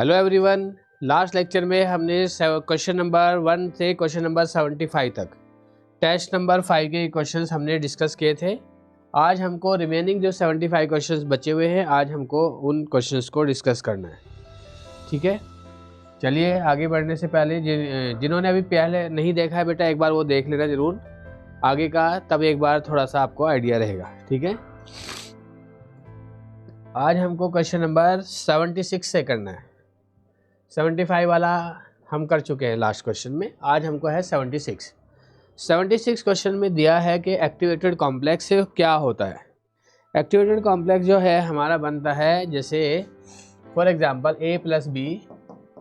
Hello everyone. Last lecture में हमने question number 1 से क्वेश्चन नंबर 75 तक टेस्ट नंबर 5 के क्वेश्चंस हमने डिस्कस किए थे। आज हमको रिमेनिंग जो 75 क्वेश्चंस बचे हुए हैं, आज हमको उन क्वेश्चंस को डिस्कस करना है। ठीक है, चलिए आगे बढ़ने से पहले जिन्होंने अभी पहले नहीं देखा है बेटा, एक बार वो देख लेना ज़रूर आगे का, तब एक बार थोड़ा सा आपको आइडिया रहेगा। ठीक है, आज हमको क्वेश्चन नंबर 76 से करना है। 75 वाला हम कर चुके हैं लास्ट क्वेश्चन में, आज हमको है 76 क्वेश्चन में दिया है कि एक्टिवेटेड कॉम्प्लेक्स से क्या होता है। एक्टिवेटेड कॉम्प्लेक्स जो है हमारा बनता है, जैसे फॉर एग्जांपल A + B,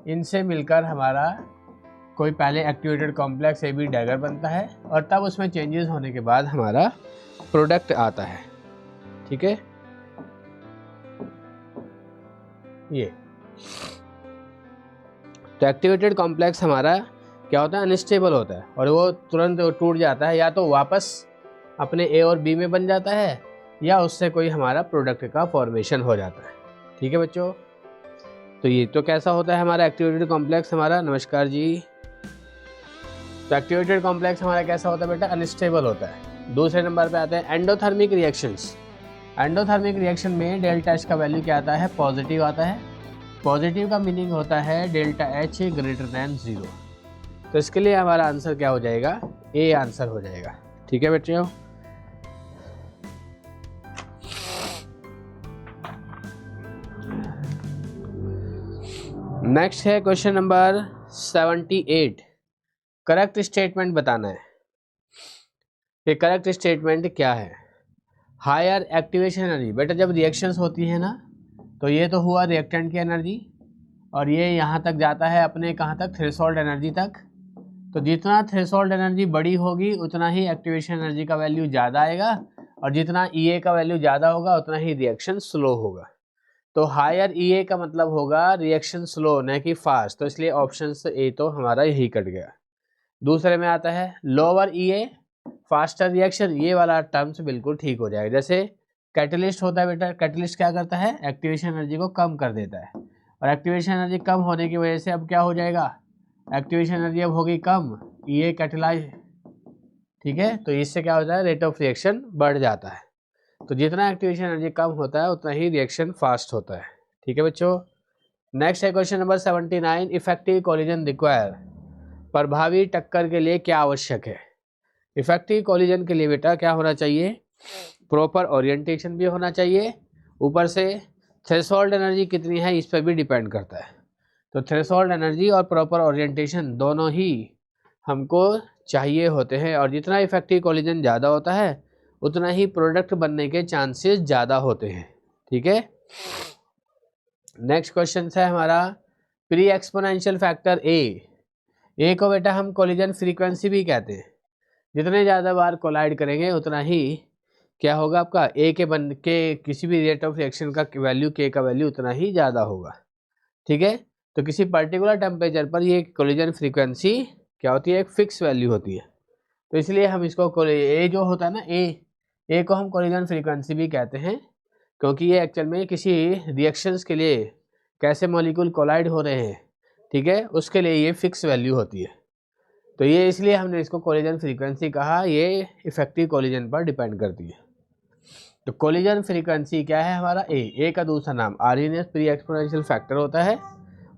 इनसे मिलकर हमारा कोई पहले एक्टिवेटेड कॉम्प्लेक्स AB डैगर बनता है और तब उसमें चेंजेस होने के बाद हमारा प्रोडक्ट आता है। ठीक है, ये तो एक्टिवेटेड कॉम्प्लेक्स हमारा क्या होता है, अनस्टेबल होता है और वो तुरंत टूट जाता है, या तो वापस अपने A और B में बन जाता है या उससे कोई हमारा प्रोडक्ट का फॉर्मेशन हो जाता है। ठीक है बच्चों, तो ये तो कैसा होता है हमारा एक्टिवेटेड कॉम्प्लेक्स हमारा। नमस्कार जी। तो एक्टिवेटेड कॉम्प्लेक्स हमारा कैसा होता है बेटा, अनस्टेबल होता है। दूसरे नंबर पे आते हैं एंडोथर्मिक रिएक्शंस। एंडोथर्मिक रिएक्शन में डेल्टा H का वैल्यू क्या आता है, पॉजिटिव आता है। पॉजिटिव का मीनिंग होता है डेल्टा H ग्रेटर दैन 0। तो इसके लिए हमारा आंसर क्या हो जाएगा, A आंसर हो जाएगा। ठीक है बच्चों, नेक्स्ट है क्वेश्चन नंबर 78। करेक्ट स्टेटमेंट बताना है कि करेक्ट स्टेटमेंट क्या है। हायर एक्टिवेशन एनर्जी, बेटा जब रिएक्शंस होती है ना, तो ये तो हुआ रिएक्टेंट की एनर्जी और ये यहाँ तक जाता है अपने कहाँ तक, थ्रेशोल्ड एनर्जी तक। तो जितना थ्रेशोल्ड एनर्जी बड़ी होगी उतना ही एक्टिवेशन एनर्जी का वैल्यू ज़्यादा आएगा और जितना EA का वैल्यू ज़्यादा होगा उतना ही रिएक्शन स्लो होगा। तो हायर EA का मतलब होगा रिएक्शन स्लो, न कि फास्ट। तो इसलिए ऑप्शन A तो हमारा यही कट गया। दूसरे में आता है लोअर EA फास्टर रिएक्शन, ये वाला टर्म्स बिल्कुल ठीक हो जाएगा। जैसे कैटलिस्ट होता है बेटा, कैटलिस्ट क्या करता है, एक्टिवेशन एनर्जी को कम कर देता है और एक्टिवेशन एनर्जी कम होने की वजह से अब क्या हो जाएगा, एक्टिवेशन एनर्जी अब होगी कम, EA कैटलाइज। ठीक है, तो इससे क्या होता है, रेट ऑफ रिएक्शन बढ़ जाता है। तो जितना एक्टिवेशन एनर्जी कम होता है उतना ही रिएक्शन फास्ट होता है। ठीक है बच्चों, नेक्स्ट है question number 79। Effective collision require, प्रभावी टक्कर के लिए क्या आवश्यक है। इफेक्टिव कोलिजन के लिए बेटा क्या होना चाहिए, प्रॉपर ओरिएंटेशन भी होना चाहिए, ऊपर से थ्रेशोल्ड एनर्जी कितनी है इस पर भी डिपेंड करता है। तो थ्रेशोल्ड एनर्जी और प्रॉपर ओरिएंटेशन दोनों ही हमको चाहिए होते हैं और जितना इफेक्टिव कोलिजन ज़्यादा होता है उतना ही प्रोडक्ट बनने के चांसेस ज़्यादा होते हैं। ठीक है, नेक्स्ट क्वेश्चन है हमारा प्री एक्सपोनेंशियल फैक्टर ए को बेटा हम कोलिजन फ्रीक्वेंसी भी कहते हैं। जितने ज़्यादा बार कोलाइड करेंगे उतना ही क्या होगा आपका A के किसी भी रेट ऑफ रिएक्शन का वैल्यू, K का वैल्यू उतना ही ज़्यादा होगा। ठीक है, तो किसी पर्टिकुलर टेम्परेचर पर ये कोलिजन फ्रीक्वेंसी क्या होती है, एक फिक्स वैल्यू होती है। तो इसलिए हम इसको A जो होता है ना, A को हम कोलिजन फ्रीक्वेंसी भी कहते हैं, क्योंकि ये एक्चुअल में किसी रिएक्शंस के लिए कैसे मॉलिक्यूल कोलाइड हो रहे हैं, ठीक है, उसके लिए ये फिक्स वैल्यू होती है। तो ये इसलिए हमने इसको कोलिजन फ्रीक्वेंसी कहा, ये इफेक्टिव कोलिजन पर डिपेंड करती है। तो कोलिजन फ्रीक्वेंसी क्या है हमारा, ए का दूसरा नाम आरएनएस प्री एक्सपोनेंशियल फैक्टर होता है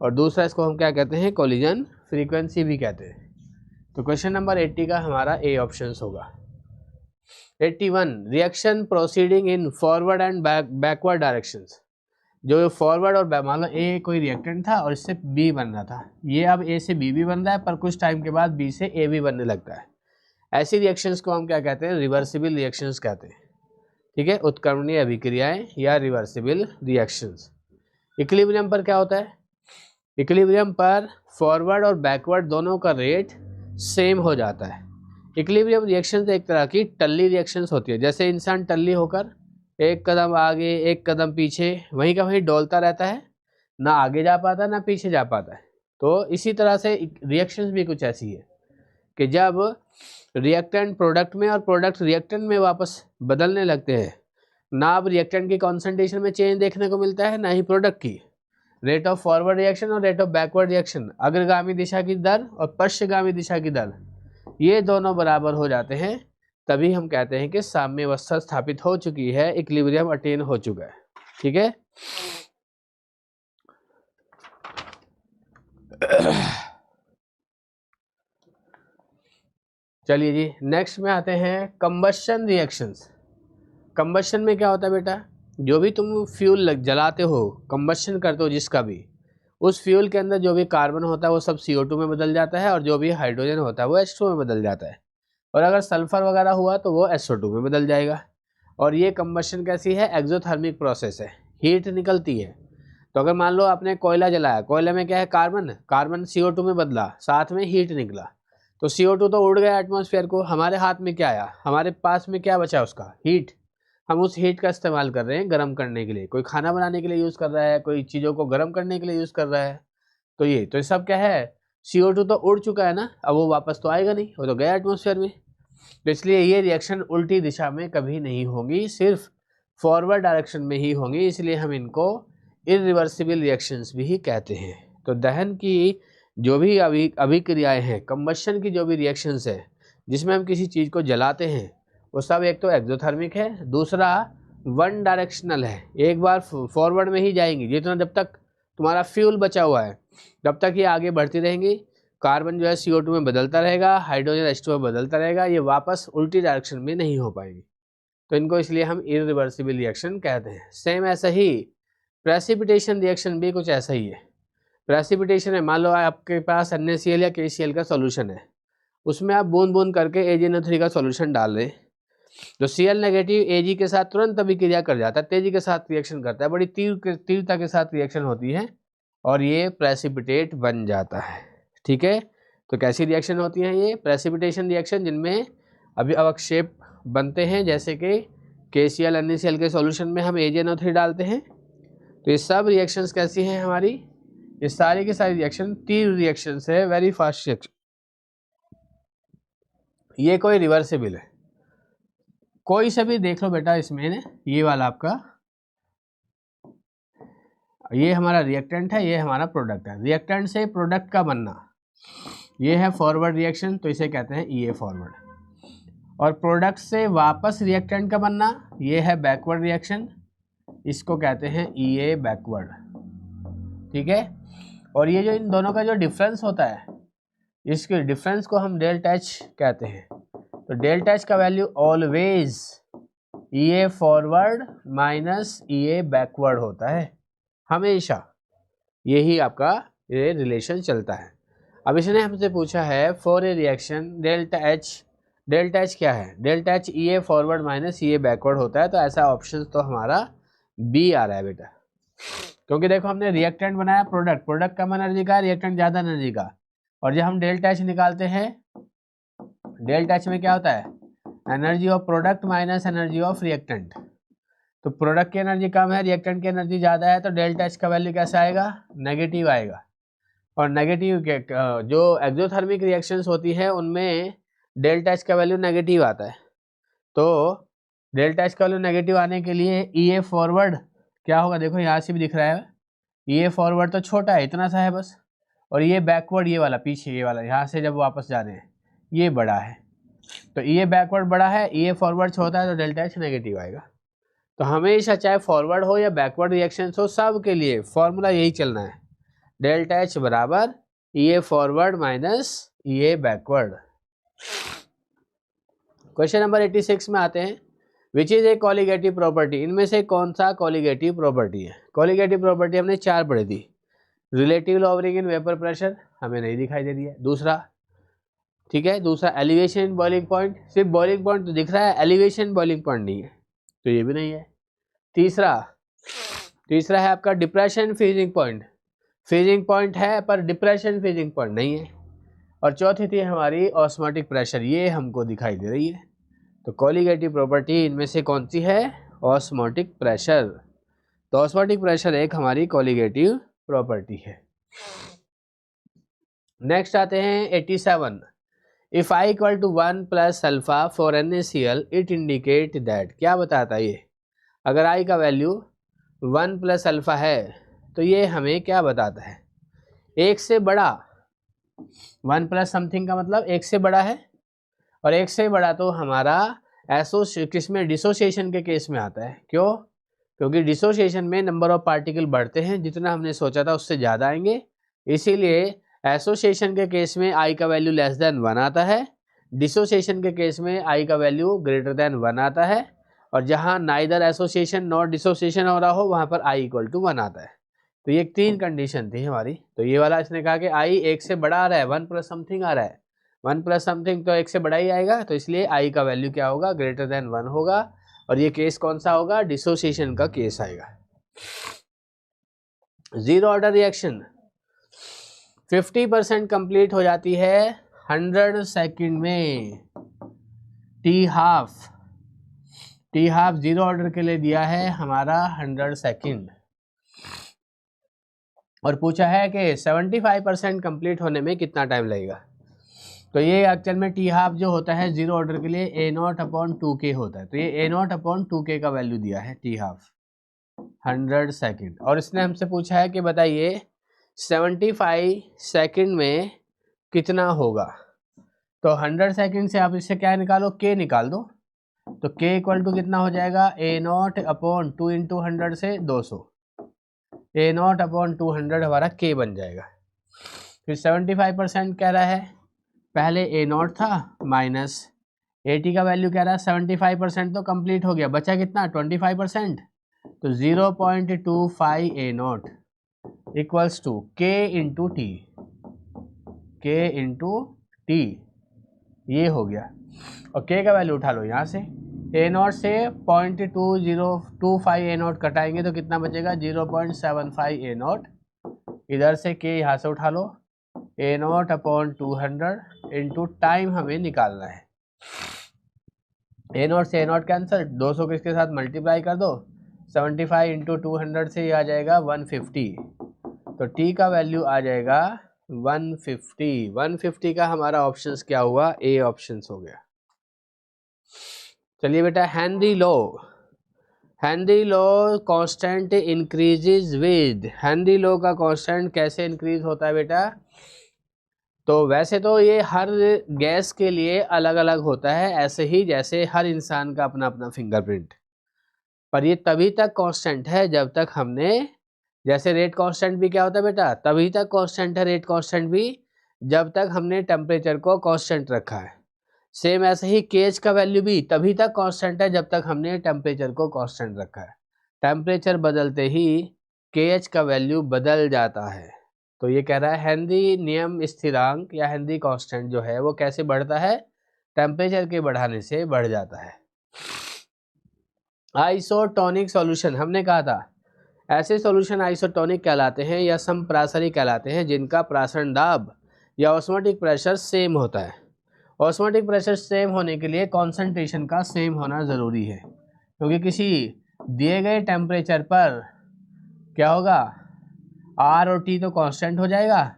और दूसरा इसको हम क्या कहते हैं, कोलिजन फ्रीक्वेंसी भी कहते हैं। तो क्वेश्चन नंबर 80 का हमारा A ऑप्शन होगा। 81 reaction proceeding in forward and backward directions. जो फॉरवर्ड और मान लो A कोई रिएक्टेंट था और इससे B बन रहा था, ये अब A से B भी बन रहा है, पर कुछ टाइम के बाद B से A भी बनने लगता है। ऐसी रिएक्शंस को हम क्या कहते हैं, रिवर्सिबल रिएक्शंस कहते हैं। ठीक है, उत्क्रमणीय अभिक्रियाएं या रिवर्सिबल रिएक्शंस। इक्विलिब्रियम पर क्या होता है, इक्विलिब्रियम पर फॉरवर्ड और बैकवर्ड दोनों का रेट सेम हो जाता है। इक्विलिब्रियम रिएक्शंस एक तरह की टल्ली रिएक्शंस होती है, जैसे इंसान टल्ली होकर एक कदम आगे एक कदम पीछे वहीं का वहीं डोलता रहता है, ना आगे जा पाता ना पीछे जा पाता है। तो इसी तरह से रिएक्शंस भी कुछ ऐसी है कि जब रिएक्टेंट प्रोडक्ट में और प्रोडक्ट रिएक्टेंट में वापस बदलने लगते हैं, ना अब रिएक्टेंट की कॉन्सेंट्रेशन में चेंज देखने को मिलता है ना ही प्रोडक्ट की, रेट ऑफ फॉरवर्ड रिएक्शन और रेट ऑफ बैकवर्ड रिएक्शन, अग्रगामी दिशा की दर और पश्चगामी दिशा की दर, ये दोनों बराबर हो जाते हैं, तभी हम कहते हैं कि साम्य अवस्था स्थापित हो चुकी है, इक्विलिब्रियम अटेन हो चुका है। ठीक है। चलिए जी, नेक्स्ट में आते हैं कंबशन रिएक्शंस। कंबशन में क्या होता है बेटा, जो भी तुम फ्यूल जलाते हो, कंबशन करते हो जिसका भी, उस फ्यूल के अंदर जो भी कार्बन होता है वो सब CO2 में बदल जाता है, और जो भी हाइड्रोजन होता है वो H2 में बदल जाता है, और अगर सल्फर वगैरह हुआ तो वो SO2 में बदल जाएगा। और ये कंबशन कैसी है, एक्सोथर्मिक प्रोसेस है, हीट निकलती है। तो अगर मान लो आपने कोयला जलाया, कोयले में क्या है, कार्बन CO2 में बदला, साथ में हीट निकला, तो CO2 तो उड़ गया एटमॉस्फेयर को, हमारे हाथ में क्या आया, हमारे पास में क्या बचा, उसका हीट। हम उस हीट का इस्तेमाल कर रहे हैं गर्म करने के लिए, कोई खाना बनाने के लिए यूज़ कर रहा है, कोई चीज़ों को गर्म करने के लिए यूज़ कर रहा है। तो ये सब क्या है, CO2 तो उड़ चुका है ना, अब वो वापस तो आएगा नहीं, वो तो गया एटमॉस्फेयर में। तो इसलिए ये रिएक्शन उल्टी दिशा में कभी नहीं होगी, सिर्फ फॉरवर्ड डायरेक्शन में ही होंगी, इसलिए हम इनको इरिवर्सिबल रिएक्शंस भी ही कहते हैं। तो दहन की जो भी अभिक्रियाएं हैं, कंबशन की जो भी रिएक्शंस है जिसमें हम किसी चीज़ को जलाते हैं, वो सब एक तो एक्सोथर्मिक है, दूसरा वन डायरेक्शनल है, एक बार फॉरवर्ड में ही जाएंगी, जितना जब तक तुम्हारा फ्यूल बचा हुआ है तब तक ये आगे बढ़ती रहेंगी, कार्बन जो है CO2 में बदलता रहेगा, हाइड्रोजन H2 में बदलता रहेगा, ये वापस उल्टी डायरेक्शन में नहीं हो पाएगी। तो इनको इसलिए हम इरिवर्सिबल रिएक्शन कहते हैं। सेम ऐसा ही प्रेसिपिटेशन रिएक्शन भी कुछ ऐसा ही है। प्रेसिपिटेशन है, मान लो आपके पास NaCl या KCl का सॉल्यूशन है, उसमें आप बूंद बूंद करके AgNO3 का सॉल्यूशन डाल रहे हैं, जो Cl नेगेटिव Ag के साथ तुरंत अभिक्रिया कर जाता है, तेजी के साथ रिएक्शन करता है, बड़ी तीव्रता के साथ रिएक्शन होती है और ये प्रेसिपिटेट बन जाता है। ठीक है। तो कैसी रिएक्शन होती हैं ये प्रेसिपिटेशन रिएक्शन, जिनमें अभी अवक्षेप बनते हैं, जैसे कि KCl NaCl के सॉल्यूशन में हम AgNO3 डालते हैं। तो ये सब रिएक्शंस कैसी हैं हमारी, ये सारी की सारी रिएक्शन तीव्र रिएक्शंस है, वेरी फास्ट रिएक्शन। ये कोई रिवर्सिबल है, कोई से भी देख लो बेटा इसमें, ये वाला आपका, ये हमारा रिएक्टेंट है, ये हमारा प्रोडक्ट है, रिएक्टेंट से प्रोडक्ट का बनना, ये है फॉरवर्ड रिएक्शन, तो इसे कहते हैं EA फॉरवर्ड, और प्रोडक्ट से वापस रिएक्टेंट का बनना, ये है बैकवर्ड रिएक्शन, इसको कहते हैं EA बैकवर्ड। ठीक है। और ये जो इन दोनों का जो डिफरेंस होता है, इसके डिफरेंस को हम डेल्टा H कहते हैं। तो डेल्टा H का value always EA forward minus EA backward होता है, हमेशा यही आपका ये रिलेशन चलता है। अब इसने हमसे पूछा है for a reaction delta H क्या है, delta H EA forward minus EA backward होता है, तो ऐसा ऑप्शन तो हमारा B आ रहा है बेटा, क्योंकि देखो हमने रिएक्टेंट बनाया प्रोडक्ट कम एनर्जी का, रिएक्टेंट ज़्यादा एनर्जी का, और जब हम डेल्टा H निकालते हैं, डेल्टा H में क्या होता है, energy of product minus energy of reactant, तो प्रोडक्ट की एनर्जी कम है, रिएक्टेंट की एनर्जी ज़्यादा है, तो डेल्टा H का वैल्यू कैसा आएगा, नेगेटिव आएगा। और नेगेटिव के जो एक्सोथर्मिक रिएक्शंस होती है उनमें डेल्टा H का वैल्यू नेगेटिव आता है, तो डेल्टा H का वैल्यू नेगेटिव आने के लिए EA फॉरवर्ड क्या होगा, देखो यहाँ से भी दिख रहा है, EA फॉरवर्ड तो छोटा है, इतना सा है बस, और ये बैकवर्ड, ये वाला पीछे, ये वाला यहाँ से जब वापस जा रहे हैं, ये बड़ा है, तो EA बैकवर्ड बड़ा है, EA फॉरवर्ड छोटा है, तो डेल्टा H नेगेटिव आएगा। तो हमेशा चाहे फॉरवर्ड हो या बैकवर्ड रिएक्शंस हो, सब के लिए फॉर्मूला यही चलना है, डेल्टा H बराबर EA forward minus EA backward. Question number 86 में आते हैं, which is a colligative property, इनमें से कौन सा कॉलिगेटिव प्रॉपर्टी है। कॉलिगेटिव प्रॉपर्टी हमने 4 पढ़ी थी, relative lowering in vapour pressure हमें नहीं दिखाई दे रही है, दूसरा, ठीक है, दूसरा एलिवेशन इन बॉइलिंग पॉइंट, सिर्फ बॉइलिंग पॉइंट तो दिख रहा है, एलिवेशन बॉइलिंग पॉइंट नहीं है, तो ये भी नहीं है। तीसरा है आपका depression freezing point, freezing point है पर डिप्रेशन फ्रीजिंग पॉइंट नहीं है, और चौथी थी हमारी ऑस्मोटिक प्रेशर, ये हमको दिखाई दे रही है। तो कॉलिगेटिव प्रॉपर्टी इनमें से कौन सी है, ऑस्मोटिक प्रेशर, तो ऑस्मोटिक प्रेशर एक हमारी कॉलिगेटिव प्रॉपर्टी है। नेक्स्ट आते हैं 87, if I equal to 1 plus alpha for NaCl it indicate that, क्या बताता है ये, अगर I का वैल्यू 1 प्लस अल्फा है तो ये हमें क्या बताता है, एक से बड़ा, 1 प्लस समथिंग का मतलब एक से बड़ा है, और एक से बड़ा तो हमारा किसमें, डिसोसिएशन के केस में आता है। क्यों? क्योंकि डिसोसिएशन में नंबर ऑफ पार्टिकल बढ़ते हैं, जितना हमने सोचा था उससे ज़्यादा आएंगे, इसीलिए एसोसिएशन के केस में आई का वैल्यू लेस देन 1 आता है, डिसोसिएशन के केस में आई का वैल्यू ग्रेटर देन 1 आता है, और जहाँ नाइदर एसोसिएशन नॉर डिसोसिएशन हो रहा हो वहाँ पर आई इक्वल टू 1 आता है। तो ये 3 कंडीशन थी हमारी। तो ये वाला इसने कहा कि आई एक से बड़ा आ रहा है, 1 प्लस समथिंग आ रहा है, 1 प्लस समथिंग तो एक से बड़ा ही आएगा, तो इसलिए आई का वैल्यू क्या होगा, ग्रेटर देन 1 होगा, और ये केस कौन सा होगा, डिसोसिएशन का केस आएगा। जीरो ऑर्डर रिएक्शन 50% कंप्लीट हो जाती है 100 सेकंड में। टी हाफ जीरो ऑर्डर के लिए दिया है हमारा 100 सेकंड, और पूछा है कि 75% कंप्लीट होने में कितना टाइम लगेगा। तो ये एक्चुअल में टी हाफ जो होता है जीरो ऑर्डर के लिए A0/2K होता है, तो ये A0/2K का वैल्यू दिया है टी हाफ 100 सेकंड, और इसने हमसे पूछा है कि बताइए 75 सेकंड में कितना होगा। तो 100 सेकंड से आप इससे क्या निकालो, K निकाल दो, तो K इक्वल टू कितना हो जाएगा, A0/2 इंटू 100 से 200, A0/200 हमारा K बन जाएगा। फिर 75% कह रहा है, पहले A0 था माइनस AT का वैल्यू कह रहा है 75% तो कंप्लीट हो गया, बचा कितना 25%, तो 0.25 A0 equals to K into T, ये हो गया। और K का वैल्यू उठा लो यहाँ से, A0 से 0.2025 A0 कटाएंगे तो कितना बचेगा 0.75 A0, इधर से K यहाँ से उठा लो, A0/200 इंटू टाइम हमें निकालना है। A0 से A0 कैंसिल, 200 को इसके साथ मल्टीप्लाई कर दो, 75 इंटू 200 से ये आ जाएगा 150, तो T का वैल्यू आ जाएगा 150। 150 का हमारा ऑप्शंस क्या हुआ, A ऑप्शंस हो गया। चलिए बेटा, Henry law constant increases with, Henry law का कांस्टेंट कैसे इंक्रीज होता है बेटा, तो वैसे तो ये हर गैस के लिए अलग अलग होता है, ऐसे ही जैसे हर इंसान का अपना अपना फिंगरप्रिंट, पर ये तभी तक कांस्टेंट है जब तक हमने, जैसे रेट कांस्टेंट भी क्या होता है बेटा, तभी तक कांस्टेंट है रेट कांस्टेंट भी जब तक हमने टेम्परेचर को कांस्टेंट रखा है। सेम ऐसे ही केएच का वैल्यू भी तभी तक कांस्टेंट है जब तक हमने टेम्परेचर को कांस्टेंट रखा है। टेम्परेचर बदलते ही केएच का वैल्यू बदल जाता है। तो ये कह रहा है हेनरी नियम स्थिरांक या हेनरी कांस्टेंट जो है वो कैसे बढ़ता है, टेम्परेचर के बढ़ाने से बढ़ जाता है। आइसोटोनिक सॉल्यूशन, हमने कहा था ऐसे सॉल्यूशन आइसोटोनिक कहलाते हैं या समप्रासरी कहलाते हैं जिनका प्रासरण दाब या ऑस्मोटिक प्रेशर सेम होता है। ऑस्मोटिक प्रेशर सेम होने के लिए कॉन्सेंट्रेशन का सेम होना ज़रूरी है, क्योंकि किसी दिए गए टेम्परेचर पर क्या होगा, R और T तो कांस्टेंट हो जाएगा,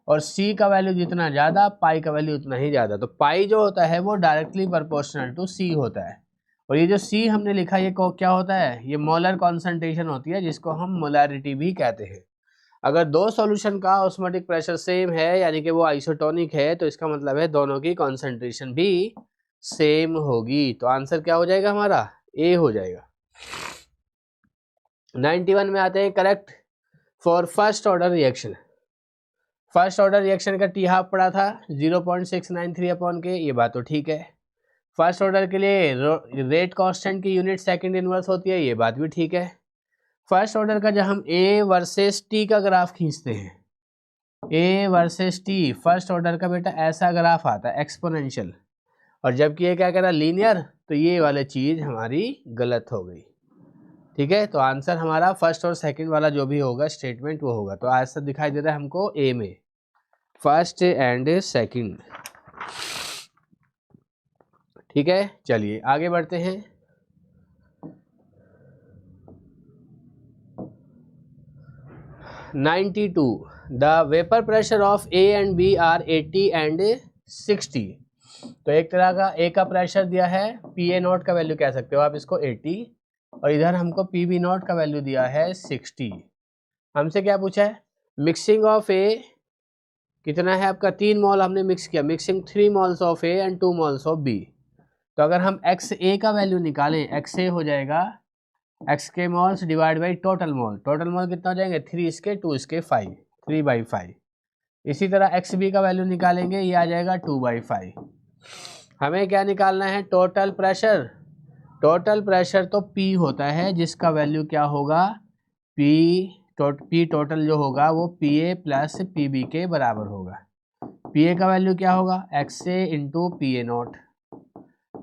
और C का वैल्यू जितना ज़्यादा पाई का वैल्यू उतना ही ज़्यादा। तो पाई जो होता है वो डायरेक्टली प्रोपोर्शनल टू C होता है, और ये जो C हमने लिखा ये क्या होता है, ये मोलर कॉन्सेंट्रेशन होती है जिसको हम मोलैरिटी भी कहते हैं। अगर दो सॉल्यूशन का ऑस्मोटिक प्रेशर सेम है यानी कि वो आइसोटोनिक है, तो इसका मतलब है दोनों की कॉन्सेंट्रेशन भी सेम होगी। तो आंसर क्या हो जाएगा हमारा, ए हो जाएगा। 91 में आते हैं correct for first order reaction. First order reaction का टी हाफ पड़ा था 0.693/K, ये बात तो ठीक है। फर्स्ट ऑर्डर के लिए रेट कांस्टेंट की यूनिट सेकंड इनवर्स होती है, ये बात भी ठीक है। फर्स्ट ऑर्डर का जब हम A वर्सेस T का ग्राफ खींचते हैं, A versus T first order का बेटा ऐसा ग्राफ आता है एक्सपोनेंशियल, और जबकि ये क्या कह रहा है लीनियर, तो ये वाली चीज़ हमारी गलत हो गई। ठीक है, तो आंसर हमारा फर्स्ट और सेकंड वाला जो भी होगा स्टेटमेंट वो होगा। तो आंसर दिखाई दे रहा है हमको ए में, फर्स्ट एंड सेकंड। ठीक है, चलिए आगे बढ़ते हैं। The vapour pressure of A and B are 80 and 60। तो एक तरह का ए का प्रेशर दिया है, PA0 का वैल्यू कह सकते हो आप इसको 80, और इधर हमको PB0 का वैल्यू दिया है 60। हमसे क्या पूछा है, मिक्सिंग ऑफ ए कितना है आपका 3 मोल हमने मिक्स किया, mixing 3 moles of A and 2 moles of B. तो अगर हम एक्स ए का वैल्यू निकालें, एक्स ए हो जाएगा एक्स के moles divide by total mole, total mole कितना हो जाएंगे 3 इसके 2 इसके 5, 3/5। इसी तरह एक्स बी का वैल्यू निकालेंगे, ये आ जाएगा 2/5। हमें क्या निकालना है, टोटल प्रेशर। टोटल प्रेशर तो P होता है जिसका वैल्यू क्या होगा, P टोटल जो होगा वो PA प्लस PB के बराबर होगा। PA का वैल्यू क्या होगा, XA into PA note,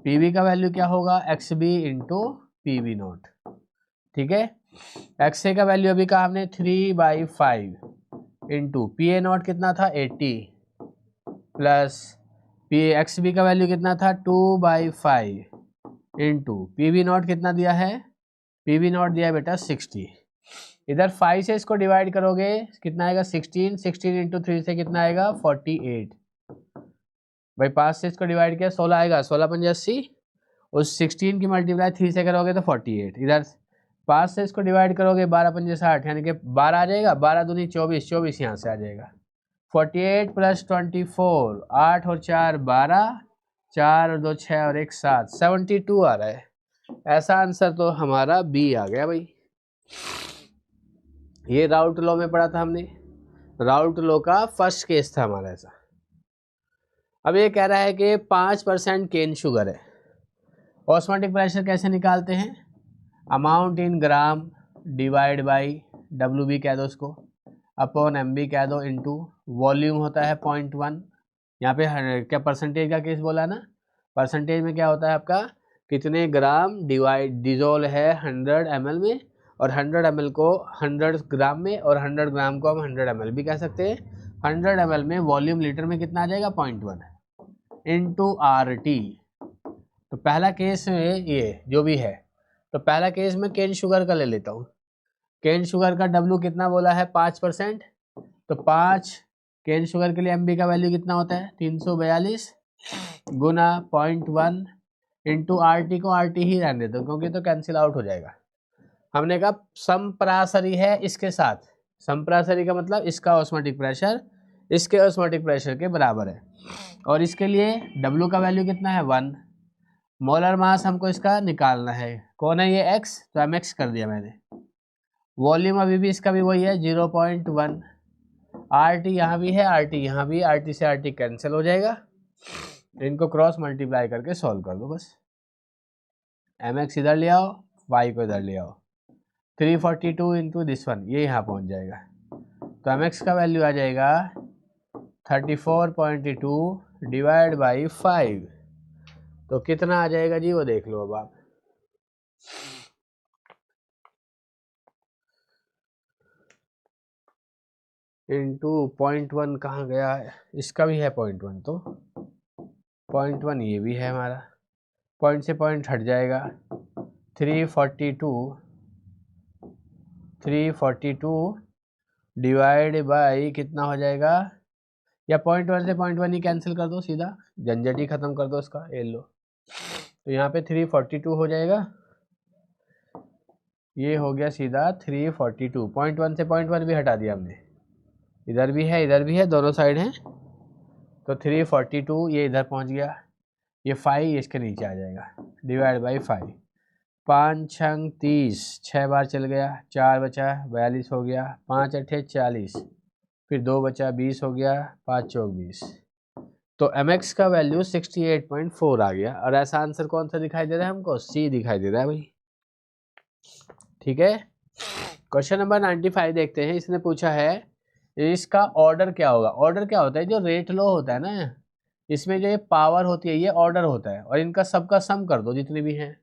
PB का वैल्यू क्या होगा, XB इंटू PB नोट। ठीक है, XA का वैल्यू अभी कहा हमने 3/5 इंटू PA नोट कितना था 80 प्लस XB का वैल्यू कितना था 2/5 इंटू PB नोट कितना दिया है, PB नोट दिया है बेटा 60। इधर 5 से इसको डिवाइड करोगे कितना आएगा 16, 16 इंटू 3 से कितना आएगा 48। भाई 5 से इसको डिवाइड किया 16 आएगा, 16×5 80, उस 16 की मल्टीप्लाई 3 से करोगे तो 48। इधर 5 से इसको डिवाइड करोगे 12×5 60, यानी कि 12 आ जाएगा, 12 दूनी 24, 24 यहाँ से आ जाएगा। 48 प्लस 24, 8 और 4 12, 4 और 2 6 और 1 7, 72 आ रहा है। ऐसा आंसर तो हमारा बी आ गया भाई। ये राउट लॉ में पढ़ा था हमने, राउट लॉ का फर्स्ट केस था हमारा ऐसा। अब ये कह रहा है कि 5% केन शुगर है, ऑस्मोटिक प्रेशर कैसे निकालते हैं, amount in gram divide by WB कह दो उसको, अपॉन MB कह दो, इंटू वॉल्यूम होता है 0.1। यहाँ पे क्या परसेंटेज का केस बोला ना, परसेंटेज में क्या होता है आपका, कितने ग्राम डिजोल्व है 100 ml में, और 100 ml को 100 ग्राम में, और 100 ग्राम को हम 100 ml भी कह सकते हैं। 100 ml में वॉल्यूम लीटर में कितना आ जाएगा 0.1 इंटू RT। तो पहला केस में ये जो भी है, तो पहला केस में केन शुगर का ले लेता हूँ। केन शुगर का W कितना बोला है 5%, तो 5 केन शुगर के लिए MB का वैल्यू कितना होता है 342 गुना 0.1 इंटू RT को RT ही रहने दो क्योंकि तो कैंसिल आउट हो जाएगा। हमने कहा समप्रासरी है इसके साथ, समप्रासरी का मतलब इसका ऑस्मोटिक प्रेशर इसके ऑस्मोटिक प्रेशर के बराबर है, और इसके लिए W का वैल्यू कितना है 1, मोलर मास हमको इसका निकालना है, कौन है ये X, तो MX कर दिया मैंने। वॉल्यूम अभी भी इसका भी वही है 0.1, RT यहाँ भी है, RT यहाँ भी, RT से RT कैंसिल हो जाएगा, इनको क्रॉस मल्टीप्लाई करके सॉल्व कर दो बस। MX इधर ले आओ, Y को इधर ले आओ, 342 इंटू दिस वन, ये यहाँ पहुँच जाएगा। तो MX का वैल्यू आ जाएगा 34.2 डिवाइड बाई 5, तो कितना आ जाएगा जी वो देख लो अब आप। इंटू 0.1 कहाँ गया है, इसका भी है 0.1, तो 0.1 ये भी है हमारा, पॉइंट से पॉइंट हट जाएगा। 342 डिवाइड बाई कितना हो जाएगा, या 0.1 से 0.1 ही कैंसिल कर दो, सीधा झंझट ही खत्म कर दो इसका, ये लो। तो यहाँ पे 342 हो जाएगा, ये हो गया सीधा 342, 0.1 से 0.1 भी हटा दिया हमने, इधर भी है दोनों साइड हैं, तो 342 ये इधर पहुँच गया, ये 5 इसके नीचे आ जाएगा डिवाइड बाई 5। 5 छंग 30, 6 बार चल गया, 4 बचा 42 हो गया, 5 अट्ठे 40, फिर 2 बचा 20 हो गया, 5 चौक 20। तो MX का वैल्यू 68.4 आ गया, और ऐसा आंसर कौन सा दिखाई दे रहा है हमको, C दिखाई दे रहा है भाई। ठीक है, क्वेश्चन नंबर 95 देखते हैं। इसने पूछा है इसका ऑर्डर क्या होगा। ऑर्डर क्या होता है, जो रेट लो होता है ना, इसमें जो ये पावर होती है ये ऑर्डर होता है, और इनका सबका सम कर दो जितने भी हैं,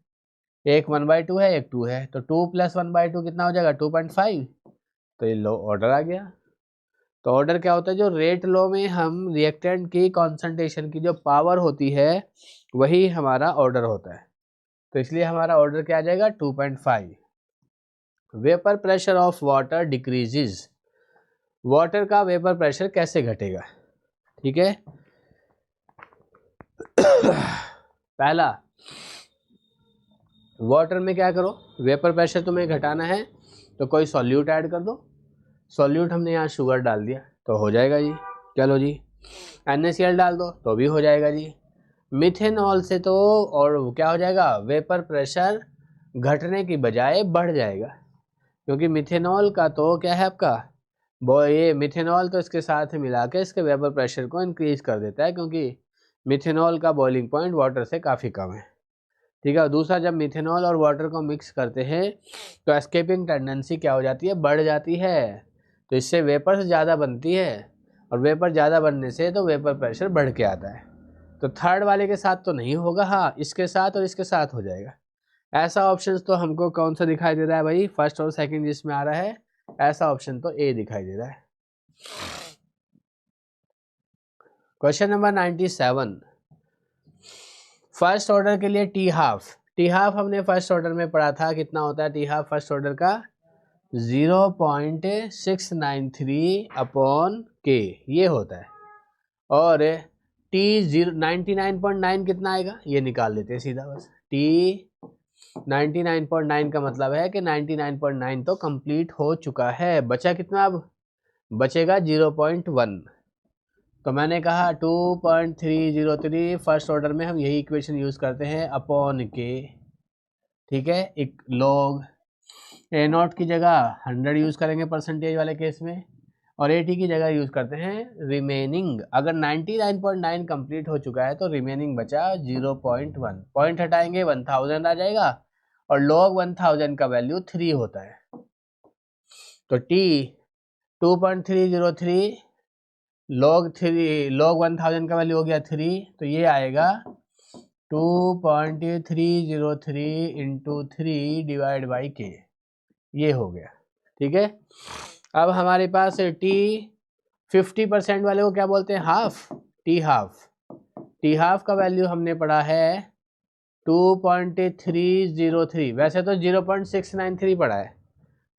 एक 1/2 है एक 2 है, तो 2 + 1/2 कितना हो जाएगा 2.5, तो ये लो ऑर्डर आ गया। तो ऑर्डर क्या होता है, जो रेट लो में हम रिएक्टेंट की कॉन्सेंट्रेशन की जो पावर होती है वही हमारा ऑर्डर होता है, तो इसलिए हमारा ऑर्डर क्या आ जाएगा 2.5। Vapour pressure of water decreases, water का वेपर प्रेशर कैसे घटेगा। ठीक है, पहला वाटर में क्या करो, वेपर प्रेशर तुम्हें घटाना है तो कोई सॉल्यूट ऐड कर दो, सॉल्यूट हमने यहाँ शुगर डाल दिया तो हो जाएगा जी। चलो जी, NaCl डाल दो तो भी हो जाएगा जी। मिथेनॉल से तो और क्या हो जाएगा, वेपर प्रेशर घटने की बजाय बढ़ जाएगा, क्योंकि मिथेनॉल का तो क्या है आपका ये मिथेनॉल तो इसके साथ मिला के इसके वेपर प्रेशर को इंक्रीज कर देता है, क्योंकि मिथेनॉल का बॉइलिंग पॉइंट वाटर से काफ़ी कम है। ठीक है, और दूसरा जब मिथेनॉल और वाटर को मिक्स करते हैं तो एस्केपिंग टेंडेंसी क्या हो जाती है, बढ़ जाती है, तो इससे वेपर ज़्यादा बनती है, और वेपर ज़्यादा बनने से तो वेपर प्रेशर बढ़ के आता है। तो थर्ड वाले के साथ तो नहीं होगा, हाँ इसके साथ और इसके साथ हो जाएगा। ऐसा ऑप्शन तो हमको कौन सा दिखाई दे रहा है भाई, फर्स्ट और सेकंड जिसमें आ रहा है, ऐसा ऑप्शन तो ए दिखाई दे रहा है। क्वेश्चन नंबर 97, फर्स्ट ऑर्डर के लिए टी हाफ। टी हाफ हमने फर्स्ट ऑर्डर में पढ़ा था, कितना होता है टी हाफ फर्स्ट ऑर्डर का, 0.693 अपॉन के ये होता है, और टी 99.9 कितना आएगा ये निकाल लेते हैं सीधा बस। टी 99.9 का मतलब है कि 99.9 तो कंप्लीट हो चुका है, बचा कितना, अब बचेगा 0.1। तो मैंने कहा 2.303 फर्स्ट ऑर्डर में हम यही इक्वेशन यूज़ करते हैं, अपॉन के, ठीक है, एक लॉग ए नॉट की जगह 100 यूज़ करेंगे परसेंटेज वाले केस में, और एटी की जगह यूज़ करते हैं रिमेनिंग। अगर 99.9 कंप्लीट हो चुका है तो रिमेनिंग बचा 0.1, पॉइंट हटाएंगे 1000 आ जाएगा, और लॉग 1000 का वैल्यू 3 होता है। तो टी 2.303 लॉग 1000 का वैल्यू हो गया 3, तो ये आएगा 2.303 इंटू 3 डिवाइड बाई के, ये हो गया। ठीक है, अब हमारे पास टी 50% वाले को क्या बोलते हैं, half. T half, T half का वैल्यू हमने पढ़ा है 2.303, वैसे तो 0.693 पढ़ा है,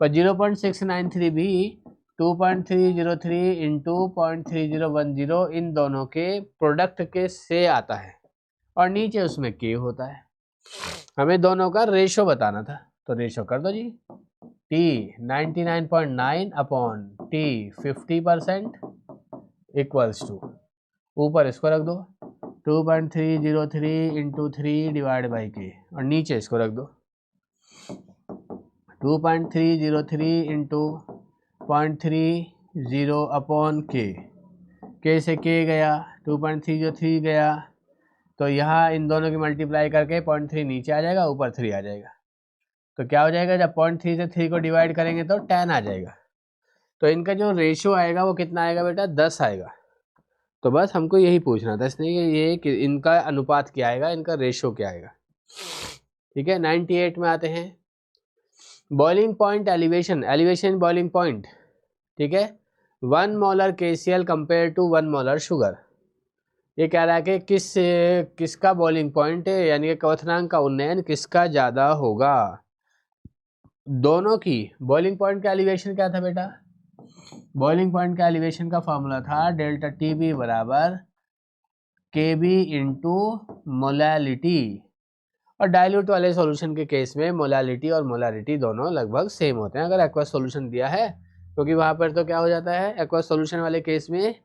पर 0.693 भी 2.303 इंटू 0.3010 इन दोनों के प्रोडक्ट के से आता है, और नीचे उसमें के होता है। हमें दोनों का रेशो बताना था, तो रेशो कर दो जी। T 99.9 upon T 50% equals to, ऊपर इसको रख दो 2.303 इंटू 3 डिवाइड बाई के, और नीचे इसको रख दो 2.303 इंटू 0.30 अपॉन के से के गया, 2.303 गया, तो यहाँ इन दोनों की मल्टीप्लाई करके 0.3 नीचे आ जाएगा, ऊपर 3 आ जाएगा। तो क्या हो जाएगा, जब 0.3 से 3 को डिवाइड करेंगे तो 10 आ जाएगा। तो इनका जो रेशो आएगा वो कितना आएगा बेटा, 10 आएगा। तो बस हमको यही पूछना था इसलिए ये कि इनका अनुपात क्या आएगा, इनका रेशो क्या आएगा। ठीक है, 98 में आते हैं, boiling point elevation, elevation boiling point. ठीक है, 1 molar KCl compare to 1 molar sugar. ये कह रहा है कि किसका बॉइलिंग पॉइंट है, यानी कि क्वथनांक का उन्नयन किसका ज़्यादा होगा। दोनों की बॉइलिंग पॉइंट का एलिवेशन क्या था बेटा, बॉइलिंग पॉइंट का एलिवेशन का फॉर्मूला था डेल्टा TB बराबर KB इंटू मोलैलिटी, और डाइल्यूट वाले सॉल्यूशन के केस में मोलैलिटी और मोलैरिटी दोनों लगभग सेम होते हैं, अगर एक्वस सॉल्यूशन दिया है, क्योंकि वहाँ पर तो क्या हो जाता है, एक्वस सॉल्यूशन वाले केस में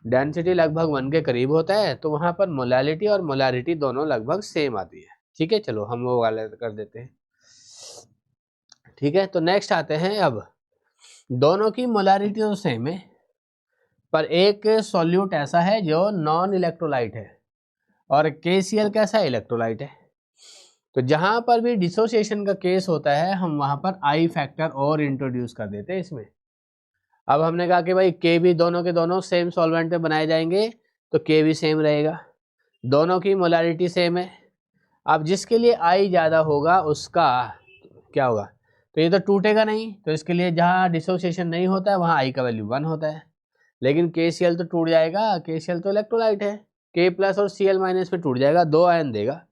डेंसिटी लगभग 1 के करीब होता है, तो वहाँ पर मोलैलिटी और मोलैरिटी दोनों लगभग सेम आती है। ठीक है, चलो हम वो वाले कर देते हैं। ठीक है, तो नेक्स्ट आते हैं, अब दोनों की मोलैरिटी तो सेम है, पर एक सॉल्यूट ऐसा है जो नॉन इलेक्ट्रोलाइट है, और KCl कैसा इलेक्ट्रोलाइट है। तो जहां पर भी डिसोसिएशन का केस होता है हम वहां पर आई फैक्टर और इंट्रोड्यूस कर देते हैं इसमें। अब हमने कहा कि भाई के भी दोनों के दोनों सेम सॉल्वेंट में बनाए जाएंगे, तो के भी सेम रहेगा, दोनों की मोलैरिटी सेम है। अब जिसके लिए आई ज़्यादा होगा उसका क्या होगा, तो ये तो टूटेगा नहीं, तो इसके लिए जहाँ डिसोसिएशन नहीं होता है वहाँ आई का वैल्यू 1 होता है, लेकिन KCl तो टूट जाएगा, KCl तो इलेक्ट्रोलाइट है, K प्लस और Cl माइनस में टूट जाएगा, 2 आयन देगा,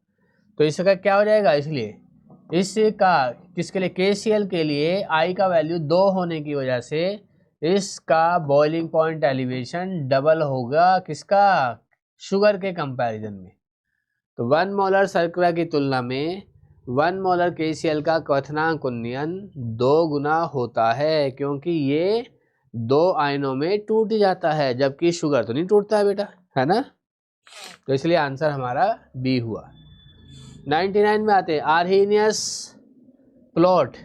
तो इसका क्या हो जाएगा, इसलिए इसका किसके लिए, KCl के लिए I का वैल्यू 2 होने की वजह से इसका बॉइलिंग पॉइंट एलिवेशन डबल होगा, किसका, शुगर के कंपैरिजन में। तो 1 मोलर शर्करा की तुलना में 1 मोलर KCl का क्वथनांक उन्नयन 2 गुना होता है, क्योंकि ये 2 आयनों में टूट जाता है, जबकि शुगर तो नहीं टूटता है बेटा, है ना। तो इसलिए आंसर हमारा बी हुआ। 99 में आते हैं आर्हीनियस प्लॉट।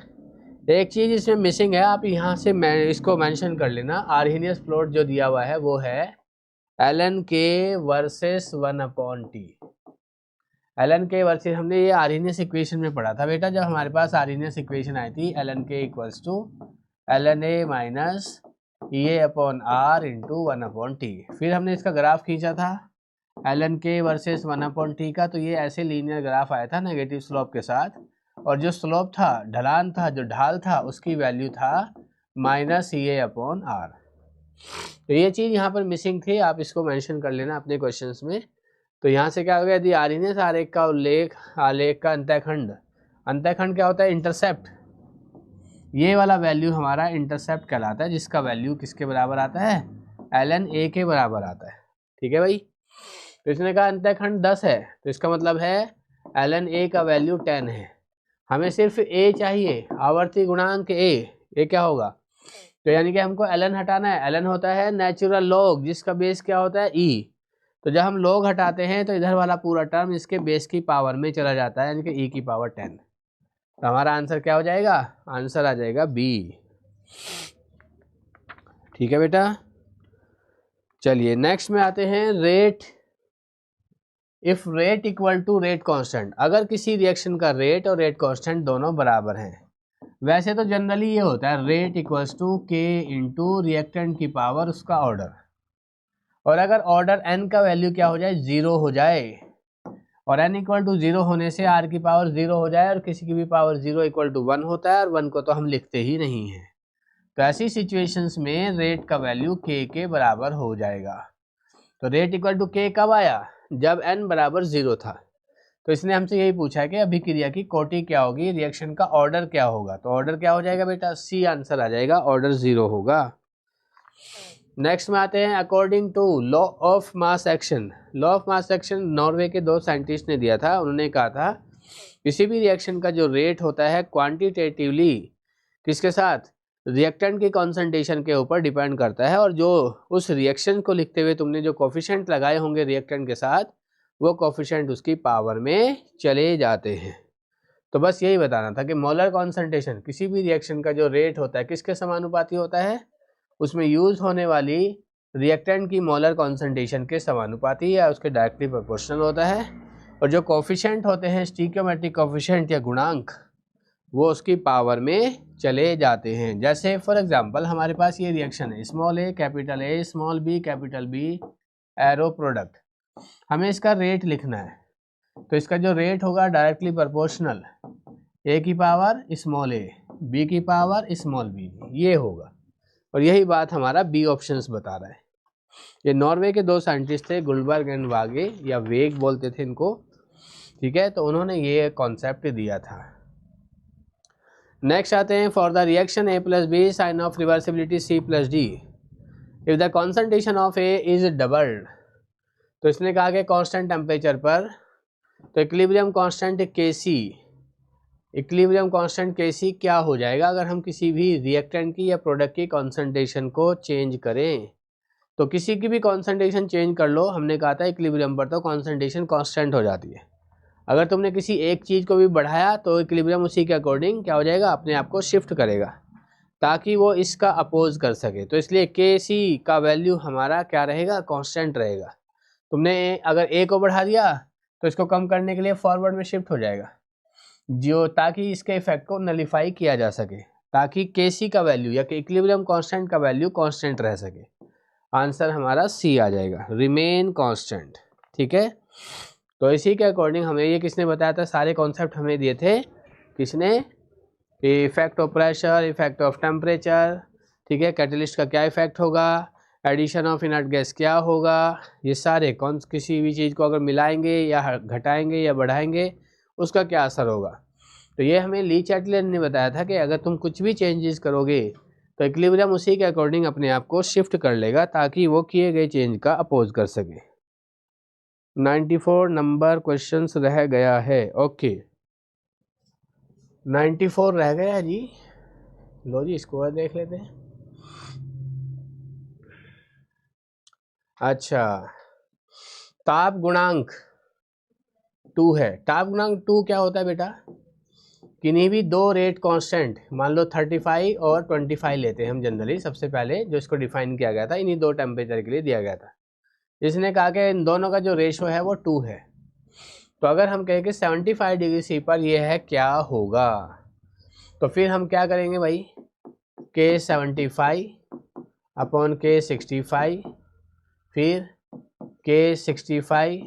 एक चीज इसमें मिसिंग है, आप यहाँ से इसको मेंशन कर लेना। आर्हीनियस प्लॉट जो दिया हुआ है वो है ln k versus 1/t। ln k versus हमने ये आर्हीनियस इक्वेशन में पढ़ा था बेटा, जब हमारे पास आर्हीनियस इक्वेशन आई थी ln k equals to ln a minus EA/R into 1/t। फिर हमने इसका ग्राफ खींचा था ln k वर्सेस 1/t का, तो ये ऐसे लीनियर ग्राफ आया था नेगेटिव स्लोप के साथ, और जो स्लोप था, ढलान था, जो ढाल था, उसकी वैल्यू था माइनस EA/R। तो ये चीज़ यहाँ पर मिसिंग थी, आप इसको मेंशन कर लेना अपने क्वेश्चंस में। तो यहाँ से क्या हो गया, यदि आर्हीनियस आरेख का उल्लेख, आलेख का अंतःखंड, अंतःखंड क्या होता है, इंटरसेप्ट, ये वाला वैल्यू हमारा इंटरसेप्ट कहलाता है, जिसका वैल्यू किसके बराबर आता है, ln a के बराबर आता है। ठीक है भाई। तो इसने कहा अंतःखंड 10 है, तो इसका मतलब है ln a का वैल्यू 10 है। हमें सिर्फ a चाहिए, आवर्ती गुणांक a, ये क्या होगा, तो यानी कि हमको ln हटाना है। ln होता है नेचुरल लॉग, जिसका बेस क्या होता है e। तो जब हम लॉग हटाते हैं तो इधर वाला पूरा टर्म इसके बेस की पावर में चला जाता है, यानी कि e की पावर 10। तो हमारा आंसर क्या हो जाएगा, आंसर आ जाएगा बी। ठीक है बेटा। चलिए नेक्स्ट में आते हैं rate. If rate equal to rate constant, अगर किसी रिएक्शन का रेट और रेट कांस्टेंट दोनों बराबर हैं, वैसे तो जनरली ये होता है रेट इक्वल्स टू के इंटू रिएक्टेंट की पावर उसका ऑर्डर, और अगर ऑर्डर n का वैल्यू क्या हो जाए, 0 हो जाए, और n इक्वल टू 0 होने से r की पावर 0 हो जाए, और किसी की भी पावर 0 इक्वल टू 1 होता है, और 1 को तो हम लिखते ही नहीं हैं। तो ऐसी सिचुएशंस में रेट का वैल्यू k के बराबर हो जाएगा। तो रेट इक्वल टू k कब आया, जब n बराबर 0 था। तो इसने हमसे यही पूछा है कि अभिक्रिया की कोटि क्या होगी, रिएक्शन का ऑर्डर क्या होगा। तो ऑर्डर क्या हो जाएगा बेटा, सी आंसर आ जाएगा, ऑर्डर 0 होगा। नेक्स्ट में आते हैं according to law of mass action. Law of mass action Norway के 2 साइंटिस्ट ने दिया था। उन्होंने कहा था किसी भी रिएक्शन का जो रेट होता है क्वांटिटेटिवली किसके साथ, रिएक्टेंट की कॉन्सेंट्रेशन के ऊपर डिपेंड करता है, और जो उस रिएक्शन को लिखते हुए तुमने जो कोफिशिएंट लगाए होंगे रिएक्टेंट के साथ, वो कोफिशिएंट उसकी पावर में चले जाते हैं। तो बस यही बताना था कि मोलर कॉन्सेंट्रेशन किसी भी रिएक्शन का जो रेट होता है किसके समानुपाती होता है, उसमें यूज होने वाली रिएक्टेंट की मोलर कॉन्सेंट्रेशन के समानुपाती या उसके डायरेक्टली प्रोपोर्शनल होता है, और जो कोफिशिएंट होते हैं स्टिकियोमेट्रिक कोफिशिएंट या गुणांक, वो उसकी पावर में चले जाते हैं। जैसे फॉर एग्जांपल हमारे पास ये रिएक्शन है, small a capital A small b capital B arrow product, हमें इसका रेट लिखना है। तो इसका जो रेट होगा डायरेक्टली प्रोपोर्शनल a की पावर स्मॉल a b की पावर स्मॉल b, ये होगा। और यही बात हमारा बी ऑप्शंस बता रहा है। ये नॉर्वे के 2 साइंटिस्ट थे, गुलबर्ग एंड वागे, या वेग बोलते थे इनको। ठीक है, तो उन्होंने ये कॉन्सेप्ट दिया था। नेक्स्ट आते हैं for the reaction a plus B sign of reversibility c plus D if the concentration of a is doubled. तो इसने कहा कि कांस्टेंट टेम्परेचर पर, तो equilibrium constant Kc, equilibrium constant Kc क्या हो जाएगा अगर हम किसी भी रिएक्टेंट की या प्रोडक्ट की कॉन्सेंट्रेशन को चेंज करें। तो किसी की भी कॉन्सेंट्रेशन चेंज कर लो, हमने कहा था इक्विलिब्रियम पर तो कॉन्सेंट्रेशन कांस्टेंट हो जाती है। अगर तुमने किसी एक चीज़ को भी बढ़ाया तो इक्विलिब्रियम उसी के अकॉर्डिंग क्या हो जाएगा, अपने आप को शिफ्ट करेगा ताकि वो इसका अपोज कर सके। तो इसलिए Kc का वैल्यू हमारा क्या रहेगा, कांस्टेंट रहेगा। तुमने अगर a को बढ़ा दिया तो इसको कम करने के लिए फॉरवर्ड में शिफ्ट हो जाएगा, जो ताकि इसके इफेक्ट को नलीफाई किया जा सके, ताकि Kc का वैल्यू या इक्विलिब्रियम कांस्टेंट का वैल्यू कांस्टेंट रह सके। आंसर हमारा सी आ जाएगा, रिमेन कांस्टेंट। ठीक है, तो इसी के अकॉर्डिंग हमें ये किसने बताया था, सारे कॉन्सेप्ट हमें दिए थे किसने, effect of pressure, effect of temperature, ठीक है, कैटलिस्ट का क्या इफेक्ट होगा, एडिशन ऑफ इनर्ट गैस क्या होगा, ये सारे किसी भी चीज़ को अगर मिलाएंगे या घटाएंगे या बढ़ाएंगे उसका क्या असर होगा। तो ये हमें ली चैटलर ने बताया था कि अगर तुम कुछ भी चेंजेस करोगे तो इक्विलिब्रियम उसी के अकॉर्डिंग अपने आप को शिफ्ट कर लेगा ताकि वो किए गए चेंज का अपोज कर सके। 94 नंबर क्वेश्चंस रह गया है। ओके, 94 रह गया जी। लो जी स्कोर देख लेते हैं। अच्छा, ताप गुणांक 2 है। ताप गुणांक 2 क्या होता है बेटा? किन्हीं भी दो रेट कांस्टेंट, मान लो 35 और 25 लेते हैं हम जनरली, सबसे पहले जो इसको डिफाइन किया गया था इन्हीं दो टेम्परेचर के लिए दिया गया था। इसने कहा कि इन दोनों का जो रेशो है वो 2 है। तो अगर हम कहें कि 75 डिग्री सी पर ये है, क्या होगा? तो फिर हम क्या करेंगे भाई, K75 अपॉन K65, फिर K65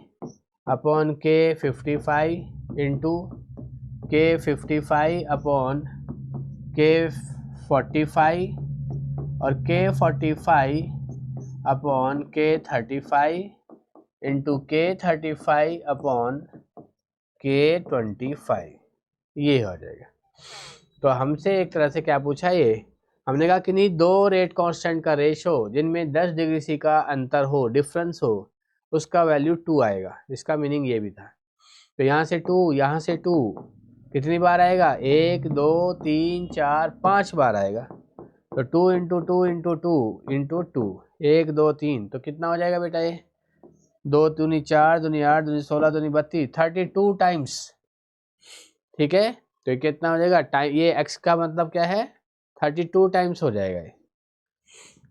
upon K55 into K55 upon K45 और K45 upon K35 into K35 upon K25, ये हो जाएगा। तो हमसे एक तरह से क्या पूछा, ये हमने कहा कि नहीं दो रेट कांस्टेंट का रेशो जिनमें 10 डिग्री सी का अंतर हो, डिफरेंस हो, उसका वैल्यू 2 आएगा। इसका मीनिंग ये भी था। तो यहाँ से 2, यहाँ से 2 कितनी बार आएगा? 1 2 3 4 5 बार आएगा। तो 2 इंटू 2 इंटू 2 इंटू 2, 1 2 3, तो कितना हो जाएगा बेटा? ये 2 दूनी 4 दूनी 8 दूनी 16 दूनी 32, 32 टाइम्स। ठीक है, तो ये कितना हो जाएगा टाइम, ये x का मतलब क्या है? 32 टाइम्स हो जाएगा ये।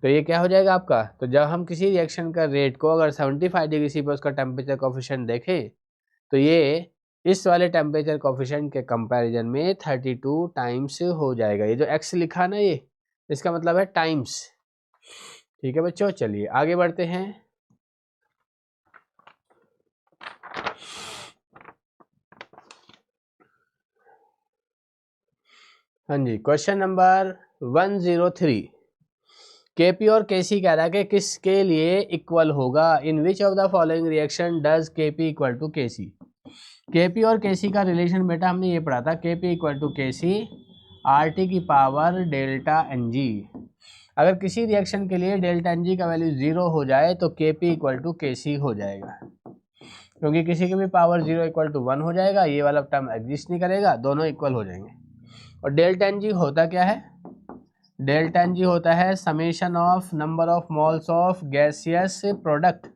तो ये क्या हो जाएगा आपका? तो जब हम किसी रिएक्शन का रेट को अगर 75 डिग्री सी पर उसका टेम्परेचर कोफिशिएंट देखें, तो ये इस वाले टेम्परेचर कोफिशिएंट के कंपैरिजन में 32 टाइम्स हो जाएगा। ये जो x लिखा ना, ये इसका मतलब है टाइम्स। ठीक है बच्चों, चलिए आगे बढ़ते हैं। हाँ जी, क्वेश्चन नंबर 103। केपी और केसी कह रहा है कि किसके लिए इक्वल होगा? In which of the following reaction does KP equal to KC? KP और केसी का रिलेशन बेटा हमने ये पढ़ा था, KP equal to KC RT की पावर डेल्टा एनजी। अगर किसी रिएक्शन के लिए डेल्टा एनजी का वैल्यू 0 हो जाए तो केपी इक्वल टू केसी हो जाएगा, क्योंकि किसी की भी पावर 0 इक्वल टू 1 हो जाएगा, ये वाला टर्म एग्जिस्ट नहीं करेगा, दोनों इक्वल हो जाएंगे। और डेल्टा एनजी होता क्या है? डेल्टा एनजी होता है summation of number of moles of gaseous product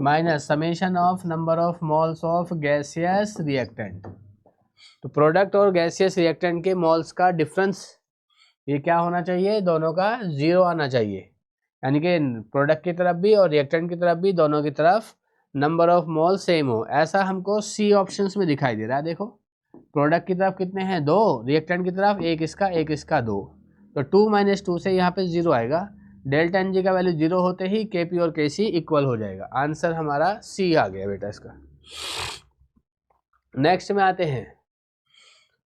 minus summation of number of moles of gaseous reactant. तो प्रोडक्ट और गैसियस रिएक्टेंट के मोल्स का डिफरेंस ये क्या होना चाहिए? दोनों का 0 आना चाहिए, यानी कि प्रोडक्ट की तरफ भी और रिएक्टेंट की तरफ भी, दोनों की तरफ नंबर ऑफ मोल सेम हो। ऐसा हमको सी ऑप्शंस में दिखाई दे रहा है। देखो, प्रोडक्ट की तरफ कितने हैं? 2, रिएक्टेंट की तरफ एक इसका 2, तो 2 - 2 से यहाँ पे 0 आएगा। डेल्टा एन जी का वैल्यू 0 होते ही केपी और केसी इक्वल हो जाएगा। आंसर हमारा सी आ गया बेटा इसका। नेक्स्ट में आते हैं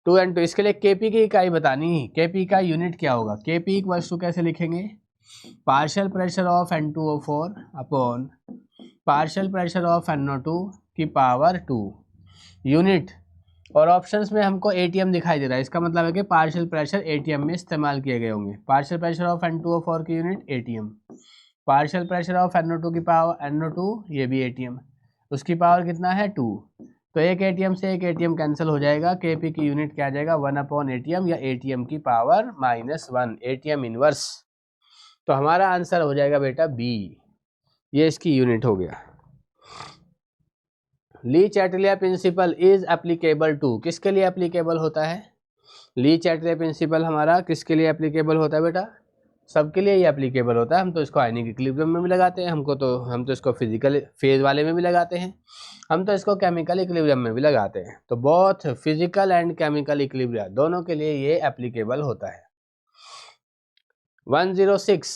2 and 2। इसके लिए केपी की इकाई बतानी, केपी का यूनिट क्या होगा? केपी इक्वल्स टू कैसे लिखेंगे? Partial pressure of N2O4 upon partial pressure of NO2 की पावर 2। यूनिट और ऑप्शंस में हमको एटीएम दिखाई दे रहा है, इसका मतलब है कि पार्शियल प्रेशर एटीएम में इस्तेमाल किए गए होंगे। पार्शियल प्रेशर ऑफ N2O4 की unit ATM, partial pressure of NO2 की पावर NO2, ये भी एटीएम, उसकी पावर कितना है? 2। तो एक एटीएम से एक एटीएम कैंसिल हो जाएगा। केपी की यूनिट क्या आ जाएगा? 1/एटीएम या एटीएम की पावर -1, एटीएम इनवर्स। तो हमारा आंसर हो जाएगा बेटा बी, ये इसकी यूनिट हो गया। ली चैटलिया प्रिंसिपल इज एप्लीकेबल टू, किसके लिए एप्लीकेबल होता है? ली चैटलिया प्रिंसिपल हमारा किसके लिए एप्लीकेबल होता है बेटा? सबके लिए ही एप्लीकेबल होता है। हम तो इसको आयनिक इक्विलिब्रियम में भी लगाते हैं, हम तो इसको फिजिकल फेज वाले में भी लगाते हैं, हम तो इसको केमिकल इक्विलिब्रियम में भी लगाते हैं। तो both physical and chemical equilibrium दोनों के लिए ये एप्लीकेबल होता है। 106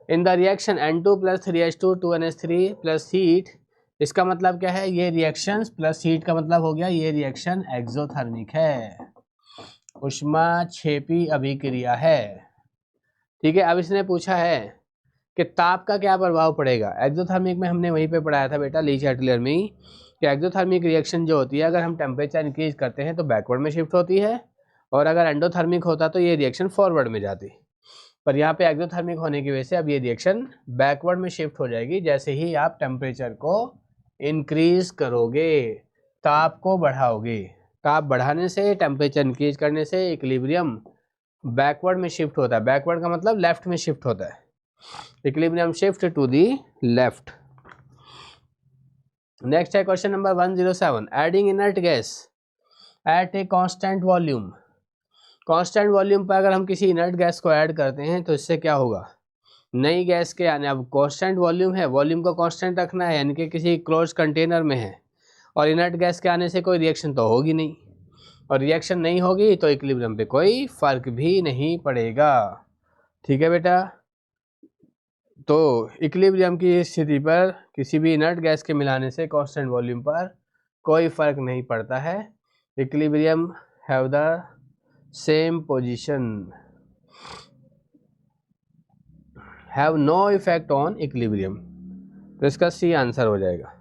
in the reaction N2 + 3H2 2NH3 plus heat, इसका मतलब क्या है? ये रिएक्शन प्लस हीट का मतलब हो गया ये रिएक्शन एक्सोथर्मिक है, ऊष्माक्षेपी अभिक्रिया है। ठीक है, अब इसने पूछा है कि ताप का क्या प्रभाव पड़ेगा। एक्सोथर्मिक में हमने वहीं पे पढ़ाया था बेटा, ली चैटलियर में ही, कि एक्सोथर्मिक रिएक्शन जो होती है अगर हम टेम्परेचर इंक्रीज करते हैं तो बैकवर्ड में शिफ्ट होती है, और अगर एंडोथर्मिक होता तो ये रिएक्शन फॉरवर्ड में जाती। पर यहाँ पे एक्सोथर्मिक होने की वजह से अब ये रिएक्शन बैकवर्ड में शिफ्ट हो जाएगी जैसे ही आप टेम्परेचर को इंक्रीज करोगे, ताप को बढ़ाओगे। ताप बढ़ाने से, टेम्परेचर इंक्रीज करने से इक्विलिब्रियम बैकवर्ड में शिफ्ट होता है। बैकवर्ड का मतलब लेफ्ट में शिफ्ट होता है। Equilibrium shift to the left. Next है question number 107, adding inert gas at a constant volume. Constant volume पर अगर हम किसी इनर्ट गैस को ऐड करते हैं तो इससे क्या होगा, नई गैस के आने, अब कांस्टेंट वॉल्यूम है, वॉल्यूम को कांस्टेंट रखना है, यानी कि किसी क्लोज कंटेनर में है, और इनर्ट गैस के आने से कोई रिएक्शन तो होगी नहीं, और रिएक्शन नहीं होगी तो इक्विलिब्रियम पे कोई फर्क भी नहीं पड़ेगा। ठीक है बेटा, तो इक्विलिब्रियम की स्थिति पर किसी भी इनर्ट गैस के मिलाने से कांस्टेंट वॉल्यूम पर कोई फर्क नहीं पड़ता है। Equilibrium have the same position, have no effect on equilibrium, तो इसका सी आंसर हो जाएगा।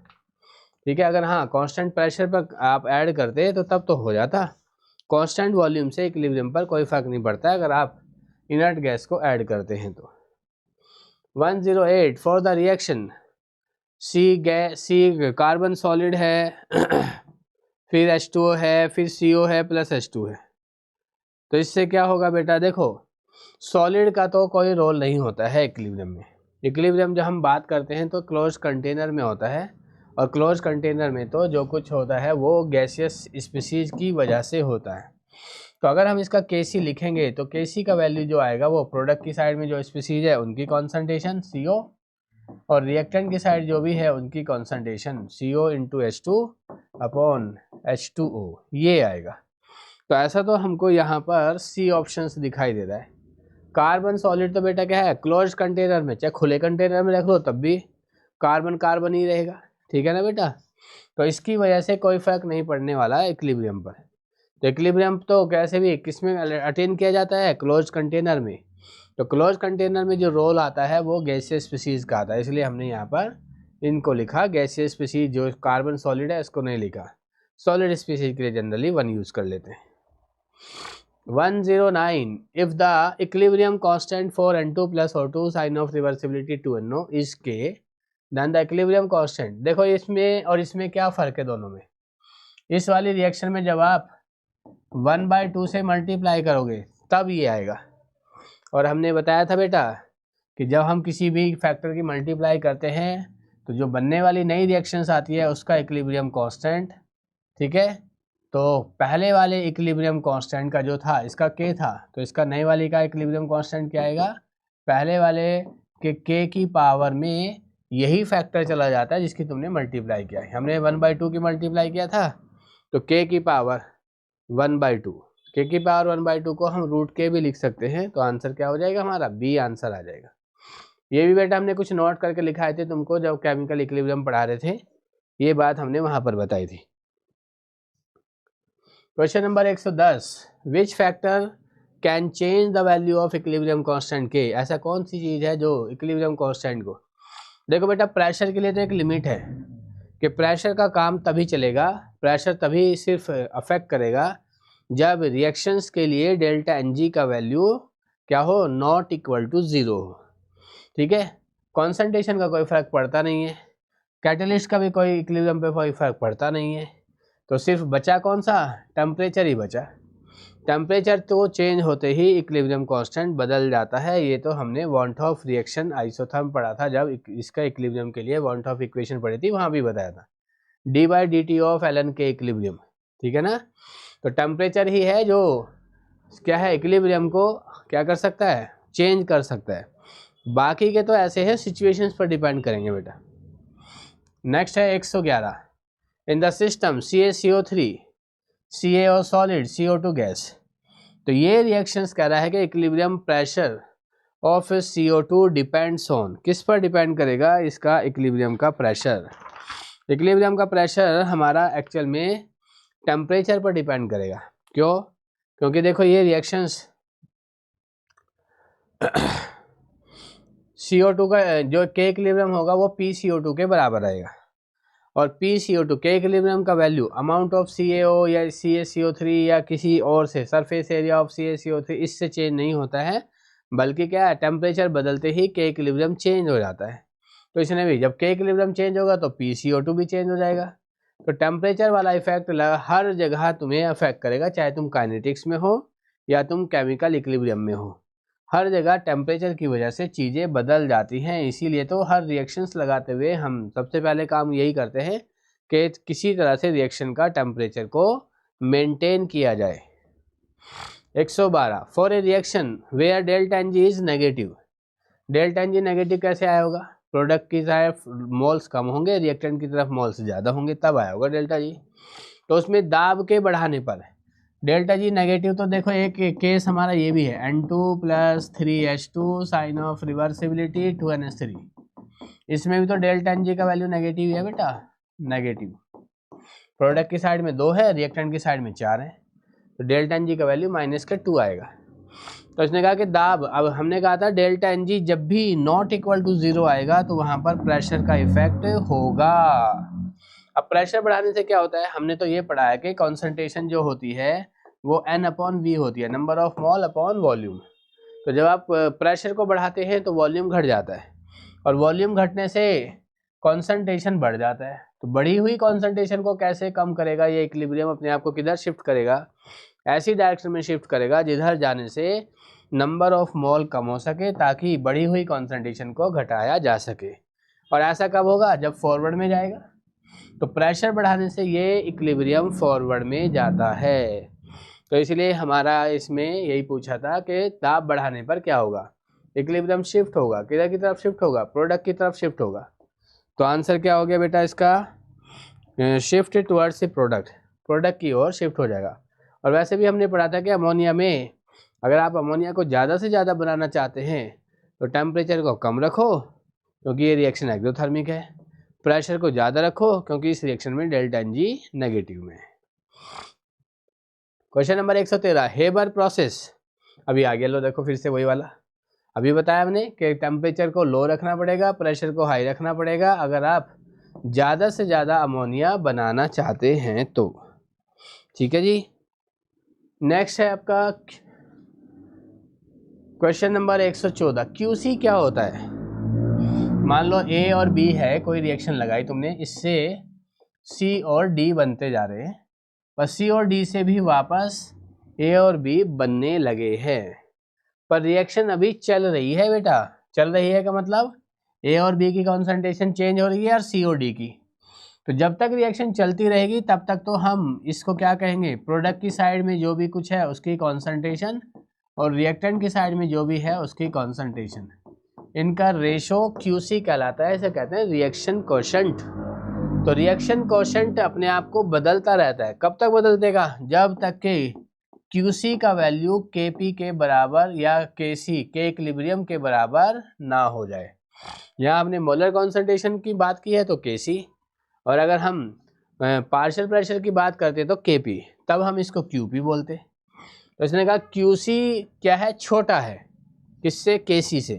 ठीक है, अगर हाँ कांस्टेंट प्रेशर पर आप ऐड करते तो तब तो हो जाता, कांस्टेंट वॉल्यूम से इक्विलिब्रियम पर कोई फर्क नहीं पड़ता अगर आप इनर्ट गैस को ऐड करते हैं तो। 108 for the reaction C carbon solid है फिर H2O है, फिर CO है प्लस H2 है, तो इससे क्या होगा बेटा, देखो सॉलिड का तो कोई रोल नहीं होता है इक्विलिब्रियम में। इक्विलिब्रियम जब हम बात करते हैं तो क्लोज कंटेनर में होता है, और क्लोज कंटेनर में तो जो कुछ होता है वो गैसियस स्पीसीज की वजह से होता है। तो अगर हम इसका Kc लिखेंगे तो Kc का वैल्यू जो आएगा वो प्रोडक्ट की साइड में जो स्पीसीज है उनकी कॉन्सेंट्रेशन CO, और रिएक्टेंट की साइड जो भी है उनकी concentration CO into H2 upon H2O, ये आएगा। तो ऐसा तो हमको यहाँ पर C ऑप्शंस दिखाई दे रहा है। कार्बन सॉलिड तो बेटा क्या है, क्लोज कंटेनर में, चाहे खुले कंटेनर में रख लो तब भी कार्बन कार्बन ही रहेगा। ठीक है ना बेटा, तो इसकी वजह से कोई फर्क नहीं पड़ने वाला है इक्विलिब्रियम पर। तो इक्विलिब्रियम तो कैसे भी किस में अटेन किया जाता है, क्लोज कंटेनर में। तो क्लोज कंटेनर में जो रोल आता है वो गैसियस स्पीसीज का आता है, इसलिए हमने यहाँ पर इनको लिखा गैसियस स्पीसीज। जो कार्बन सॉलिड है इसको नहीं लिखा, सॉलिड स्पीसीज के लिए जनरली 1 यूज कर लेते हैं। 109 if the equilibrium constant for N2 plus O2 sign of reversibility 2NO is K, then the equilibrium constant. देखो इसमें और इसमें क्या फ़र्क है दोनों में। इस वाली रिएक्शन में जब आप 1/2 से मल्टीप्लाई करोगे तब ये आएगा, और हमने बताया था बेटा कि जब हम किसी भी फैक्टर की मल्टीप्लाई करते हैं तो जो बनने वाली नई रिएक्शंस आती है उसका इक्विलिब्रियम कांस्टेंट, ठीक है, तो पहले वाले इक्विलिब्रियम कांस्टेंट का जो था इसका K था, तो इसका नई वाली का इक्विलिब्रियम कांस्टेंट क्या आएगा, पहले वाले के K की पावर में यही फैक्टर चला जाता है जिसकी तुमने मल्टीप्लाई किया है। हमने 1/2 की मल्टीप्लाई किया था, तो K की पावर 1/2, K की पावर 1/2 को हम √K भी लिख सकते हैं, तो आंसर क्या हो जाएगा हमारा, B आंसर आ जाएगा। ये भी बेटा हमने कुछ नोट करके लिखाए थे तुमको जब केमिकल इक्विलिब्रियम पढ़ा रहे थे, ये बात हमने वहां पर बताई थी। Question number 110, which factor can change the value of equilibrium constant K। ऐसा कौन सी चीज़ है जो इक्विलिब्रियम कांस्टेंट को, देखो बेटा प्रेशर के लिए तो एक लिमिट है कि प्रेशर का काम तभी चलेगा, प्रेशर तभी सिर्फ अफेक्ट करेगा जब रिएक्शंस के लिए डेल्टा Ng का वैल्यू क्या हो, नॉट इक्वल टू 0 हो। ठीक है, कॉन्सेंट्रेशन का कोई फर्क पड़ता नहीं है, कैटलिस्ट का भी कोई इक्विलिब्रियम पे कोई फर्क पड़ता नहीं है, तो सिर्फ बचा कौन सा, टेम्परेचर ही बचा। टेम्परेचर तो चेंज होते ही इक्विलिब्रियम कांस्टेंट बदल जाता है। ये तो हमने वॉन ऑफ रिएक्शन आइसोथर्म पढ़ा था, जब इसका इक्विलिब्रियम के लिए वॉन ऑफ इक्वेशन पढ़ी थी वहाँ भी बताया था, d/dt ऑफ ln के इक्विलिब्रियम। ठीक है ना, तो टेम्परेचर ही है जो क्या है, इक्विलिब्रियम को क्या कर सकता है, चेंज कर सकता है। बाकी के तो ऐसे हैं, सिचुएशंस पर डिपेंड करेंगे बेटा। नेक्स्ट है 111, in the system CaCO3 CaO solid CO2 gas. तो ये रिएक्शंस कह रहा है कि equilibrium pressure of CO2 depends on, किस पर डिपेंड करेगा, इसका इक्विलिब्रियम का प्रेशर। इक्विलिब्रियम का प्रेशर हमारा एक्चुअल में टेम्परेचर पर डिपेंड करेगा। क्यों, क्योंकि देखो ये रिएक्शंस CO2 का जो K इक्विलिब्रियम होगा वो PCO2 के बराबर आएगा, और PCO2 K इक्विलिब्रियम का वैल्यू अमाउंट ऑफ CaO या CaCO3 या किसी और से सरफेस एरिया ऑफ CaCO3 इससे चेंज नहीं होता है, बल्कि क्या है, टेम्परेचर बदलते ही K इक्विलिब्रियम चेंज हो जाता है। तो इसने भी जब K इक्विलिब्रियम चेंज होगा तो PCO2 भी चेंज हो जाएगा। तो टेम्परेचर वाला इफेक्ट हर जगह तुम्हें अफेक्ट करेगा, चाहे तुम काइनेटिक्स में हो या तुम केमिकल इक्विलिब्रियम में हो, हर जगह टेम्परेचर की वजह से चीज़ें बदल जाती हैं। इसीलिए तो हर रिएक्शंस लगाते हुए हम सबसे पहले काम यही करते हैं कि किसी तरह से रिएक्शन का टेम्परेचर को मेंटेन किया जाए। 112 for a reaction where delta N G is negative. Delta N G negative कैसे आया होगा? प्रोडक्ट की तरफ मोल्स कम होंगे, रिएक्टेंट की तरफ मोल्स ज़्यादा होंगे, तब आया होगा डेल्टा जी। तो उसमें दाब के बढ़ाने पर डेल्टा जी नेगेटिव, तो देखो एक केस हमारा ये भी है N2 + 3H2 sign of reversibility 2NH3। इसमें भी तो डेल्टा एन जी का वैल्यू नेगेटिव है बेटा, नेगेटिव। प्रोडक्ट की साइड में 2 है, रिएक्टेंट की साइड में 4 है, तो डेल्टा एन जी का वैल्यू -2 आएगा। तो इसने कहा कि दाब, अब हमने कहा था डेल्टा एन जी जब भी नॉट इक्वल टू 0 आएगा तो वहाँ पर प्रेशर का इफेक्ट होगा। अब प्रेशर बढ़ाने से क्या होता है? हमने तो ये पढ़ा है कि कॉन्सेंट्रेशन जो होती है वो N/V होती है, number of mole upon volume. तो जब आप प्रेशर को बढ़ाते हैं तो वॉल्यूम घट जाता है, और वॉल्यूम घटने से कॉन्सेंट्रेशन बढ़ जाता है। तो बढ़ी हुई कॉन्सेंट्रेशन को कैसे कम करेगा? ये इक्विलिब्रियम अपने आप को किधर शिफ्ट करेगा? ऐसी डायरेक्शन में शिफ्ट करेगा जिधर जाने से नंबर ऑफ मोल कम हो सके, ताकि बढ़ी हुई कॉन्सेंट्रेशन को घटाया जा सके। और ऐसा कब होगा? जब फॉरवर्ड में जाएगा। तो प्रेशर बढ़ाने से ये इक्विलिब्रियम फॉरवर्ड में जाता है। तो इसलिए हमारा इसमें यही पूछा था कि दाब बढ़ाने पर क्या होगा? इक्विलिब्रियम शिफ्ट होगा, किधर की तरफ शिफ्ट होगा? प्रोडक्ट की तरफ शिफ्ट होगा। तो आंसर क्या हो गया बेटा इसका? शिफ्ट टुवर्ड्स प्रोडक्ट, प्रोडक्ट की ओर शिफ्ट हो जाएगा। और वैसे भी हमने पढ़ा था कि अमोनिया में अगर आप अमोनिया को ज़्यादा से ज़्यादा बनाना चाहते हैं तो टेम्परेचर को कम रखो, क्योंकि ये रिएक्शन एक्सोथर्मिक है। प्रेशर को ज़्यादा रखो, क्योंकि इस रिएक्शन में डेल्टा एन जी नेगेटिव में है। Question number 113 Haber process. अभी आ गया, लो देखो फिर से वही वाला। अभी बताया हमने कि टेम्परेचर को लो रखना पड़ेगा, प्रेशर को हाई रखना पड़ेगा अगर आप ज़्यादा से ज़्यादा अमोनिया बनाना चाहते हैं तो। ठीक है जी। नेक्स्ट है आपका क्वेश्चन नंबर 114 QC क्या होता है? मान लो A और B है, कोई रिएक्शन लगाई तुमने, इससे C और D बनते जा रहे हैं, पर C और D से भी वापस A और B बनने लगे हैं, पर रिएक्शन अभी चल रही है बेटा। चल रही है का मतलब A और B की कॉन्सेंट्रेशन चेंज हो रही है और C और D की। तो जब तक रिएक्शन चलती रहेगी तब तक तो हम इसको क्या कहेंगे? प्रोडक्ट की साइड में जो भी कुछ है उसकी कॉन्सेंट्रेशन और रिएक्टेंट की साइड में जो भी है उसकी कॉन्सेंट्रेशन, इनका रेशो QC कहलाता है। इसे कहते हैं रिएक्शन कोशेंट। तो रिएक्शन कोशेंट अपने आप को बदलता रहता है। कब तक बदलतेगा? जब तक कि QC का वैल्यू KP के बराबर या KC के इक्विलिब्रियम के बराबर ना हो जाए। यहाँ हमने मोलर कॉन्सेंट्रेशन की बात की है तो KC, और अगर हम पार्शियल प्रेशर की बात करते तो KP, तब हम इसको QP बोलते। तो इसने कहा QC क्या है? छोटा है। किससे? KC से।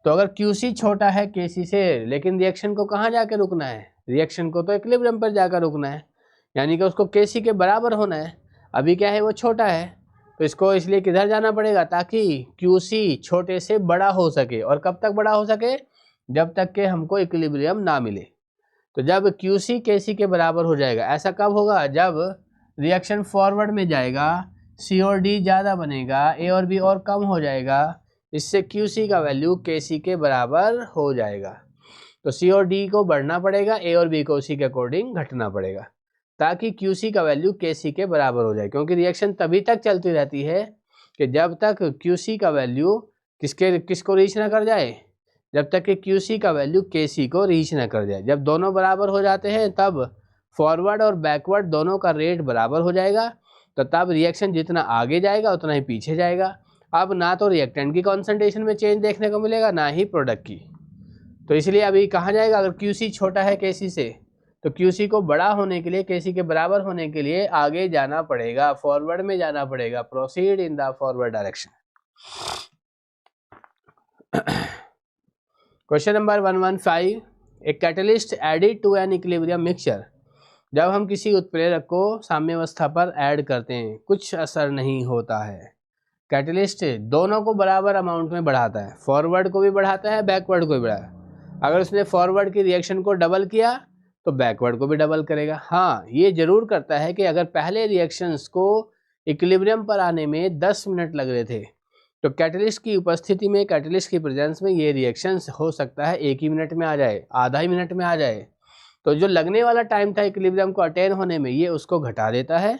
तो अगर QC छोटा है KC से, लेकिन रिएक्शन को कहाँ जाकर रुकना है? रिएक्शन को तो इक्विलिब्रियम पर जाकर रुकना है, यानी कि उसको KC के बराबर होना है। अभी क्या है? वो छोटा है, तो इसको इसलिए किधर जाना पड़ेगा? ताकि QC छोटे से बड़ा हो सके। और कब तक बड़ा हो सके? जब तक कि हमको इक्विलिब्रियम ना मिले। तो जब QC KC के बराबर हो जाएगा, ऐसा कब होगा? जब रिएक्शन फॉरवर्ड में जाएगा, C और D ज़्यादा बनेगा, A और B और कम हो जाएगा, इससे QC का वैल्यू KC के बराबर हो जाएगा। तो C और D को बढ़ना पड़ेगा, A और B को उसी के अकॉर्डिंग घटना पड़ेगा, ताकि QC का वैल्यू KC के बराबर हो जाए। क्योंकि रिएक्शन तभी तक चलती रहती है कि जब तक QC का वैल्यू किसको रीच ना कर जाए? जब तक कि QC का वैल्यू KC को रीच ना कर जाए। जब दोनों बराबर हो जाते हैं तब फॉरवर्ड और बैकवर्ड दोनों का रेट बराबर हो जाएगा, तो तब रिएक्शन जितना आगे जाएगा उतना ही पीछे जाएगा। अब ना तो रिएक्टेंट की कॉन्सेंट्रेशन में चेंज देखने को मिलेगा, ना ही प्रोडक्ट की। तो इसलिए अभी कहाँ जाएगा? अगर QC छोटा है KC से, तो QC को बड़ा होने के लिए, KC के बराबर होने के लिए आगे जाना पड़ेगा, फॉरवर्ड में जाना पड़ेगा। Proceed in the forward direction. Question number 115 a catalyst added to an equilibrium mixture. जब हम किसी उत्प्रेरक को साम्यावस्था पर ऐड करते हैं, कुछ असर नहीं होता है। कैटलिस्ट दोनों को बराबर अमाउंट में बढ़ाता है, फॉरवर्ड को भी बढ़ाता है, बैकवर्ड को भी बढ़ाता है। अगर उसने फॉरवर्ड की रिएक्शन को डबल किया तो बैकवर्ड को भी डबल करेगा। हाँ, ये जरूर करता है कि अगर पहले रिएक्शंस को इक्विलिब्रियम पर आने में 10 मिनट लग रहे थे, तो कैटलिस्ट की उपस्थिति में, कैटलिस्ट की प्रेजेंस में ये रिएक्शंस हो सकता है 1 ही मिनट में आ जाए, आधा ही मिनट में आ जाए। तो जो लगने वाला टाइम था इक्विलिब्रियम को अटेन होने में, ये उसको घटा देता है।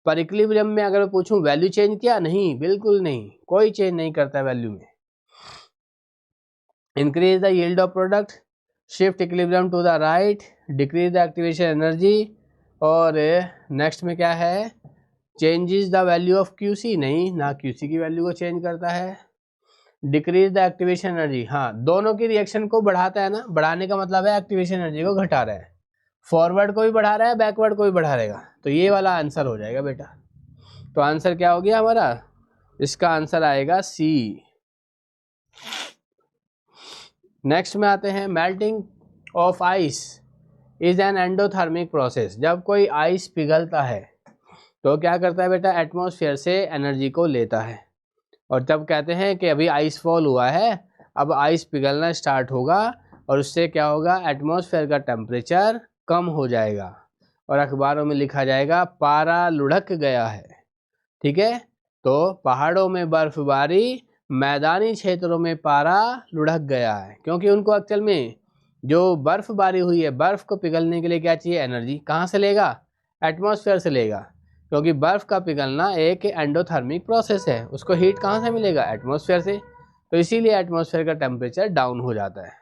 पर इक्विलिब्रियम में अगर मैं पूछूं वैल्यू चेंज किया, नहीं, बिल्कुल नहीं, कोई चेंज नहीं करता वैल्यू में। Increase the yield of product, shift equilibrium to the right, decrease the activation energy, और नेक्स्ट में क्या है, changes the value of Kc, नहीं, ना क्यूसी की वैल्यू को चेंज करता है। डिक्रीज द एक्टिवेशन एनर्जी, हाँ, दोनों की रिएक्शन को बढ़ाता है ना, बढ़ाने का मतलब है एक्टिवेशन एनर्जी को घटा रहा है, फॉरवर्ड को भी बढ़ा रहा है, बैकवर्ड को भी बढ़ा रहेगा। तो ये वाला आंसर हो जाएगा बेटा। तो आंसर क्या हो गया हमारा, इसका आंसर आएगा सी। नेक्स्ट में आते हैं, melting of ice is an endothermic process. जब कोई आइस पिघलता है तो क्या करता है बेटा, एटमॉस्फेयर से एनर्जी को लेता है। और तब कहते हैं कि अभी आइस फॉल हुआ है, अब आइस पिघलना स्टार्ट होगा, और उससे क्या होगा, एटमॉस्फेयर का टेम्परेचर कम हो जाएगा, और अखबारों में लिखा जाएगा पारा लुढ़क गया है। ठीक है, तो पहाड़ों में बर्फबारी, मैदानी क्षेत्रों में पारा लुढ़क गया है, क्योंकि उनको एक्चुअल में जो बर्फबारी हुई है, बर्फ को पिघलने के लिए क्या चाहिए, एनर्जी। कहाँ से लेगा, एटमॉस्फेयर से लेगा, क्योंकि बर्फ का पिघलना एक एंडोथर्मिक प्रोसेस है, उसको हीट कहाँ से मिलेगा, एटमॉस्फेयर से। तो इसीलिए एटमॉस्फेयर का टेम्परेचर डाउन हो जाता है।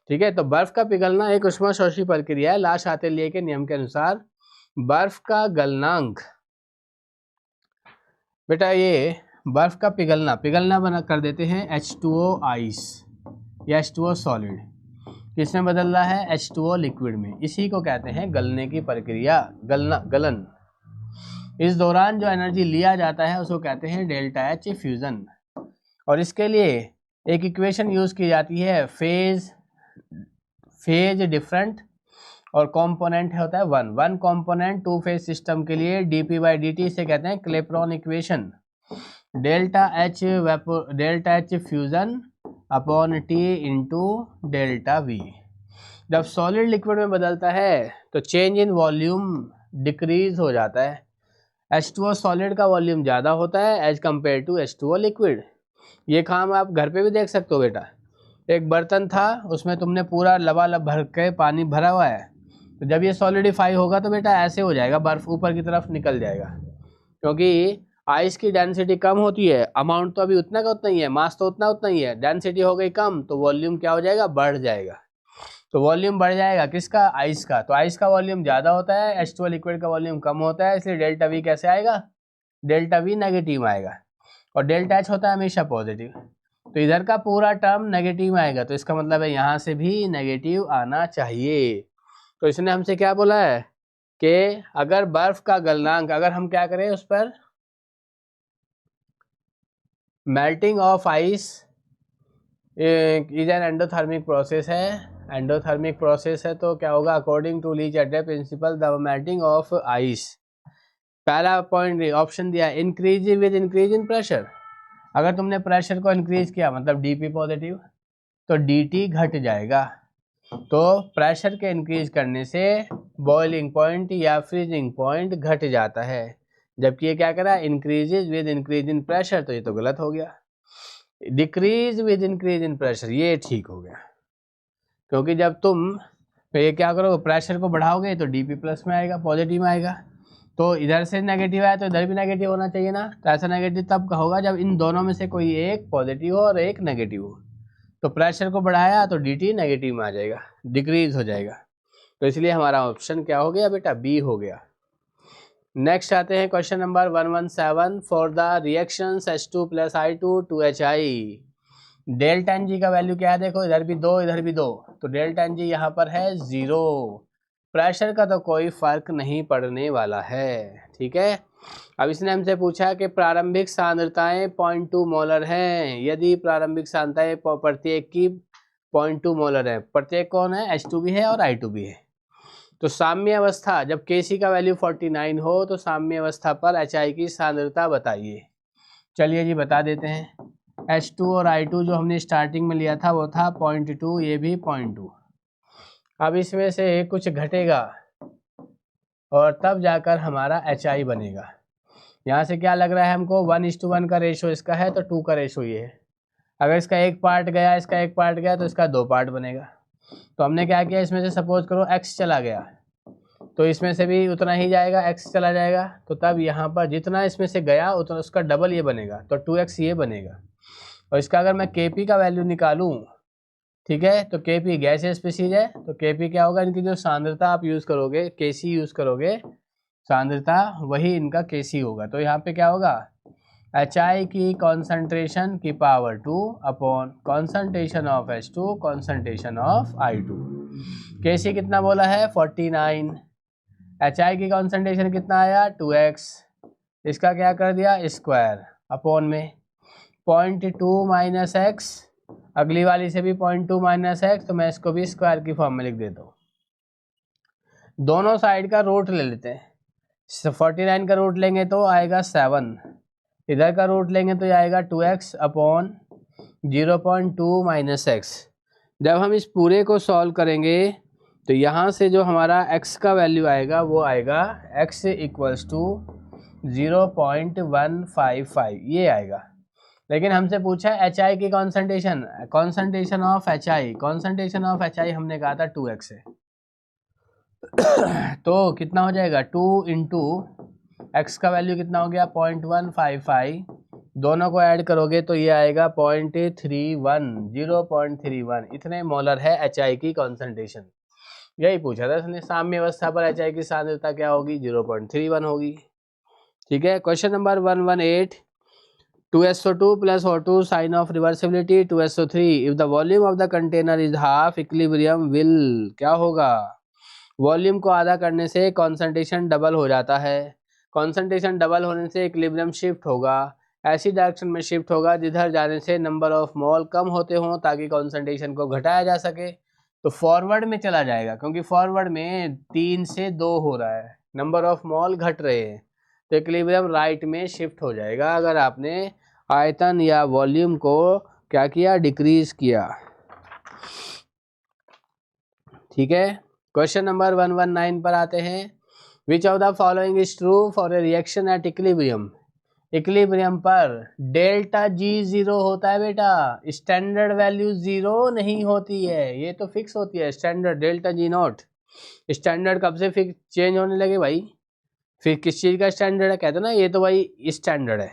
ठीक है, तो बर्फ का पिघलना एक ऊष्माशोषी प्रक्रिया है। ला शातिल्य के नियम के अनुसार बर्फ का गलनांक, बेटा ये बर्फ का पिघलना बना कर देते हैं H2O आइस या H2O सॉलिड, किसमें बदल रहा है, H2O लिक्विड में। इसी को कहते हैं गलने की प्रक्रिया, गलन। इस दौरान जो एनर्जी लिया जाता है उसको कहते हैं डेल्टा एच फ्यूजन। और इसके लिए एक इक्वेशन यूज की जाती है, फेज डिफरेंट, और कंपोनेंट होता है one component two phase system के लिए dp/dt, इसे कहते हैं Clapeyron equation. Delta H fusion upon T into delta V. जब सॉलिड लिक्विड में बदलता है तो चेंज इन वॉल्यूम डिक्रीज हो जाता है। H2O सॉलिड का वॉल्यूम ज़्यादा होता है as compare to H2O liquid. ये काम आप घर पे भी देख सकते हो बेटा। एक बर्तन था, उसमें तुमने पूरा लबालब भर के पानी भरा हुआ है, तो जब ये सॉलिडिफाई होगा तो बेटा ऐसे हो जाएगा, बर्फ ऊपर की तरफ निकल जाएगा, क्योंकि आइस की डेंसिटी कम होती है। अमाउंट तो अभी उतना का उतना ही है, मास तो उतना ही है, डेंसिटी हो गई कम, तो वॉल्यूम क्या हो जाएगा, बढ़ जाएगा। तो वॉल्यूम बढ़ जाएगा किसका, आइस का। तो आइस का वॉल्यूम ज़्यादा होता है, H2O लिक्विड का वॉल्यूम कम होता है, इसलिए डेल्टा वी कैसे आएगा, डेल्टा वी नेगेटिव आएगा, और डेल्टा एच होता है हमेशा पॉजिटिव। तो इधर का पूरा टर्म नेगेटिव आएगा, तो इसका मतलब है यहाँ से भी नेगेटिव आना चाहिए। तो इसने हमसे क्या बोला है कि अगर बर्फ का गलनांक, अगर हम क्या करें उस पर, melting of ice is an endothermic process है, एंडोथर्मिक प्रोसेस है, तो क्या होगा, according to Le Chatelier principle the melting of ice, पहला पॉइंट ऑप्शन दिया increase with increase in pressure. अगर तुमने प्रेशर को इंक्रीज किया मतलब डीपी पॉजिटिव, तो dt घट जाएगा। तो प्रेशर के इंक्रीज करने से बॉइलिंग पॉइंट या फ्रीजिंग पॉइंट घट जाता है, जबकि ये क्या करा, increases with increase in pressure, तो ये तो गलत हो गया। Decrease with increase in pressure, ये ठीक हो गया, क्योंकि जब तुम ये क्या करो, प्रेशर को बढ़ाओगे तो डीपी प्लस में आएगा, पॉजिटिव में आएगा। तो इधर से नेगेटिव आया तो इधर भी नेगेटिव होना चाहिए ना। तो ऐसा नेगेटिव तब होगा जब इन दोनों में से कोई एक पॉजिटिव हो और एक नेगेटिव हो। तो प्रेशर को बढ़ाया तो dt नेगेटिव में आ जाएगा, डिक्रीज हो जाएगा। तो इसलिए हमारा ऑप्शन क्या हो गया बेटा, बी हो गया। नेक्स्ट आते हैं question number 117, for the reactions H2 + I2 to HI, delta N g का वैल्यू क्या है, देखो इधर भी 2 इधर भी 2, तो डेल्टा एन जी यहाँ पर है 0। प्रेशर का तो कोई फर्क नहीं पड़ने वाला है। ठीक है, अब इसने हमसे पूछा कि प्रारंभिक सांद्रताएं 0.2 मोलर हैं। यदि प्रारंभिक सांद्रताएं प्रत्येक की 0.2 मोलर है, प्रत्येक कौन है, H2 भी है और I2 भी है, तो साम्य अवस्था जब Kc का वैल्यू 49 हो तो साम्य अवस्था पर HI की सांद्रता बताइए। चलिए जी बता देते हैं। H2 और I2 जो हमने स्टार्टिंग में लिया था वो था 0.2, ये भी 0.2। अब इसमें से कुछ घटेगा और तब जाकर हमारा HI बनेगा। यहाँ से क्या लग रहा है हमको, 1:1 का रेशो इसका है तो 2 का रेशो ये है। अगर इसका एक पार्ट गया, इसका एक पार्ट गया तो इसका 2 पार्ट बनेगा। तो हमने क्या किया, इसमें से सपोज करो x चला गया तो इसमें से भी उतना ही जाएगा, x चला जाएगा तो तब यहाँ पर जितना इसमें से गया उतना उसका डबल ये बनेगा, तो 2x ये बनेगा। और इसका अगर मैं Kp का वैल्यू निकालूँ, ठीक है, तो Kp गैसीय स्पीशीज है तो Kp क्या होगा, इनकी जो सांद्रता आप यूज़ करोगे, Kc यूज़ करोगे, सांद्रता वही इनका Kc होगा। तो यहाँ पे क्या होगा, HI की कॉन्सेंट्रेशन की power 2 upon concentration of H2 concentration of I2। Kc कितना बोला है 49, HI की कॉन्सेंट्रेशन कितना आया 2x, इसका क्या कर दिया स्क्वायर अपॉन में 0.2 माइनस एक्स, अगली वाली से भी 0.2 माइनस एक्स, तो मैं इसको भी स्क्वायर की फॉर्म में लिख देता हूँ। दोनों साइड का रूट ले लेते हैं, 49 का रूट लेंगे तो आएगा 7, इधर का रूट लेंगे तो आएगा 2x अपॉन 0.2 माइनस एक्स। जब हम इस पूरे को सॉल्व करेंगे तो यहाँ से जो हमारा x का वैल्यू आएगा वो आएगा x इक्वल्स टू 0.155 ये आएगा। लेकिन हमसे पूछा है HI की concentration, concentration of HI, concentration of HI हमने कहा था 2x है तो कितना हो जाएगा 2 इंटू x का वैल्यू कितना हो गया 0.155, दोनों को ऐड करोगे तो ये आएगा 0.31 इतने मोलर है HI की कॉन्सेंट्रेशन। यही पूछा था इसने, साम्य अवस्था पर HI की सांद्रता क्या होगी 0.31 होगी। ठीक है, question number 118, 2SO2 plus O2 sign of reversibility 2SO3 if the volume of the container is half equilibrium will क्या होगा, वॉल्यूम को आधा करने से कॉन्सेंट्रेशन डबल हो जाता है, कॉन्सेंट्रेशन डबल होने से इक्विलिब्रियम शिफ्ट होगा, ऐसी डायरेक्शन में शिफ्ट होगा जिधर जाने से नंबर ऑफ मोल कम होते हों ताकि कॉन्सेंट्रेशन को घटाया जा सके। तो फॉरवर्ड में चला जाएगा क्योंकि फॉरवर्ड में 3 से 2 हो रहा है, नंबर ऑफ मोल घट रहे हैं, तो इक्विलिब्रियम राइट में शिफ्ट हो जाएगा अगर आपने आयतन या वॉल्यूम को क्या किया, डिक्रीज किया। ठीक है, क्वेश्चन नंबर 119 पर आते हैं। Which of the following is true for a reaction at equilibrium, equilibrium पर डेल्टा G 0 होता है बेटा, स्टैंडर्ड वैल्यू 0 नहीं होती है, ये तो फिक्स होती है standard delta G not. Standard कब से फिक्स चेंज होने लगे भाई, फिर किस चीज़ का स्टैंडर्ड है, कहते ना ये तो भाई स्टैंडर्ड है,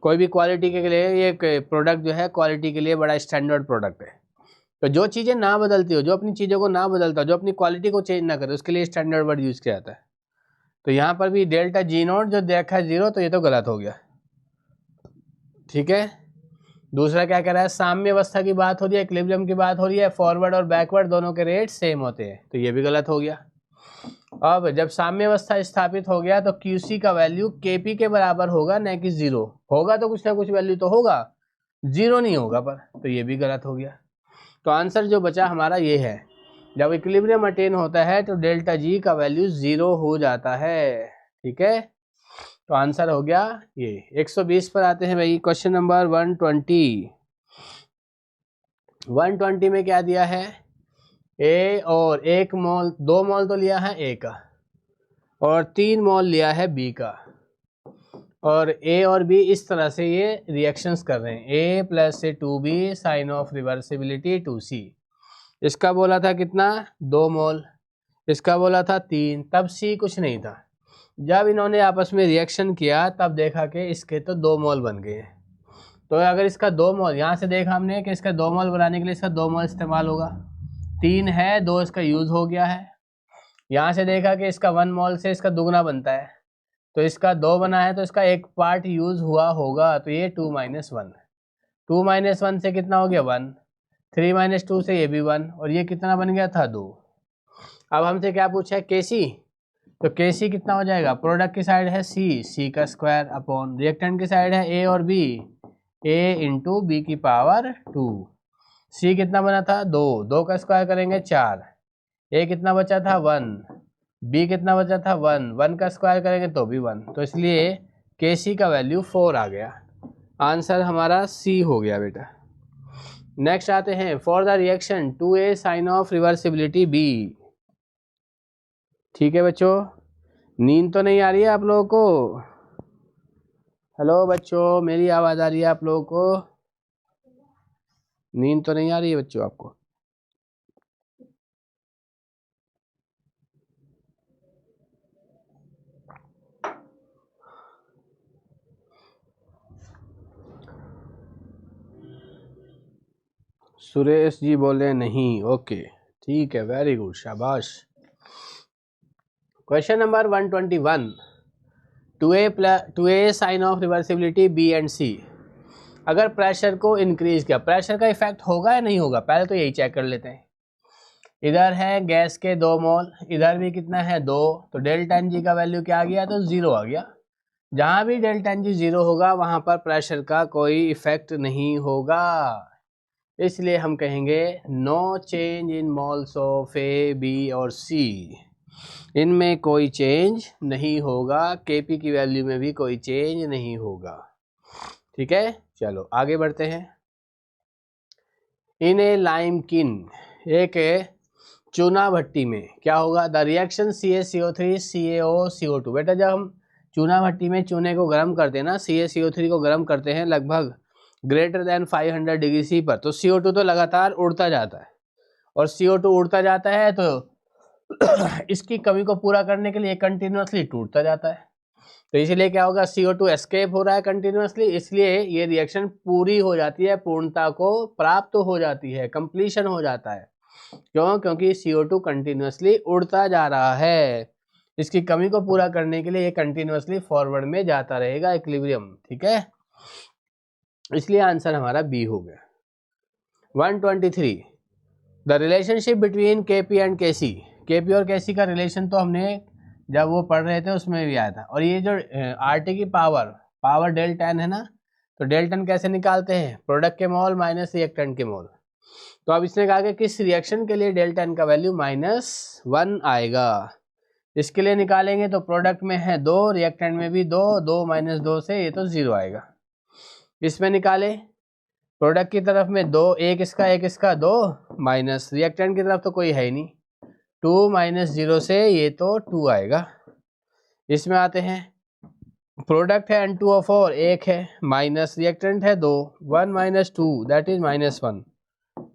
कोई भी क्वालिटी के लिए ये प्रोडक्ट जो है क्वालिटी के लिए बड़ा स्टैंडर्ड प्रोडक्ट है। तो जो चीज़ें ना बदलती हो, जो अपनी चीज़ों को ना बदलता हो, जो अपनी क्वालिटी को चेंज ना करे, उसके लिए स्टैंडर्ड वर्ड यूज़ किया जाता है। तो यहाँ पर भी डेल्टा G नॉट जो देखा है 0, तो ये तो गलत हो गया। ठीक है, दूसरा क्या कह रहा है, साम्य अवस्था की बात हो रही है, इक्विलिब्रियम की बात हो रही है, फॉरवर्ड और बैकवर्ड दोनों के रेट सेम होते हैं, तो ये भी गलत हो गया। अब जब साम्य अवस्था स्थापित हो गया तो QC का वैल्यू KP के बराबर होगा, न कि 0 होगा, तो कुछ ना कुछ वैल्यू तो होगा, 0 नहीं होगा पर, तो ये भी गलत हो गया। तो आंसर जो बचा हमारा ये है, जब इक्विलिब्रियम अटेन होता है तो डेल्टा G का वैल्यू 0 हो जाता है। ठीक है, तो आंसर हो गया ये। 120 पर आते हैं भाई, क्वेश्चन नंबर 120। 120 में क्या दिया है, A और 1 मोल, 2 मोल तो लिया है A का और 3 मोल लिया है B का, और A और B इस तरह से ये रिएक्शंस कर रहे हैं, A प्लस से 2B sign of reversibility 2C। इसका बोला था कितना 2 मोल, इसका बोला था 3, तब C कुछ नहीं था। जब इन्होंने आपस में रिएक्शन किया तब देखा कि इसके तो 2 मोल बन गए। तो अगर इसका 2 मोल, यहाँ से देखा हमने कि इसका 2 मोल बनाने के लिए इसका 2 मोल इस्तेमाल होगा, 3 है, 2 इसका यूज़ हो गया है। यहाँ से देखा कि इसका 1 मोल से इसका दुगना बनता है, तो इसका 2 बना है तो इसका 1 पार्ट यूज़ हुआ होगा, तो ये 2 - 1, 2 - 1 से कितना हो गया 1, 3 - 2 से ये भी 1, और ये कितना बन गया था 2। अब हमसे क्या पूछा है KC, तो KC कितना हो जाएगा, प्रोडक्ट की साइड है C का स्क्वायर अपॉन रिएक्टेंट की साइड है A और B, A इंटू B की पावर 2। C कितना बना था 2, 2 का स्क्वायर करेंगे 4, A कितना बचा था 1, B कितना बचा था 1, 1 का स्क्वायर करेंगे तो भी 1, तो इसलिए KC का वैल्यू 4 आ गया। आंसर हमारा C हो गया बेटा। नेक्स्ट आते हैं for the reaction 2A sign of reversibility B। ठीक है बच्चों, नींद तो नहीं आ रही है आप लोगों को? हेलो बच्चों, मेरी आवाज आ रही है आप लोगों को? नींद तो नहीं आ रही है बच्चों आपको? सुरेश जी बोले नहीं। ओके ठीक है, वेरी गुड, शाबाश। Question number 121, 2A sign of reversibility B and C। अगर प्रेशर को इंक्रीज किया, प्रेशर का इफेक्ट होगा या नहीं होगा, पहले तो यही चेक कर लेते हैं। इधर है गैस के 2 मोल, इधर भी कितना है 2, तो डेल्टा एन जी का वैल्यू क्या आ गया, तो 0 आ गया। जहां भी डेल्टा एन जी 0 होगा वहां पर प्रेशर का कोई इफेक्ट नहीं होगा, इसलिए हम कहेंगे no change in moles of A B और सी। इनमें कोई चेंज नहीं होगा, केपी की वैल्यू में भी कोई चेंज नहीं होगा। ठीक है, चलो आगे बढ़ते हैं। इन ए लाइम किन, एक चूना भट्टी में क्या होगा, the reaction CaCO3 CaO CO2। बेटा जब हम चूना भट्टी में चूने को गर्म करते हैं ना, CaCO3 को गर्म करते हैं लगभग ग्रेटर देन 500 डिग्री C पर, तो CO2 तो लगातार उड़ता जाता है, और CO2 उड़ता जाता है तो इसकी कमी को पूरा करने के लिए कंटिन्यूसली टूटता जाता है। तो इसलिए क्या होगा, CO2 एस्केप हो रहा है कंटिन्यूसली, इसलिए ये रिएक्शन पूरी हो जाती है, पूर्णता को प्राप्त हो जाती है, कंप्लीशन हो जाता है। क्यों? क्योंकि CO2 कंटिन्यूसली उड़ता जा रहा है, इसकी कमी को पूरा करने के लिए ये कंटिन्यूसली फॉरवर्ड में जाता रहेगा, इक्विलिब्रियम। ठीक है, इसलिए आंसर हमारा बी हो गया। 123, the relationship between Kp and Kc। Kp और Kc का रिलेशन तो हमने जब वो पढ़ रहे थे उसमें भी आया था। और ये जो RT की पावर डेल्टा एन है ना, तो डेल्टा एन कैसे निकालते हैं, प्रोडक्ट के मोल माइनस रिएक्टेंट के मोल। तो अब इसने कहा कि किस रिएक्शन के लिए डेल्टा एन का वैल्यू -1 आएगा, इसके लिए निकालेंगे तो प्रोडक्ट में है 2, रिएक्टेंट में भी 2, 2 - 2 से ये तो 0 आएगा। इसमें निकाले प्रोडक्ट की तरफ में 2, एक इसका 2, माइनस रिएक्टेंट की तरफ तो कोई है ही नहीं, 2 - 0 से ये तो 2 आएगा। इसमें आते हैं, प्रोडक्ट है N2O4 एक है, माइनस रिएक्टेंट है 2, 1 - 2 दैट इज -1,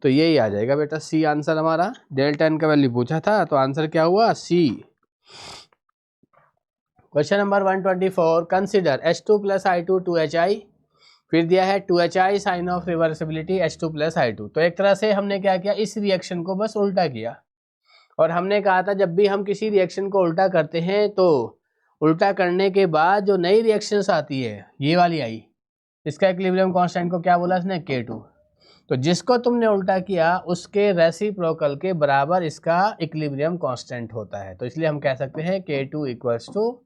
तो यही आ जाएगा बेटा सी आंसर हमारा। डेल्टा एन का वैल्यू पूछा था तो आंसर क्या हुआ, सी। Question number 124, consider H2 + I2 2HI, फिर दिया है 2HI sign of reversibility H2 + I2। तो एक तरह से हमने क्या किया, इस रिएक्शन को बस उल्टा किया, और हमने कहा था जब भी हम किसी रिएक्शन को उल्टा करते हैं तो उल्टा करने के बाद जो नई रिएक्शंस आती है, ये वाली आई, इसका इक्विलिब्रियम कांस्टेंट को क्या बोला इसने, K2। तो जिसको तुमने उल्टा किया उसके रेसिप्रोकल के बराबर इसका इक्विलिब्रियम कांस्टेंट होता है, तो इसलिए हम कह सकते हैं K2 =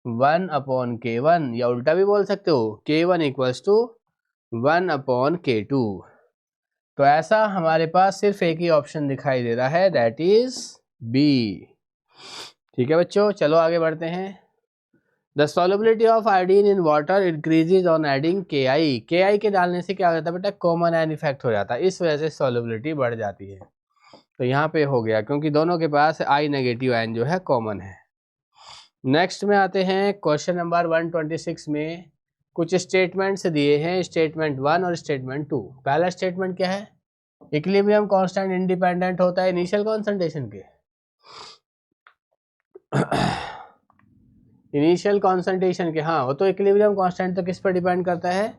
1/K1, या उल्टा भी बोल सकते हो K1 = 1/K2। तो ऐसा हमारे पास सिर्फ एक ही ऑप्शन दिखाई दे रहा है, दैट इज बी। ठीक है बच्चों, चलो आगे बढ़ते हैं। The solubility of iodine in water increases on adding KI। KI के डालने से क्या हो जाता है बेटा, कॉमन आयन इफेक्ट हो जाता है, इस वजह से सॉल्युबिलिटी बढ़ जाती है। तो यहाँ पे हो गया, क्योंकि दोनों के पास I नेगेटिव आयन जो है कॉमन है। नेक्स्ट में आते हैं क्वेश्चन नंबर 126 में कुछ स्टेटमेंट्स दिए हैं, स्टेटमेंट 1 और स्टेटमेंट 2। पहला स्टेटमेंट क्या है, इक्विलिब्रियम कांस्टेंट इंडिपेंडेंट होता है इनिशियल कॉन्सेंट्रेशन के। इनिशियल कॉन्सेंट्रेशन के, हाँ, वो तो इक्विलिब्रियम कांस्टेंट तो किस पर डिपेंड करता है,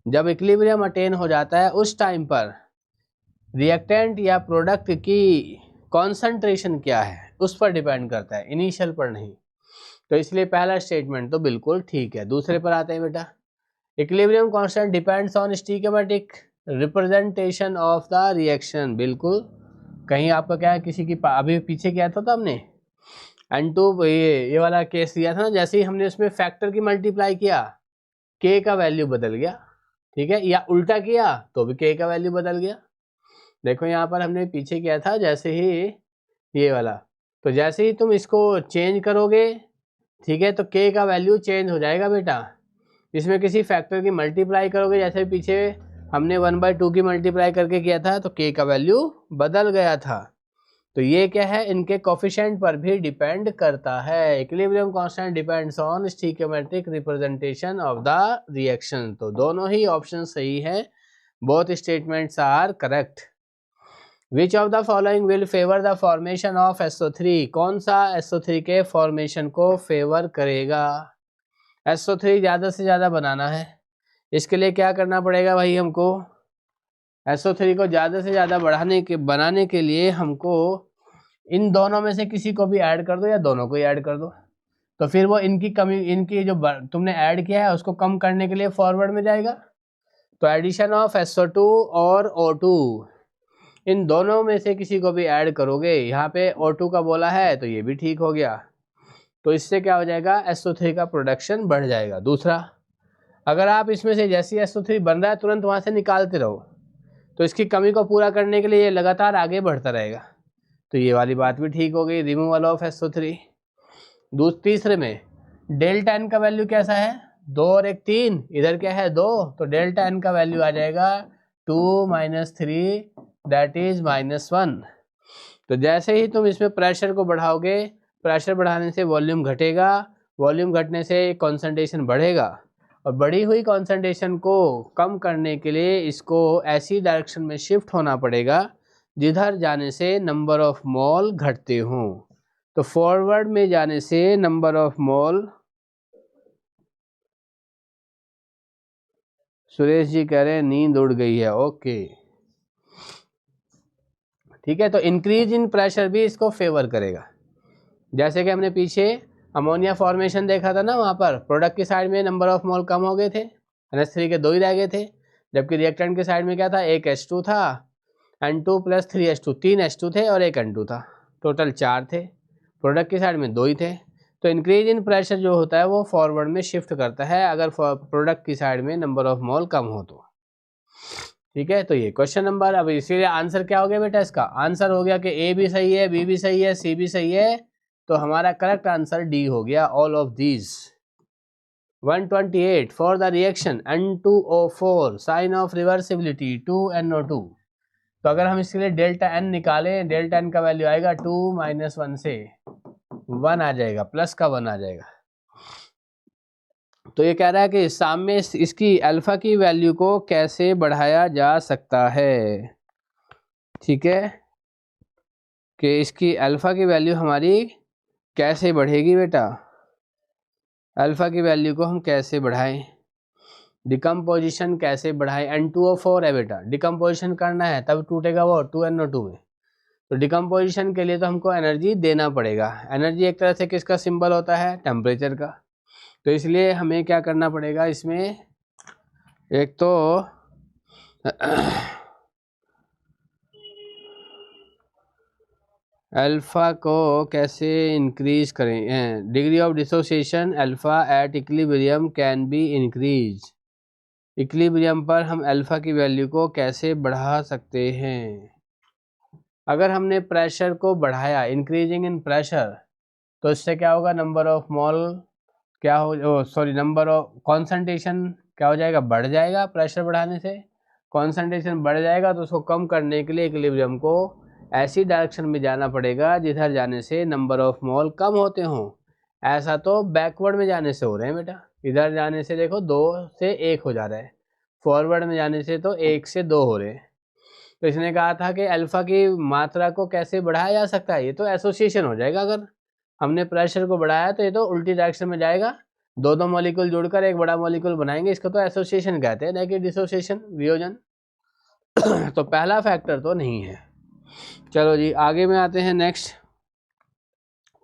जब इक्विलिब्रियम अटेन हो जाता है उस टाइम पर रिएक्टेंट या प्रोडक्ट की कॉन्सेंट्रेशन क्या है उस पर डिपेंड करता है, इनिशियल पर नहीं। तो इसलिए पहला स्टेटमेंट तो बिल्कुल ठीक है। दूसरे पर आते हैं बेटा, equilibrium constant depends on stoichiometric representation of the reaction. बिल्कुल, कहीं आपका क्या है, किसी की अभी पीछे क्या था हमने N2 ये वाला केस दिया था ना, जैसे ही हमने उसमें फैक्टर की मल्टीप्लाई किया K का वैल्यू बदल गया, ठीक है, या उल्टा किया तो भी K का वैल्यू बदल गया। देखो यहाँ पर हमने पीछे किया था, जैसे ही ये वाला, तो जैसे ही तुम इसको चेंज करोगे, ठीक है, तो K का वैल्यू चेंज हो जाएगा बेटा। इसमें किसी फैक्टर की मल्टीप्लाई करोगे, जैसे पीछे हमने 1/2 की मल्टीप्लाई करके किया था तो k का वैल्यू बदल गया था। तो ये क्या है, इनके कोफिशिएंट पर भी डिपेंड करता है। Equilibrium constant depends on stoichiometric representation of the reaction. तो दोनों ही ऑप्शन सही है, both statements are correct. Which of the following will favour the formation of SO3? कौन सा SO3 के फॉर्मेशन को फेवर करेगा? SO3 ज़्यादा से ज़्यादा बनाना है, इसके लिए क्या करना पड़ेगा भाई? हमको SO3 को ज़्यादा से ज़्यादा बनाने के लिए हमको इन दोनों में से किसी को भी ऐड कर दो या दोनों को ही ऐड कर दो। तो फिर वो इनकी जो तुमने ऐड किया है उसको कम करने के लिए फॉरवर्ड में जाएगा। तो एडिशन ऑफ SO2 और O2, इन दोनों में से किसी को भी ऐड करोगे। यहाँ पे O2 का बोला है तो ये भी ठीक हो गया। तो इससे क्या हो जाएगा, SO3 का प्रोडक्शन बढ़ जाएगा। दूसरा, अगर आप इसमें से जैसी SO3 बन रहा है तुरंत वहाँ से निकालते रहो तो इसकी कमी को पूरा करने के लिए ये लगातार आगे बढ़ता रहेगा। तो ये वाली बात भी ठीक हो गई, रिमूवल ऑफ SO3। तीसरे में डेल्टा एन का वैल्यू कैसा है, 2 और 1 3, इधर क्या है 2, तो डेल्टा एन का वैल्यू आ जाएगा 2 - 3 दैट इज -1। तो जैसे ही तुम इसमें प्रेशर को बढ़ाओगे, प्रेशर बढ़ाने से वॉल्यूम घटेगा, वॉल्यूम घटने से कॉन्सेंट्रेशन बढ़ेगा, और बढ़ी हुई कॉन्सेंट्रेशन को कम करने के लिए इसको ऐसी डायरेक्शन में शिफ्ट होना पड़ेगा जिधर जाने से नंबर ऑफ मोल घटते हों। तो फॉरवर्ड में जाने से number of mole, Suresh ji कह रहे हैं नींद उड़ गई है, ओके ठीक है। तो इंक्रीज इन प्रेशर भी इसको फेवर करेगा। जैसे कि हमने पीछे अमोनिया फॉर्मेशन देखा था ना, वहाँ पर प्रोडक्ट की साइड में नंबर ऑफ मोल कम हो गए थे, NH3 के 2 ही रह गए थे, जबकि रिएक्टेंट की साइड में क्या था, एक H2 था, N2 + 3H2, 3 H2 थे और एक N2 था, टोटल 4 थे। प्रोडक्ट की साइड में 2 ही थे। तो इंक्रीज इन प्रेशर जो होता है वो फॉरवर्ड में शिफ्ट करता है अगर प्रोडक्ट की साइड में नंबर ऑफ मोल कम हो तो। ठीक है, तो ये क्वेश्चन नंबर, अब इसीलिए आंसर क्या हो गया बेटा, इसका आंसर हो गया कि ए भी सही है, बी भी सही है, सी भी सही है। तो हमारा करेक्ट आंसर डी हो गया, all of these. 128 for the reaction N2O4 sign of reversibility 2NO2। तो अगर हम इसके लिए डेल्टा एन निकालें, डेल्टा एन का वैल्यू आएगा 2 - 1 से 1 आ जाएगा, प्लस का 1 आ जाएगा। तो ये कह रहा है कि सामने इसकी अल्फा की वैल्यू को कैसे बढ़ाया जा सकता है। ठीक है, कि इसकी अल्फा की वैल्यू हमारी कैसे बढ़ेगी बेटा, अल्फा की वैल्यू को हम कैसे बढ़ाएं, डिकम्पोजिशन कैसे बढ़ाएं। N2O4 है बेटा, डिकम्पोजिशन करना है तब टूटेगा वो 2NO2 में। तो डिकम्पोजिशन के लिए तो हमको एनर्जी देना पड़ेगा। एनर्जी एक तरह से किसका सिंबल होता है, टेम्परेचर का। तो इसलिए हमें क्या करना पड़ेगा इसमें, एक तो अल्फ़ा को कैसे इंक्रीज करें, degree of dissociation alpha at equilibrium can be increase. Equilibrium पर हम अल्फ़ा की वैल्यू को कैसे बढ़ा सकते हैं। अगर हमने प्रेशर को बढ़ाया, इंक्रीजिंग इन प्रेशर, तो इससे क्या होगा, नंबर ऑफ मोल क्या हो, सॉरी नंबर ऑफ कॉन्सेंट्रेशन क्या हो जाएगा, बढ़ जाएगा। प्रेशर बढ़ाने से कॉन्सेंट्रेशन बढ़ जाएगा, तो उसको कम करने के लिए इक्विलिब्रियम को ऐसी डायरेक्शन में जाना पड़ेगा जिधर जाने से नंबर ऑफ मोल कम होते हों। ऐसा तो बैकवर्ड में जाने से हो रहे हैं बेटा, इधर जाने से देखो 2 से 1 हो जा रहा है, फॉरवर्ड में जाने से तो 1 से 2 हो रहे हैं। तो इसने कहा था कि अल्फ़ा की मात्रा को कैसे बढ़ाया जा सकता है, ये तो एसोसिएशन हो जाएगा। अगर हमने प्रेशर को बढ़ाया तो ये तो उल्टी डायरेक्शन में जाएगा, दो मॉलिक्यूल जुड़कर एक बड़ा मॉलिक्यूल बनाएंगे, इसको तो एसोसिएशन कहते हैं, ना कि डिसोसिएशन, वियोजन। तो पहला फैक्टर तो नहीं है। चलो जी आगे में आते हैं। नेक्स्ट,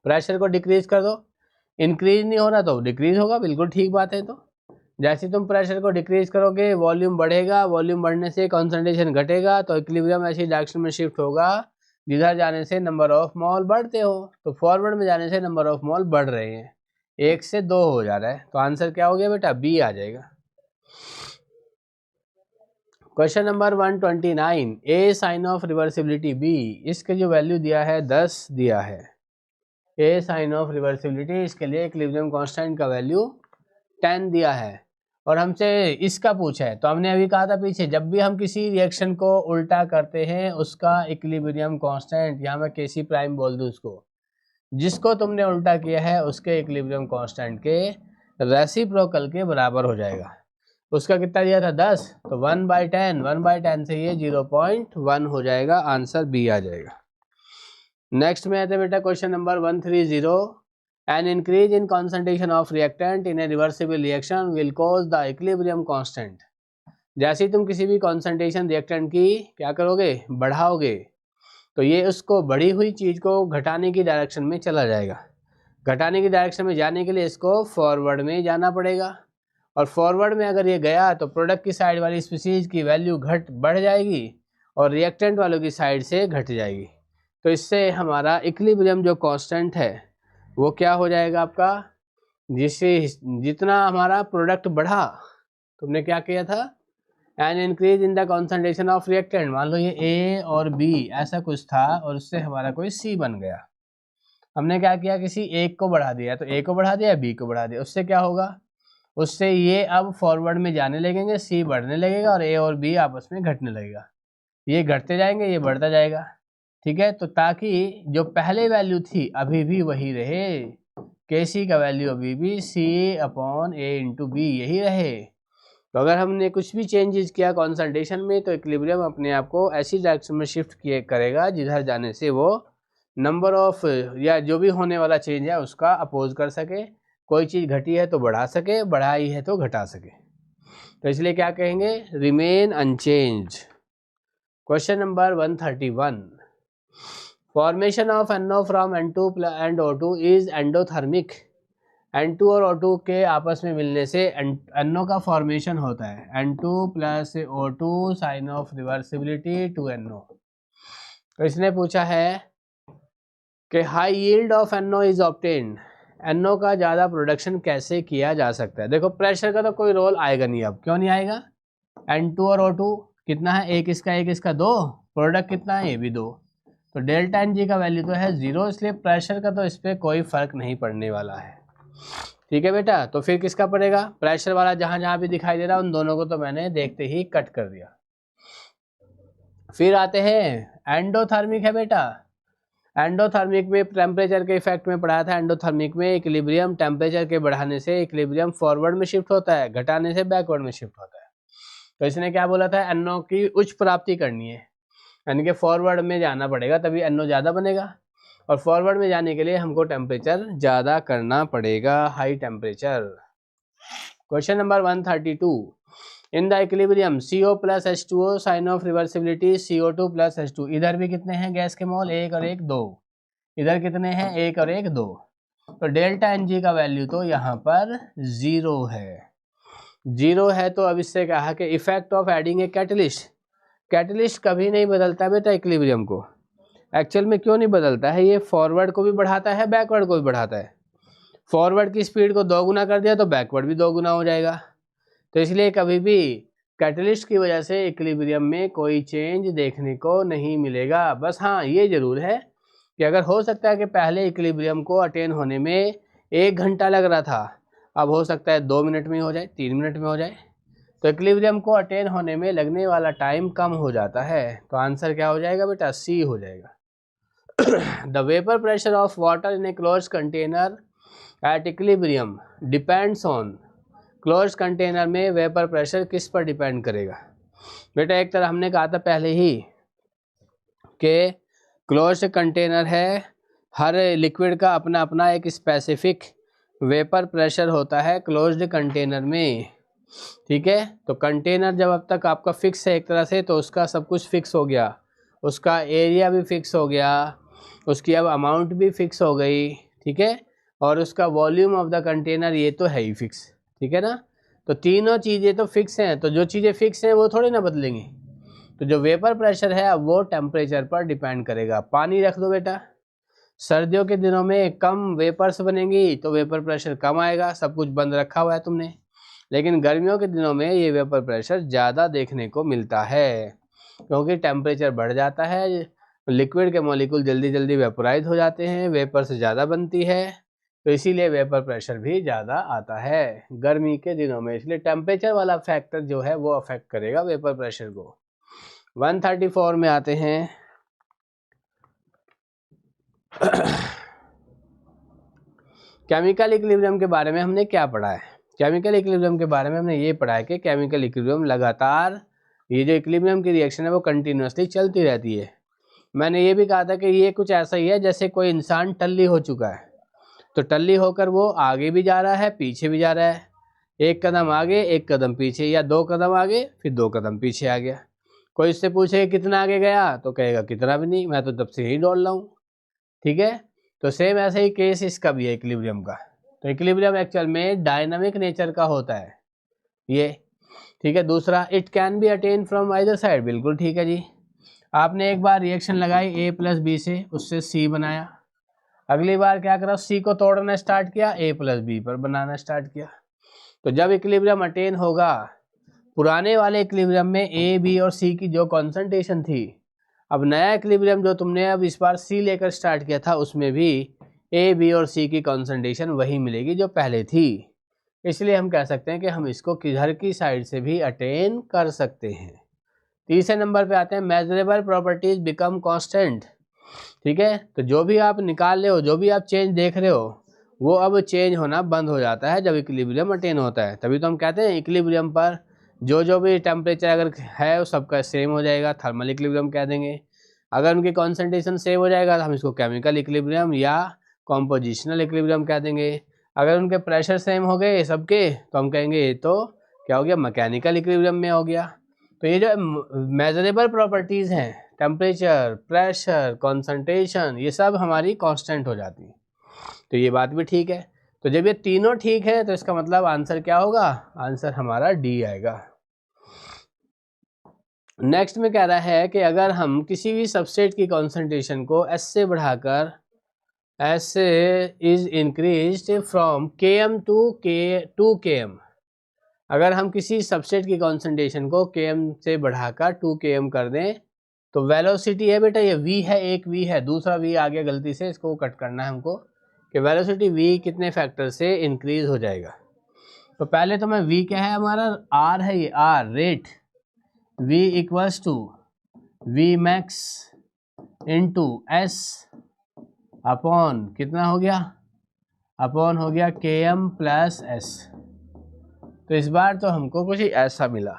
प्रेशर को डिक्रीज कर दो, इंक्रीज नहीं हो रहा तो डिक्रीज होगा, बिल्कुल ठीक बात है। तो जैसे तुम प्रेशर को डिक्रीज करोगे वॉल्यूम बढ़ेगा, वॉल्यूम बढ़ने से कॉन्सेंट्रेशन घटेगा, तो इक्विलिब्रियम ऐसी डायरेक्शन में शिफ्ट होगा जिधर जाने से नंबर ऑफ मोल बढ़ते हो। तो फॉरवर्ड में जाने से नंबर ऑफ मोल बढ़ रहे हैं, 1 से 2 हो जा रहा है। तो आंसर क्या हो गया बेटा, बी आ जाएगा। Question number 129, A sign of reversibility B, इसके जो वैल्यू दिया है 10 दिया है। ए साइन ऑफ रिवर्सिबिलिटी, इसके लिए इक्विलिब्रियम कांस्टेंट का वैल्यू 10 दिया है, और हमसे इसका पूछा है, तो हमने अभी कहा था पीछे, जब भी हम किसी रिएक्शन को उल्टा करते हैं उसका इक्विलिब्रियम कांस्टेंट, यहाँ मैं केसी प्राइम बोल दूँ उसको, जिसको तुमने उल्टा किया है उसके इक्विलिब्रियम कांस्टेंट के रेसिप्रोकल के बराबर हो जाएगा। उसका कितना दिया था 10, तो 1/10, 1/10 से ये 0.1 हो जाएगा, आंसर बी आ जाएगा। नेक्स्ट में आते बेटा question number 130, an increase in concentration of reactant in A reversible reaction will cause the equilibrium constant. जैसे ही तुम किसी भी कॉन्सेंट्रेशन रिएक्टेंट की क्या करोगे, बढ़ाओगे, तो ये उसको बढ़ी हुई चीज़ को घटाने की डायरेक्शन में चला जाएगा। घटाने की डायरेक्शन में जाने के लिए इसको फॉरवर्ड में जाना पड़ेगा, और फॉरवर्ड में अगर ये गया तो प्रोडक्ट की साइड वाली स्पीसीज की वैल्यू बढ़ जाएगी और रिएक्टेंट वालों की साइड से घट जाएगी। तो इससे हमारा इक्विलिब्रियम जो कांस्टेंट है वो क्या हो जाएगा आपका, जिससे जितना हमारा प्रोडक्ट बढ़ा, तुमने क्या किया था, an increase in the concentration of reactant, मान लो ये ए और बी ऐसा कुछ था और उससे हमारा कोई सी बन गया, हमने क्या किया, किसी एक को बढ़ा दिया, तो ए को बढ़ा दिया, बी को बढ़ा दिया, उससे क्या होगा, उससे ये अब फॉरवर्ड में जाने लगेंगे, सी बढ़ने लगेगा और ए और बी आपस में घटने लगेगा, ये घटते जाएंगे, ये बढ़ता जाएगा, ठीक है। तो ताकि जो पहले वैल्यू थी अभी भी वही रहे, के सी का वैल्यू अभी भी C/A/B यही रहे। तो अगर हमने कुछ भी चेंजेस किया कॉन्सेंट्रेशन में तो इक्विलिब्रियम अपने आप को ऐसी डायरेक्शन में शिफ्ट किए करेगा जिधर जाने से वो नंबर ऑफ या जो भी होने वाला चेंज है उसका अपोज कर सके, कोई चीज़ घटी है तो बढ़ा सके, बढ़ाई है तो घटा सके। तो इसलिए क्या कहेंगे, remain unchanged. Question number 131, formation of NO from N2 and O2 is endothermic. N2 और O2 के आपस में मिलने से NO का फॉर्मेशन होता है, N2 + O2 sign of reversibility 2NO। तो इसने पूछा है कि high yield of NO is obtained, NO का ज़्यादा प्रोडक्शन कैसे किया जा सकता है। देखो प्रेशर का तो कोई रोल आएगा नहीं, अब क्यों नहीं आएगा, N2 और O2 कितना है, एक इसका 2, प्रोडक्ट कितना है, ये भी 2, तो डेल्टा एन जी का वैल्यू तो है 0, इसलिए प्रेशर का तो इस पर कोई फर्क नहीं पड़ने वाला है, ठीक है बेटा। तो फिर किसका पड़ेगा, प्रेशर वाला जहां जहां भी दिखाई दे रहा है उन दोनों को तो मैंने देखते ही कट कर दिया। फिर आते हैं एंडोथर्मिक है बेटा, एंडोथर्मिक में टेम्परेचर के इफेक्ट में पढ़ाया था, एंडोथर्मिक में इक्विलिब्रियम टेम्परेचर के बढ़ाने से इक्विलिब्रियम फॉरवर्ड में शिफ्ट होता है, घटाने से बैकवर्ड में शिफ्ट होता है। तो इसने क्या बोला था, NO की उच्च प्राप्ति करनी है, यानी कि फॉरवर्ड में जाना पड़ेगा तभी NO ज़्यादा बनेगा, और फॉरवर्ड में जाने के लिए हमको टेम्परेचर ज़्यादा करना पड़ेगा, high temperature. Question number 132, in the equilibrium CO + H2O sign of reversibility CO2 + H2, इधर भी कितने हैं गैस के मोल, 1 और 1 2, इधर कितने हैं, 1 और 1 2, तो डेल्टा NG का वैल्यू तो यहाँ पर 0 है। तो अब इससे कहा कि effect of adding a catalyst, catalyst कभी नहीं बदलता बेटा इक्विलिब्रियम को, एक्चुअल में क्यों नहीं बदलता है, ये फॉरवर्ड को भी बढ़ाता है बैकवर्ड को भी बढ़ाता है, फॉरवर्ड की स्पीड को 2 गुना कर दिया तो बैकवर्ड भी 2 गुना हो जाएगा, तो इसलिए कभी भी कैटलिस्ट की वजह से इक्विलिब्रियम में कोई चेंज देखने को नहीं मिलेगा। बस हाँ ये जरूर है कि अगर हो सकता है कि पहले इक्विलिब्रियम को अटेन होने में 1 घंटा लग रहा था, अब हो सकता है 2 मिनट में हो जाए, 3 मिनट में हो जाए, तो इक्विलिब्रियम को अटेन होने में लगने वाला टाइम कम हो जाता है। तो आंसर क्या हो जाएगा बेटा, सी हो जाएगा। The vapour pressure of water in a closed container at equilibrium depends on, closed container में वेपर प्रेशर किस पर डिपेंड करेगा बेटा, एक तरह हमने कहा था पहले ही कि क्लोज्ड कंटेनर है, हर लिक्विड का अपना अपना एक स्पेसिफिक वेपर प्रेशर होता है क्लोज्ड कंटेनर में, ठीक है। तो कंटेनर जब अब तक आपका फिक्स है एक तरह से, तो उसका सब कुछ फिक्स हो गया, उसका एरिया भी फिक्स हो गया, उसकी अब अमाउंट भी फिक्स हो गई, ठीक है, और उसका वॉल्यूम ऑफ द कंटेनर ये तो है ही फिक्स, ठीक है ना। तो तीनों चीज़ें तो फिक्स हैं, तो जो चीज़ें फिक्स हैं वो थोड़ी ना बदलेंगी। तो जो वेपर प्रेशर है अब वो टेम्परेचर पर डिपेंड करेगा। पानी रख दो बेटा, सर्दियों के दिनों में कम वेपर्स बनेंगी तो वेपर प्रेशर कम आएगा, सब कुछ बंद रखा हुआ है तुमने, लेकिन गर्मियों के दिनों में ये वेपर प्रेशर ज़्यादा देखने को मिलता है क्योंकि टेम्परेचर बढ़ जाता है, लिक्विड के मॉलिक्यूल जल्दी जल्दी वेपोराइज हो जाते हैं, वेपर से ज़्यादा बनती है, तो इसीलिए वेपर प्रेशर भी ज़्यादा आता है गर्मी के दिनों में, इसलिए टेम्परेचर वाला फैक्टर जो है वो अफेक्ट करेगा वेपर प्रेशर को। 134 में आते हैं। केमिकल इक्विलिब्रियम के बारे में हमने क्या पढ़ा है? केमिकल इक्विलिब्रियम के बारे में हमने ये पढ़ा है कि केमिकल इक्विलिब्रियम लगातार, ये जो इक्विलिब्रियम की रिएक्शन है वो कंटिन्यूसली चलती रहती है। मैंने ये भी कहा था कि ये कुछ ऐसा ही है जैसे कोई इंसान टल्ली हो चुका है, तो टल्ली होकर वो आगे भी जा रहा है पीछे भी जा रहा है, एक कदम आगे एक कदम पीछे, या 2 कदम आगे फिर 2 कदम पीछे आ गया। कोई इससे पूछे कितना आगे गया तो कहेगा कितना भी नहीं, मैं तो तब से यही दौड़ रहा हूँ। ठीक है, तो सेम ऐसे ही केस इसका भी है इक्विलिब्रियम का। तो इक्विलिब्रियम एक्चुअल में डायनामिक नेचर का होता है ये। ठीक है, दूसरा, it can be attain from either side. बिल्कुल ठीक है जी, आपने एक बार रिएक्शन लगाई A + B से, उससे C बनाया, अगली बार क्या करा, C को तोड़ना स्टार्ट किया, A + B पर बनाना स्टार्ट किया। तो जब इक्विलिब्रियम अटेन होगा, पुराने वाले इक्विलिब्रियम में A, B और C की जो कॉन्सेंट्रेशन थी, अब नया इक्विलिब्रियम जो तुमने अब इस बार C लेकर स्टार्ट किया था, उसमें भी A, B और C की कॉन्सेंट्रेशन वही मिलेगी जो पहले थी। इसलिए हम कह सकते हैं कि हम इसको किधर की साइड से भी अटेन कर सकते हैं। तीसरे नंबर पे आते हैं, मेजरेबल प्रॉपर्टीज बिकम कांस्टेंट। ठीक है, तो जो भी आप निकाल रहे हो, जो भी आप चेंज देख रहे हो, वो अब चेंज होना बंद हो जाता है जब इक्विलिब्रियम अटेन होता है। तभी तो हम कहते हैं इक्विलिब्रियम पर जो भी टेम्परेचर अगर है वो सबका सेम हो जाएगा, थर्मल इक्विलिब्रियम कह देंगे। अगर उनकी कॉन्सेंट्रेशन सेम हो जाएगा तो हम इसको केमिकल इक्विलिब्रियम या कॉम्पोजिशनल इक्विलिब्रियम कह देंगे। अगर उनके प्रेशर सेम हो गए सबके तो हम कहेंगे ये तो क्या हो गया, मैकेनिकल इक्विलिब्रियम में हो गया। तो ये जो मेजरेबल प्रॉपर्टीज़ हैं, टेम्परेचर, प्रेशर, कॉन्सेंट्रेशन, ये सब हमारी कांस्टेंट हो जाती है। तो ये बात भी ठीक है। तो जब ये तीनों ठीक है तो इसका मतलब आंसर क्या होगा, आंसर हमारा डी आएगा। नेक्स्ट में कह रहा है कि अगर हम किसी भी सबस्ट्रेट की कॉन्सेंट्रेशन को S से बढ़ाकर, S is increased from Km to Km, अगर हम किसी सबस्ट्रेट की कॉन्सेंट्रेशन को Km से बढ़ाकर 2 Km कर दें तो वेलोसिटी है बेटा, ये V है, एक V है, दूसरा V आ गया गलती से, इसको कट करना है हमको, कि वेलोसिटी V कितने फैक्टर से इंक्रीज हो जाएगा। तो पहले तो मैं V क्या है हमारा, R है, ये R rate, V equals to V max into S upon कितना हो गया, अपॉन हो गया Km + S। तो इस बार तो हमको कुछ ऐसा मिला,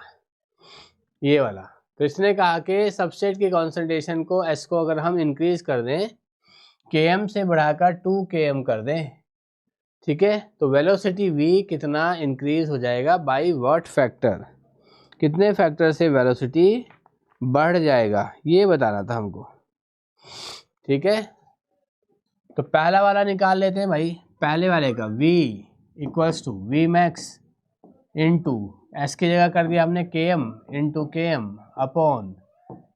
ये वाला। तो इसने कहा कि सबस्ट्रेट की कॉन्सेंट्रेशन को S को अगर हम इंक्रीज कर दें, Km से बढ़ाकर 2 Km कर दें, ठीक है, तो वेलोसिटी V कितना इंक्रीज हो जाएगा, बाय व्हाट फैक्टर, कितने फैक्टर से वेलोसिटी बढ़ जाएगा, ये बताना था हमको। ठीक है, तो पहला वाला निकाल लेते हैं भाई। पहले वाले का V equals to V max into S की जगह कर दिया हमने Km into Km upon,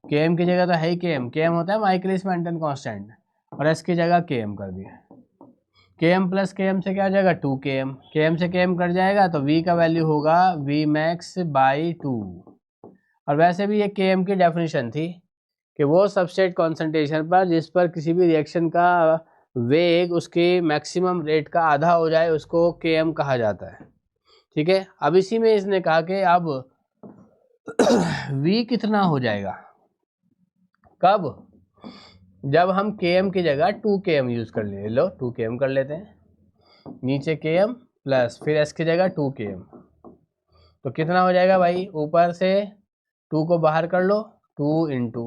Km की जगह तो है ही Km होता है माइकलिस मेंटन कांस्टेंट, और S की जगह Km कर दिया। Km + Km से क्या हो जाएगा, 2 Km, Km से Km कट जाएगा तो V का वैल्यू होगा V मैक्स बाई 2। और वैसे भी ये Km की डेफिनेशन थी कि वो सबस्ट्रेट कॉन्सेंट्रेशन पर जिस पर किसी भी रिएक्शन का वेग उसके मैक्सिमम रेट का आधा हो जाए उसको Km कहा जाता है। ठीक है, अब इसी में इसने कहा कि अब V कितना हो जाएगा, कब, जब हम Km की जगह 2 Km यूज कर ले लो, 2 Km कर लेते हैं, नीचे Km प्लस फिर S की जगह 2 Km, तो कितना हो जाएगा भाई, ऊपर से 2 को बाहर कर लो, 2 इंटू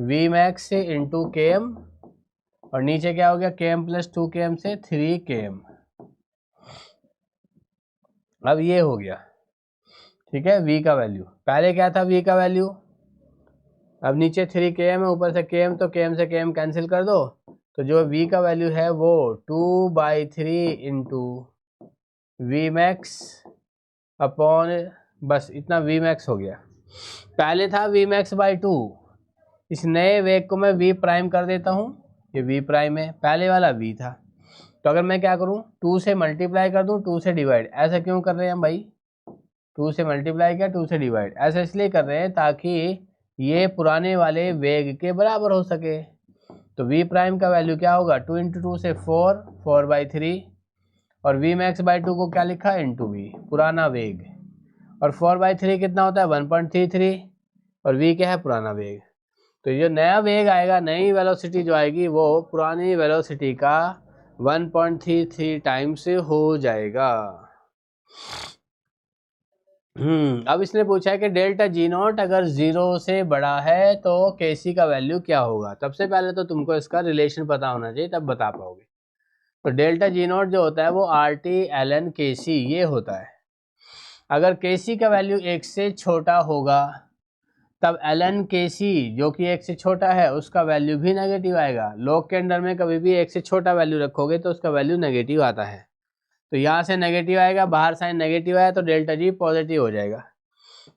V मैक्स से इंटू Km, और नीचे क्या हो गया, Km + 2 Km से 3 Km। अब ये हो गया, ठीक है, V का वैल्यू, पहले क्या था V का वैल्यू, अब नीचे 3 Km है, ऊपर से Km, तो Km से Km कैंसिल कर दो, तो जो V का वैल्यू है वो 2/3 इंटू V मैक्स अपॉन, बस इतना V मैक्स हो गया। पहले था V मैक्स बाई 2, इस नए वेग को मैं V प्राइम कर देता हूँ, ये V प्राइम है, पहले वाला V था। तो अगर मैं क्या करूँ, 2 से मल्टीप्लाई कर दूँ, 2 से डिवाइड, ऐसा क्यों कर रहे हैं हम भाई, 2 से मल्टीप्लाई किया, 2 से डिवाइड, ऐसा इसलिए कर रहे हैं ताकि ये पुराने वाले वेग के बराबर हो सके। तो वी प्राइम का वैल्यू क्या होगा, 2 इंटू 2 से 4, 4/3, और वी मैक्स बाई 2 को क्या लिखा, इंटू वी पुराना वेग, और 4/3 कितना होता है 1.33, और वी क्या है पुराना वेग। तो ये नया वेग आएगा, नई वेलोसिटी जो आएगी वो पुरानी वेलोसिटी का 1.33 टाइम्स हो जाएगा। अब इसने पूछा है कि डेल्टा जी नॉट अगर 0 से बड़ा है तो केसी का वैल्यू क्या होगा। सबसे पहले तो तुमको इसका रिलेशन पता होना चाहिए, तब बता पाओगे। तो डेल्टा जी नॉट जो होता है वो RT/ln KC ये होता है। अगर KC का वैल्यू 1 से छोटा होगा तब ln KC जो कि 1 से छोटा है उसका वैल्यू भी नेगेटिव आएगा। लॉग के अंदर में कभी भी 1 से छोटा वैल्यू रखोगे तो उसका वैल्यू नेगेटिव आता है। तो यहाँ से नेगेटिव आएगा, बाहर साइन नेगेटिव आया तो डेल्टा जी पॉजिटिव हो जाएगा।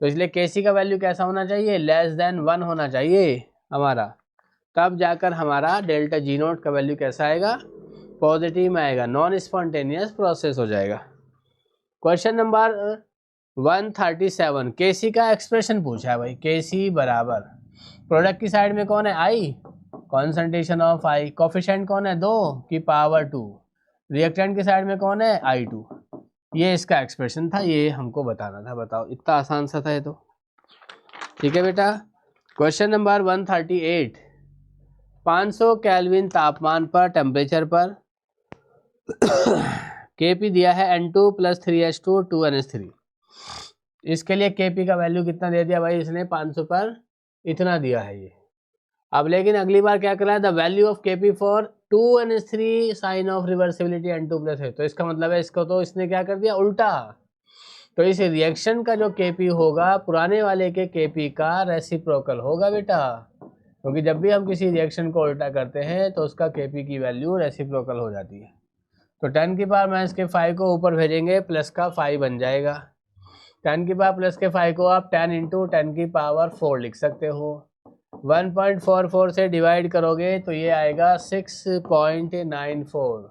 तो इसलिए KC का वैल्यू कैसा होना चाहिए, लेस देन 1 होना चाहिए हमारा, तब जाकर हमारा डेल्टा जी नॉट का वैल्यू कैसा आएगा, पॉजिटिव में आएगा, नॉन स्पॉन्टेनियस प्रोसेस हो जाएगा। क्वेश्चन नंबर 137 केसी का एक्सप्रेशन पूछा है भाई। केसी बराबर प्रोडक्ट की साइड में कौन है आई, कॉन्सेंट्रेशन ऑफ आई, कोफिशिएंट कौन है 2 की पावर 2, रिएक्टेंट की साइड में कौन है I2। ये इसका एक्सप्रेशन था, ये हमको बताना था। बताओ इतना आसान सा था ये तो। ठीक है बेटा। क्वेश्चन नंबर 138 500 केल्विन तापमान पर टेम्परेचर पर Kp दिया है N2 + 3H2 2NH3। इसके लिए Kp का वैल्यू कितना दे दिया भाई इसने, 500 पर इतना दिया है ये। अब लेकिन अगली बार क्या करा है, the value of Kp for 2NH3 sign of reversibility N2 + है। तो इसका मतलब है इसको तो इसने क्या कर दिया उल्टा। तो इस रिएक्शन का जो Kp होगा पुराने वाले के Kp का रेसिप्रोकल होगा बेटा, क्योंकि जब भी हम किसी रिएक्शन को उल्टा करते हैं तो उसका Kp की वैल्यू रेसिप्रोकल हो जाती है। तो 10 की पावर -5 को ऊपर भेजेंगे प्लस का 5 बन जाएगा। 10 की पावर प्लस के 5 को आप 10 × 10 की पावर 4 लिख सकते हो। 1.44 से डिवाइड करोगे तो ये आएगा 6.94,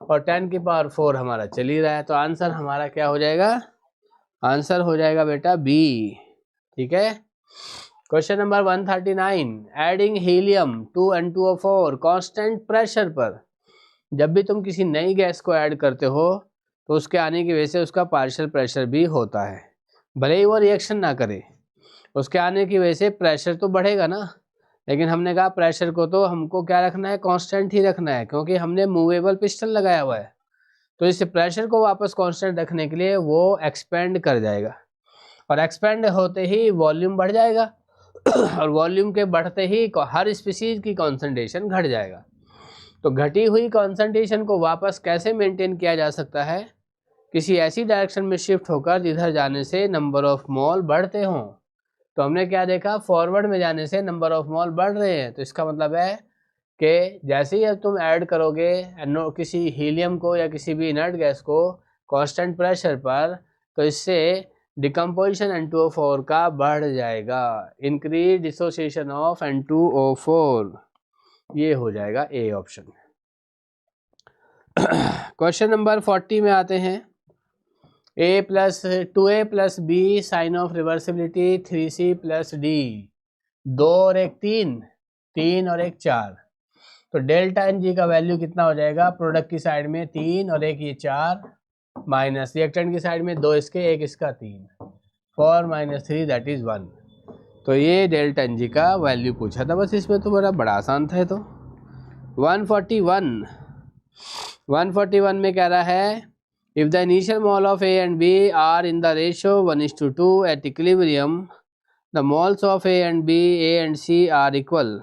और 10 की पावर 4 हमारा चल ही रहा है। तो आंसर हमारा क्या हो जाएगा, आंसर हो जाएगा बेटा बी। ठीक है। Question number 139 adding helium to N2O4 constant pressure पर। जब भी तुम किसी नई गैस को ऐड करते हो तो उसके आने की वजह से उसका पार्शियल प्रेशर भी होता है, भले ही वो रिएक्शन ना करे, उसके आने की वजह से प्रेशर तो बढ़ेगा ना। लेकिन हमने कहा प्रेशर को तो हमको क्या रखना है, कांस्टेंट ही रखना है, क्योंकि हमने मूवेबल पिस्टन लगाया हुआ है। तो इस प्रेशर को वापस कांस्टेंट रखने के लिए वो एक्सपेंड कर जाएगा, और एक्सपेंड होते ही वॉल्यूम बढ़ जाएगा और वॉल्यूम के बढ़ते ही हर स्पीशीज की कॉन्सेंट्रेशन घट जाएगा। तो घटी हुई कॉन्सेंट्रेशन को वापस कैसे मेंटेन किया जा सकता है, किसी ऐसी डायरेक्शन में शिफ्ट होकर जिधर जाने से नंबर ऑफ मोल बढ़ते हों। तो हमने क्या देखा, फॉरवर्ड में जाने से नंबर ऑफ मोल बढ़ रहे हैं। तो इसका मतलब है कि जैसे ही अब तुम ऐड करोगे किसी हीलियम को या किसी भी इनर्ट गैस को कांस्टेंट प्रेशर पर, तो इससे डिकम्पोजिशन N2O4 का बढ़ जाएगा, इंक्रीज डिसोसिएशन ऑफ N2O4। ये हो जाएगा ए ऑप्शन। क्वेश्चन नंबर 40 में आते हैं। A+2A + B sign of reversibility 3C + D, 2 और 1 3, 3 और 1 4। तो डेल्टा NG का वैल्यू कितना हो जाएगा, प्रोडक्ट की साइड में 3 और 1 ये 4, माइनस रिएक्टेंट की साइड में 2 इसके 1 इसका 3, 4 - 3 दैट इज 1। तो ये डेल्टा NG का वैल्यू पूछा था बस, इसमें तो बड़ा आसान था। तो 141 में कह रहा है if the initial mole of A and B are in the ratio 1:2 at equilibrium the moles of A and B, A and C are equal.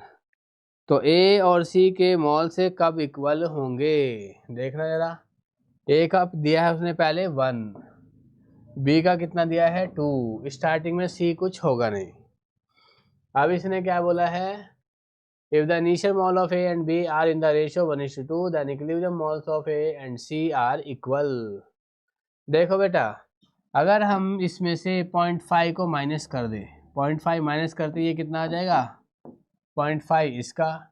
तो A और C के मोल से कब इक्वल होंगे, देखना जरा। A का दिया है उसने पहले 1, B का कितना दिया है 2, स्टार्टिंग में C कुछ होगा नहीं। अब इसने क्या बोला है, if the initial mole of A and B are in the ratio 1:2 then equilibrium moles of A and C are equal। देखो बेटा, अगर हम इसमें से 0.5 को माइनस कर दें, 0.5 माइनस करते ये कितना आ जाएगा 0.5 इसका,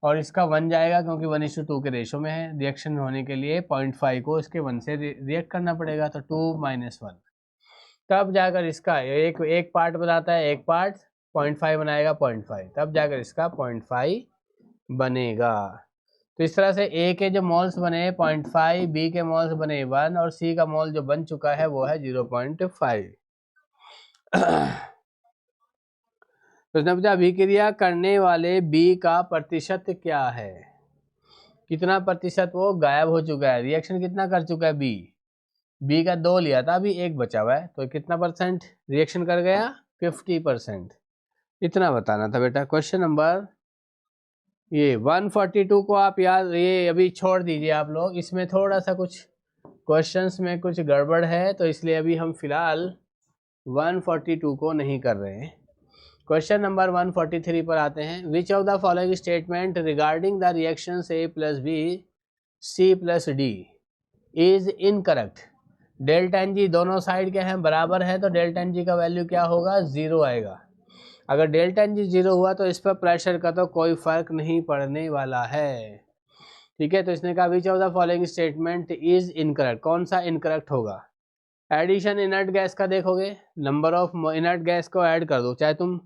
और इसका 1 जाएगा क्योंकि 1:2 के रेशो में है। रिएक्शन होने के लिए 0.5 को इसके 1 से रिएक्ट करना पड़ेगा, तो 2 - 1, तब जाकर इसका एक पार्ट बनाता है, एक पार्ट 0.5 बनाएगा 0.5, तब जाकर इसका 0.5 बनेगा। तो इस तरह से ए के जो मोल्स बने 0.5, बी के मोल्स बने 1 और सी का मोल जो बन चुका है वो है 0.5। प्रश्न पूछा अभिक्रिया करने वाले बी का प्रतिशत क्या है। कितना प्रतिशत वो गायब हो चुका है, रिएक्शन कितना कर चुका है बी का 2 लिया था, अभी 1 बचा हुआ है, तो कितना परसेंट रिएक्शन कर गया, 50%। इतना बताना था बेटा। क्वेश्चन नंबर ये 142 को आप याद, ये अभी छोड़ दीजिए आप लोग, इसमें थोड़ा सा कुछ क्वेश्चंस में कुछ गड़बड़ है, तो इसलिए अभी हम फिलहाल 142 को नहीं कर रहे हैं। क्वेश्चन नंबर 143 पर आते हैं। Which of the following statement regarding the reaction A plus B C plus D is incorrect. Delta N g दोनों साइड क्या है, बराबर है, तो डेल्टा एन जी का वैल्यू क्या होगा, 0 आएगा। अगर डेल्टा एन जी 0 हुआ तो इस पर प्रेशर का तो कोई फर्क नहीं पड़ने वाला है। ठीक है, तो इसने कहा विच of the following statement is incorrect, कौन सा इनकरेक्ट होगा। एडिशन इनर्ट गैस का देखोगे, नंबर ऑफ इनर्ट गैस को ऐड कर दो, चाहे तुम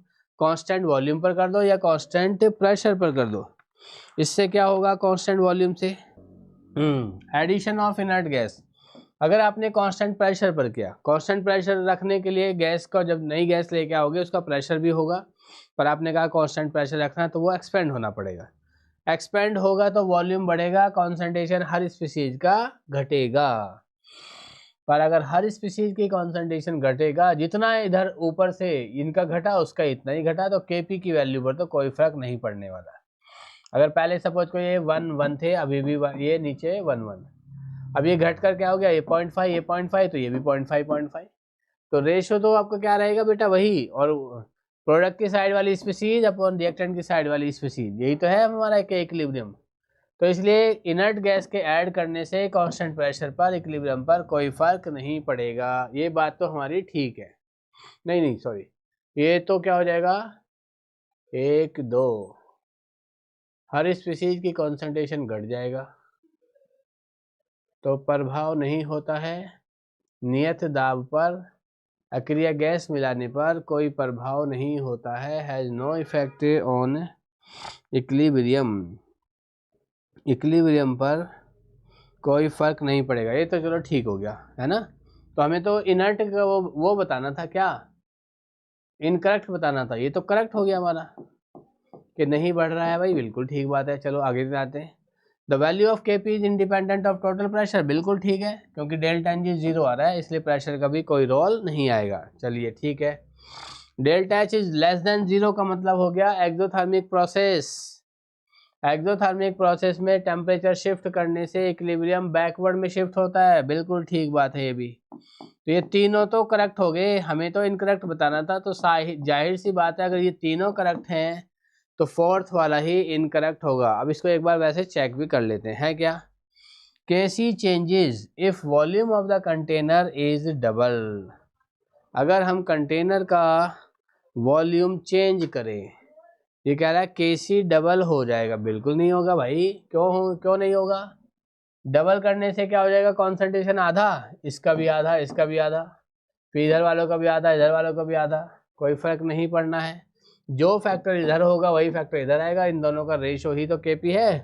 कांस्टेंट वॉल्यूम पर कर दो या कांस्टेंट प्रेशर पर कर दो। इससे क्या होगा कांस्टेंट वॉल्यूम से, एडिशन ऑफ इनर्ट गैस। अगर आपने कांस्टेंट प्रेशर पर किया, कांस्टेंट प्रेशर रखने के लिए गैस का, जब नई गैस लेके आओगे उसका प्रेशर भी होगा, पर आपने कहा कांस्टेंट प्रेशर रखना है तो वो एक्सपेंड होना पड़ेगा। एक्सपेंड होगा तो वॉल्यूम बढ़ेगा, कॉन्सेंट्रेशन हर स्पीशीज का घटेगा। पर अगर हर स्पीशीज की कॉन्सेंट्रेशन घटेगा, जितना इधर ऊपर से इनका घटा उसका इतना ही घटा, तो केपी की वैल्यू पर तो कोई फर्क नहीं पड़ने वाला। अगर पहले सपोज को ये 1 थे, अभी भी ये नीचे 1, अब ये घट कर क्या हो गया, ये 0.5, ये 0.5, तो ये भी 0.5। तो रेशो तो आपका क्या रहेगा बेटा, वही, और प्रोडक्ट की साइड वाली स्पीशीज अपॉन रिएक्टेंट की साइड वाली स्पीशीज, यही तो है हमारा एक इक्विलिब्रियम। तो इसलिए इनर्ट गैस के ऐड करने से कांस्टेंट प्रेशर पर, इक्विलिब्रियम पर कोई फर्क नहीं पड़ेगा। ये बात तो हमारी ठीक है। नहीं सॉरी, ये तो क्या हो जाएगा, 1 2, हर स्पीशीज की कॉन्सेंट्रेशन घट जाएगा तो प्रभाव नहीं होता है। नियत दाब पर अक्रिया गैस मिलाने पर कोई प्रभाव नहीं होता है, has no effect on equilibrium. Equilibrium पर कोई फर्क नहीं पड़ेगा। ये तो चलो ठीक हो गया है ना। तो हमें तो इनर्ट का वो बताना था, क्या इनकरेक्ट बताना था। ये तो करेक्ट हो गया हमारा कि नहीं बढ़ रहा है भाई, बिल्कुल ठीक बात है। चलो आगे आते हैं। The value of KP is independent of total pressure, बिल्कुल ठीक है, क्योंकि डेल्टा एन जी 0 आ रहा है, इसलिए प्रेशर का भी कोई रोल नहीं आएगा। चलिए ठीक है। Delta H is less than 0 का मतलब हो गया एक्सोथर्मिक प्रोसेस। एक्सोथर्मिक प्रोसेस में टेम्परेचर शिफ्ट करने से इक्विलिब्रियम बैकवर्ड में शिफ्ट होता है, बिल्कुल ठीक बात है ये भी। तो ये तीनों तो करेक्ट हो गए, हमें तो इनकरेक्ट बताना था। तो जाहिर सी बात है अगर ये तीनों करेक्ट हैं तो फोर्थ वाला ही इनकरेक्ट होगा। अब इसको एक बार वैसे चेक भी कर लेते हैं, क्या KC changes if volume of the container is double. अगर हम कंटेनर का वॉल्यूम चेंज करें, ये कह रहा है केसी डबल हो जाएगा, बिल्कुल नहीं होगा भाई। क्यों नहीं होगा, डबल करने से क्या हो जाएगा, कॉन्सेंट्रेशन आधा, इसका भी आधा, इसका भी आधा, फिर इधर वालों का भी आधा, इधर वालों का भी आधा, कोई फर्क नहीं पड़ना है। जो फैक्टर इधर होगा वही फैक्टर इधर आएगा, इन दोनों का रेशो ही तो केपी है।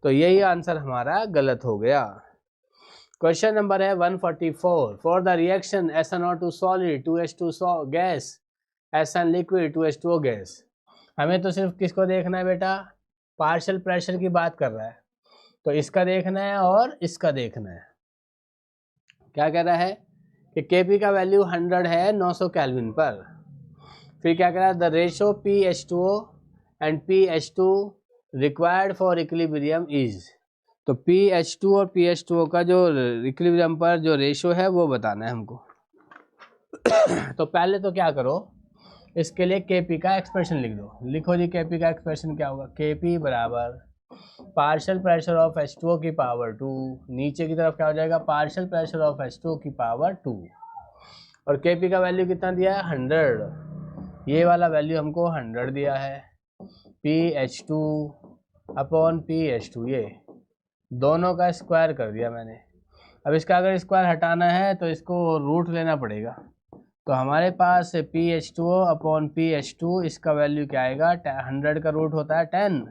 तो यही आंसर हमारा गलत हो गया। क्वेश्चन नंबर है 144। For the reaction SnO2 solid 2H2 gas SN liquid 2H2O gas. हमें तो सिर्फ किसको देखना है बेटा, पार्शियल प्रेशर की बात कर रहा है, तो इसका देखना है और इसका देखना है। क्या कह रहा है कि केपी का वैल्यू 100 है 900 केल्विन पर। फिर क्या कह रहा है, the ratio PH2O and PH2 required for equilibrium is. तो PH2 और PH2O का जो इक्विलिब्रियम पर जो रेशो है वो बताना है हमको। तो पहले तो क्या करो, इसके लिए केपी का एक्सप्रेशन लिख दो। लिखो जी केपी का एक्सप्रेशन क्या होगा, केपी बराबर पार्शियल प्रेशर ऑफ H2O की पावर 2, नीचे की तरफ क्या हो जाएगा, पार्शियल प्रेशर ऑफ H2O की पावर 2, और केपी का वैल्यू कितना दिया है, 100। ये वाला वैल्यू हमको 100 दिया है। PH2 अपॉन PH2, ये दोनों का स्क्वायर कर दिया मैंने। अब इसका अगर स्क्वायर हटाना है तो इसको रूट लेना पड़ेगा। तो हमारे पास PH2O अपॉन PH2, इसका वैल्यू क्या आएगा, 100 का रूट होता है 10,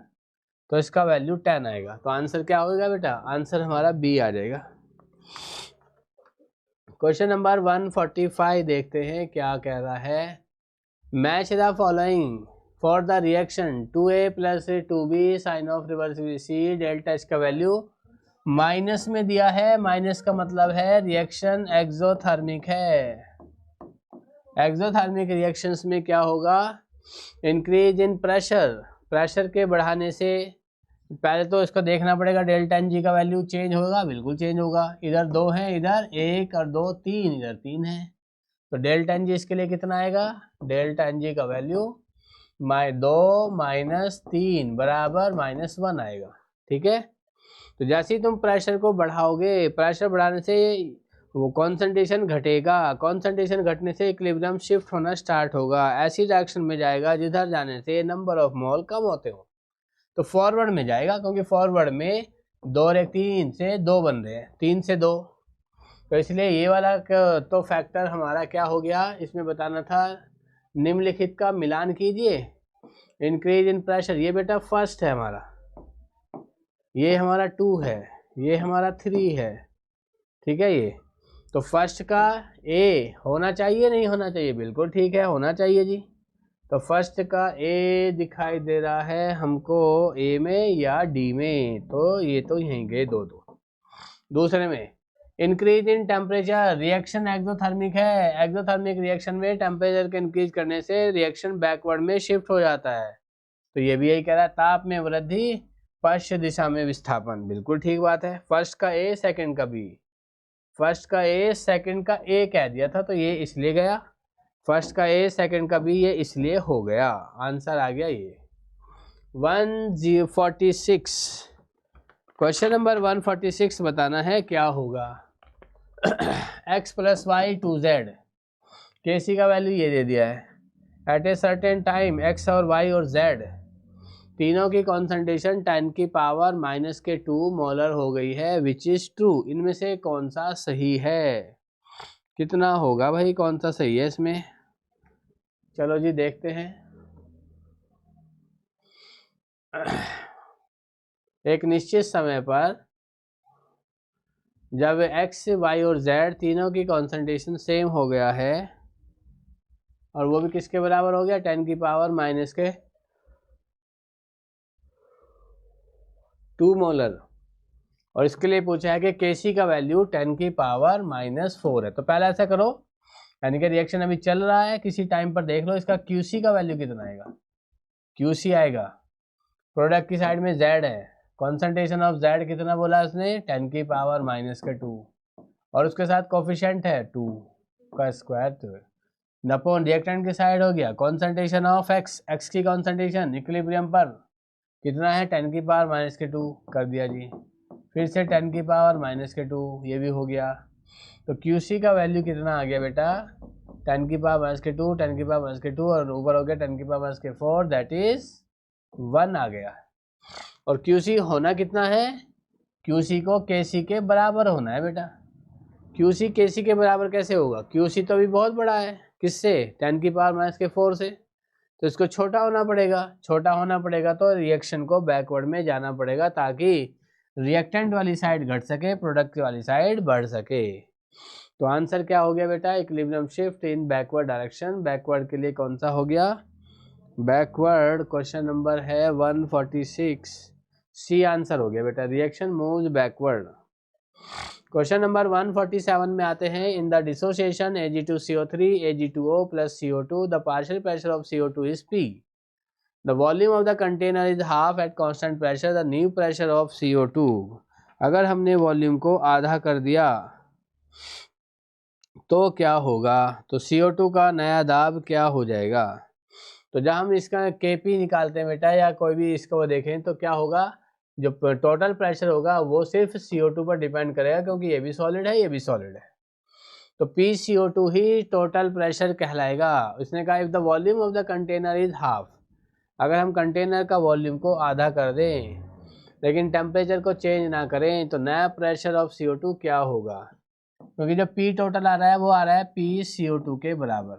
तो इसका वैल्यू 10 आएगा। तो आंसर क्या होगा बेटा? आंसर हमारा बी आ जाएगा। क्वेश्चन नंबर 145 देखते हैं क्या कह रहा है। Match the following for the reaction 2a plus 2b sign of reverse C delta, इसका वैल्यू माइनस में दिया है। माइनस का मतलब है रिएक्शन एक्सोथर्मिक है। एक्सोथर्मिक रिएक्शंस में क्या होगा? इंक्रीज इन प्रेशर, प्रेशर के बढ़ाने से पहले तो इसको देखना पड़ेगा डेल्टा एन जी का वैल्यू चेंज होगा, बिल्कुल चेंज होगा। इधर 2 है, इधर 1 और 2 3, इधर 3 है। तो डेल्टा एन जी इसके लिए कितना आएगा? डेल्टा एन जी का वैल्यू 2 माइनस 3 बराबर -1 आएगा। ठीक है। तो जैसे ही तुम प्रेशर को बढ़ाओगे, प्रेशर बढ़ाने से वो कॉन्सेंट्रेशन घटेगा, कॉन्सेंट्रेशन घटने से इक्विलिब्रियम शिफ्ट होना स्टार्ट होगा। ऐसी डायरेक्शन में जाएगा जिधर जाने से नंबर ऑफ मोल कम होते हो। तो फॉरवर्ड में जाएगा, क्योंकि फॉरवर्ड में 2 और 3 से 2 बन रहे हैं, 3 से 2, तो इसलिए ये वाला तो फैक्टर हमारा क्या हो गया? इसमें बताना था निम्नलिखित का मिलान कीजिए। इंक्रीज इन प्रेशर, ये बेटा फर्स्ट है हमारा, ये हमारा 2 है, ये हमारा 3 है। ठीक है। ये तो फर्स्ट का ए होना चाहिए, नहीं होना चाहिए? बिल्कुल ठीक है, होना चाहिए जी। तो फर्स्ट का ए दिखाई दे रहा है हमको ए में या डी में, तो ये तो यहीं गए 2 2। दूसरे में increase in temperature, reaction exothermic है। एक्सोथर्मिक रिएक्शन में टेम्परेचर के इंक्रीज करने से रिएक्शन बैकवर्ड में शिफ्ट हो जाता है। तो ये भी यही कह रहा है, ताप में वृद्धि पश्चिम दिशा में विस्थापन, बिल्कुल ठीक बात है। फर्स्ट का ए सेकंड का बी, फर्स्ट का ए सेकंड का ए कह दिया था, तो ये इसलिए गया। फर्स्ट का ए सेकंड का बी, ये इसलिए हो गया। आंसर आ गया ये 146। क्वेश्चन नंबर 146 बताना है क्या होगा। x plus Y to Z, K C का वैल्यू ये दे दिया है। At a certain time x और y और z तीनों की कॉन्सेंट्रेशन 10 की पावर -2 मोलर हो गई है। विच इज ट्रू, इनमें से कौन सा सही है? कितना होगा भाई, कौन सा सही है इसमें? चलो जी देखते हैं। एक निश्चित समय पर जब x, y और z तीनों की कॉन्सेंट्रेशन सेम हो गया है, और वो भी किसके बराबर हो गया? 10 की पावर -2 मोलर। और इसके लिए पूछा है कि Kc का वैल्यू 10 की पावर -4 है। तो पहले ऐसा करो, यानी कि रिएक्शन अभी चल रहा है, किसी टाइम पर देख लो इसका Qc का वैल्यू कितना आएगा। Qc आएगा, प्रोडक्ट की साइड में Z है, कॉन्सेंट्रेशन ऑफ Z कितना बोला उसने? 10 की पावर -2, और उसके साथ कोफिशिएंट है 2 का स्क्वायर, तो नपोन रिएक्टेंट की साइड हो गया। कॉन्सेंट्रेशन ऑफ x की कॉन्सेंट्रेशन इक्विलिब्रियम पर कितना है? 10 की पावर -2 कर दिया जी। फिर से 10 की पावर -2, ये भी हो गया। तो Qc का वैल्यू कितना आ गया बेटा? 10 की पावर -2, 10 की पावर -2, और ऊपर हो गया 10 की पावर -4, दैट इज 1 आ गया। और Qc होना कितना है? Qc को Kc के बराबर होना है बेटा। Qc Kc के बराबर कैसे होगा? Qc तो अभी बहुत बड़ा है, किससे? 10 की पावर -4 से। तो इसको छोटा होना पड़ेगा, छोटा होना पड़ेगा तो रिएक्शन को बैकवर्ड में जाना पड़ेगा, ताकि रिएक्टेंट वाली साइड घट सके, प्रोडक्ट वाली साइड बढ़ सके। तो आंसर क्या हो गया बेटा? Equilibrium shift in backward direction. Backward के लिए कौन सा हो गया? बैकवर्ड क्वेश्चन नंबर है 146, सी आंसर हो गया बेटा, reaction moves backward. Question number 147 में आते हैं। In the dissociation Ag2CO3 Ag2O plus CO2 the partial pressure of CO2 is P. The volume of the container is half at constant pressure. The new pressure of CO2. अगर हमने volume को आधा कर दिया तो क्या होगा? तो CO2 का नया दाब क्या हो जाएगा? तो जब हम इसका Kp निकालते हैं बेटा, या कोई भी इसको देखें, तो क्या होगा? जो टोटल प्रेशर होगा वो सिर्फ CO2 पर डिपेंड करेगा, क्योंकि ये भी सॉलिड है, ये भी सॉलिड है। तो PCO2 ही टोटल प्रेशर कहलाएगा। उसने कहा if the volume of the container is half, अगर हम कंटेनर का वॉल्यूम को आधा कर दें लेकिन टेम्परेचर को चेंज ना करें, तो नया प्रेशर ऑफ CO2 क्या होगा? क्योंकि जो P टोटल आ रहा है वो आ रहा है PCO2 के बराबर।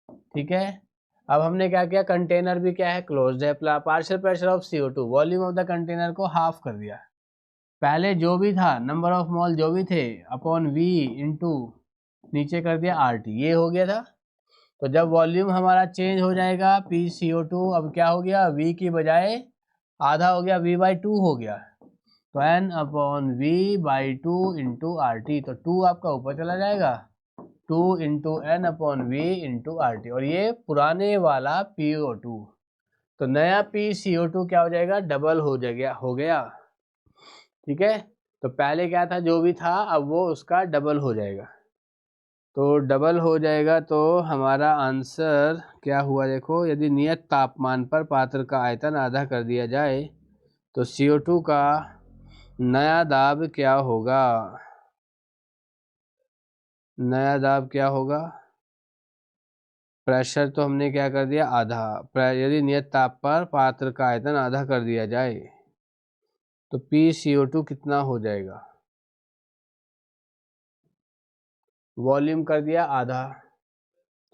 ठीक है। अब हमने क्या किया, कंटेनर भी क्या है, क्लोज्ड है, partial pressure of CO2, volume of the container को हाफ कर दिया। पहले जो भी था नंबर ऑफ मोल जो भी थे अपॉन V इंटू नीचे कर दिया RT, ये हो गया था। तो जब वॉल्यूम हमारा चेंज हो जाएगा PCO2 अब क्या हो गया, V की बजाय आधा हो गया, V/2 हो गया, तो N/V/2 इंटू RT, तो 2 आपका ऊपर चला जाएगा, 2 इंटू N/V इंटू RT, और ये पुराने वाला PO2, तो नया PCO2 क्या हो जाएगा, डबल हो गया। ठीक है, तो पहले क्या था, जो भी था अब वो उसका डबल हो जाएगा, तो डबल हो जाएगा, तो हमारा आंसर क्या हुआ, देखो, यदि नियत तापमान पर पात्र का आयतन आधा कर दिया जाए तो CO2 का नया दाब क्या होगा, नया दाब क्या होगा, प्रेशर तो हमने क्या कर दिया आधा, यदि नियत ताप पर पात्र का आयतन आधा कर दिया जाए तो PCO2 कितना हो जाएगा, वॉल्यूम कर दिया आधा,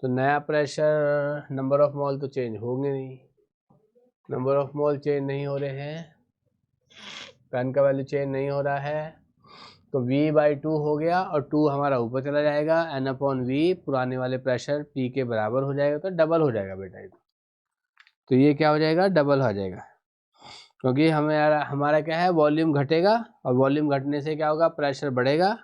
तो नया प्रेशर, नंबर ऑफ मोल तो चेंज होंगे नहीं, नंबर ऑफ मोल चेंज नहीं हो रहे हैं, पेन का वैल्यू चेंज नहीं हो रहा है, तो V/2 हो गया, और 2 हमारा ऊपर चला जाएगा, N/V पुराने वाले प्रेशर P के बराबर हो जाएगा, तो डबल हो जाएगा बेटा ये, तो ये क्या हो जाएगा, डबल हो जाएगा, क्योंकि हमारा क्या है, वॉल्यूम घटेगा, और वॉल्यूम घटने से क्या होगा, प्रेशर बढ़ेगा,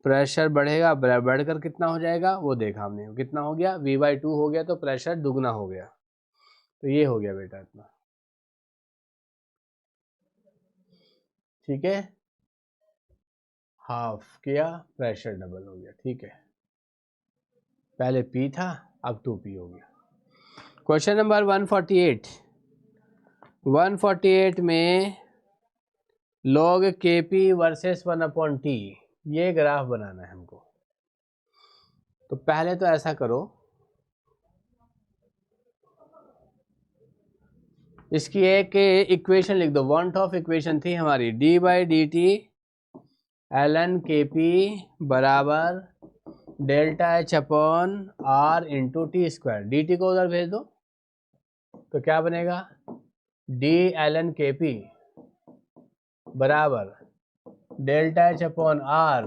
प्रेशर बढ़ेगा, बढ़कर कितना हो जाएगा वो देखा हमने, कितना हो गया, V/2 हो गया, तो प्रेशर दुगना हो गया, तो ये हो गया बेटा इतना। ठीक है, हाफ किया, प्रेशर डबल हो गया। ठीक है, पहले P था अब 2P हो गया। क्वेश्चन नंबर 148 में log KP वर्सेस 1/T, ये ग्राफ बनाना है हमको। तो पहले तो ऐसा करो, इसकी एक इक्वेशन लिख दो, वन ऑफ इक्वेशन थी हमारी, d/dt ln KP बराबर ΔH/R इंटू T², dt को उधर भेज दो, तो क्या बनेगा, d ln KP बराबर ΔH/R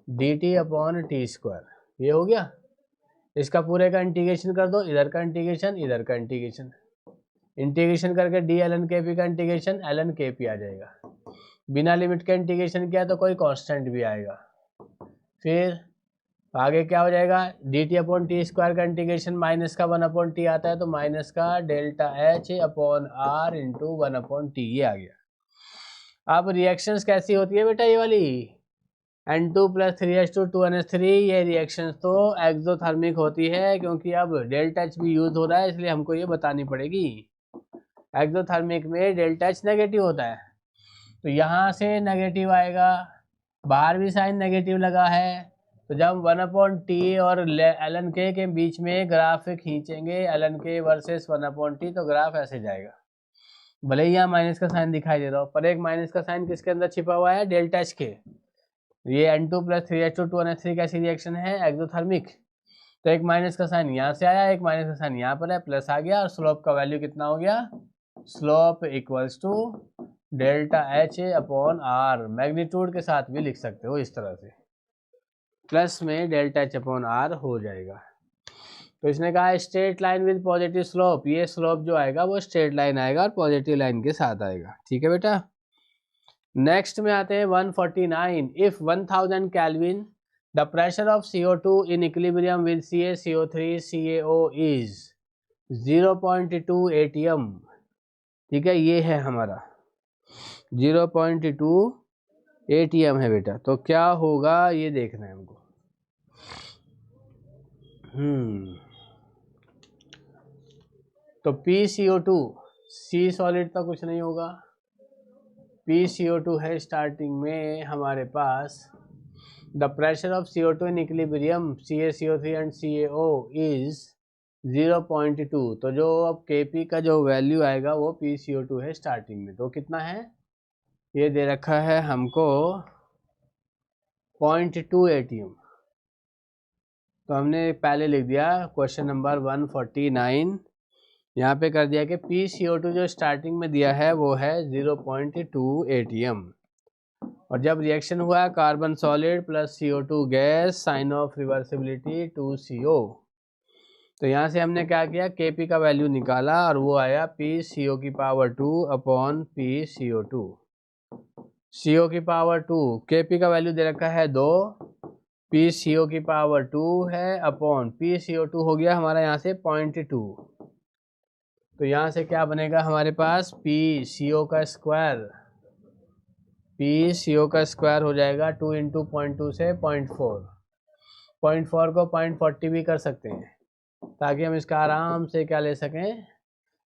dt/T², ये हो गया। इसका पूरे का इंटीग्रेशन कर दो, इधर का इंटीग्रेशन, इधर का इंटीग्रेशन, इंटीग्रेशन करके d ln KP का इंटीग्रेशन ln KP आ जाएगा, बिना लिमिट का इंटीग्रेशन किया तो कोई कांस्टेंट भी आएगा, फिर आगे क्या हो जाएगा, dt/T² का इंटीग्रेशन माइनस का 1/T आता है, तो माइनस का ΔH/R इंटू 1/T, ये आ गया। अब रिएक्शंस कैसी होती है बेटा, ये वाली N2 + 3H2 2NH3, ये रिएक्शंस तो एक्सोथर्मिक होती है, क्योंकि अब ΔH भी यूज हो रहा है, इसलिए हमको ये बतानी पड़ेगी। एक्सोथर्मिक में ΔH नेगेटिव होता है, तो यहाँ से नेगेटिव आएगा, बाहर भी साइन नेगेटिव लगा है, तो जब 1/T और ln K के बीच में ग्राफ खींचेंगे, ln K वर्सेस 1/T, तो ग्राफ ऐसे जाएगा, भले ही यहाँ माइनस का साइन दिखाई दे रहा हो, पर एक माइनस का साइन किसके अंदर छिपा हुआ है, ΔH के। ये N2 + 3H2 2NH3 कैसी रिएक्शन है, एक्सोथर्मिक, तो एक माइनस का साइन यहाँ से आया, एक माइनस का साइन यहाँ पर है, प्लस आ गया, और स्लोप का वैल्यू कितना हो गया, slope equals to ΔH/R, magnitude के साथ भी लिख सकते हो इस तरह से, प्लस में ΔH/R हो जाएगा। तो इसने कहा straight line with positive slope, ये स्लोप जो आएगा वो स्ट्रेट लाइन आएगा और पॉजिटिव लाइन के साथ आएगा। ठीक है बेटा, नेक्स्ट में आते हैं 149, if 1000 kelvin the pressure of CO2 in equilibrium with CaCO3 CaO is 0.2 atm। ठीक है, ये है हमारा 0.2 atm है बेटा, तो क्या होगा ये देखना है हमको। तो PCO2, C सॉलिड तो कुछ नहीं होगा, PCO2 है स्टार्टिंग में हमारे पास, the pressure of CO2 in equilibrium CaCO3 and CaO is 0.2, तो जो अब Kp का जो वैल्यू आएगा वो PCO2 है स्टार्टिंग में, तो कितना है, ये दे रखा है हमको 0.2 atm। तो हमने पहले लिख दिया क्वेश्चन नंबर 149, यहाँ पे कर दिया कि PCO2 जो स्टार्टिंग में दिया है वो है 0.2 ATM, और जब रिएक्शन हुआ carbon solid plus CO2 gas, sign of reversibility 2CO, तो यहाँ से हमने क्या किया, Kp का वैल्यू निकाला और वो आया PCO की पावर 2 अपॉन PCO2। CO की पावर 2, Kp का वैल्यू दे रखा है 2, PCO की पावर 2 है अपॉन PCO2 हो गया हमारा यहाँ से 0.2, तो यहाँ से क्या बनेगा हमारे पास PCO का स्क्वायर, PCO का स्क्वायर हो जाएगा 2 इंटू 0.2 से 0.4, 0.4 को 0.40 भी कर सकते हैं ताकि हम इसका आराम से क्या ले सकें,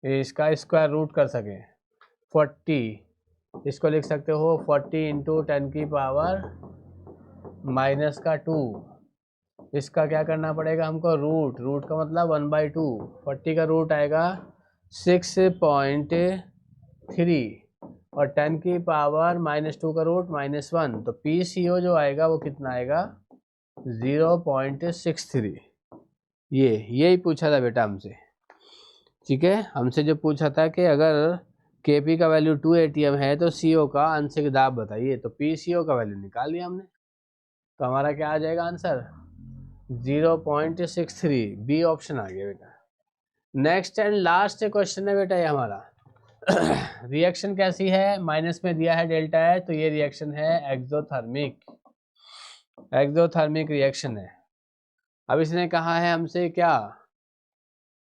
इसका स्क्वायर रूट कर सकें। 40 इसको लिख सकते हो 40 इंटू 10 की पावर माइनस का 2, इसका क्या करना पड़ेगा हमको, रूट का मतलब 1/2, 40 का रूट आएगा 6.3 और 10 की पावर -2 का रूट -1, तो PCO जो आएगा वो कितना आएगा 0.63। यही पूछा था बेटा हमसे, ठीक है, हमसे जो पूछा था कि अगर Kp का वैल्यू 2 ATM है तो CO का आंशिक दाब बताइए, तो PCO का वैल्यू निकाल लिया हमने, तो हमारा क्या आ जाएगा आंसर 0.63, बी ऑप्शन आ गया बेटा। नेक्स्ट एंड लास्ट क्वेश्चन है बेटा ये हमारा रिएक्शन कैसी है, माइनस में दिया है डेल्टा है, तो ये रिएक्शन है एक्सोथर्मिक रिएक्शन है। अब इसने कहा है हमसे क्या,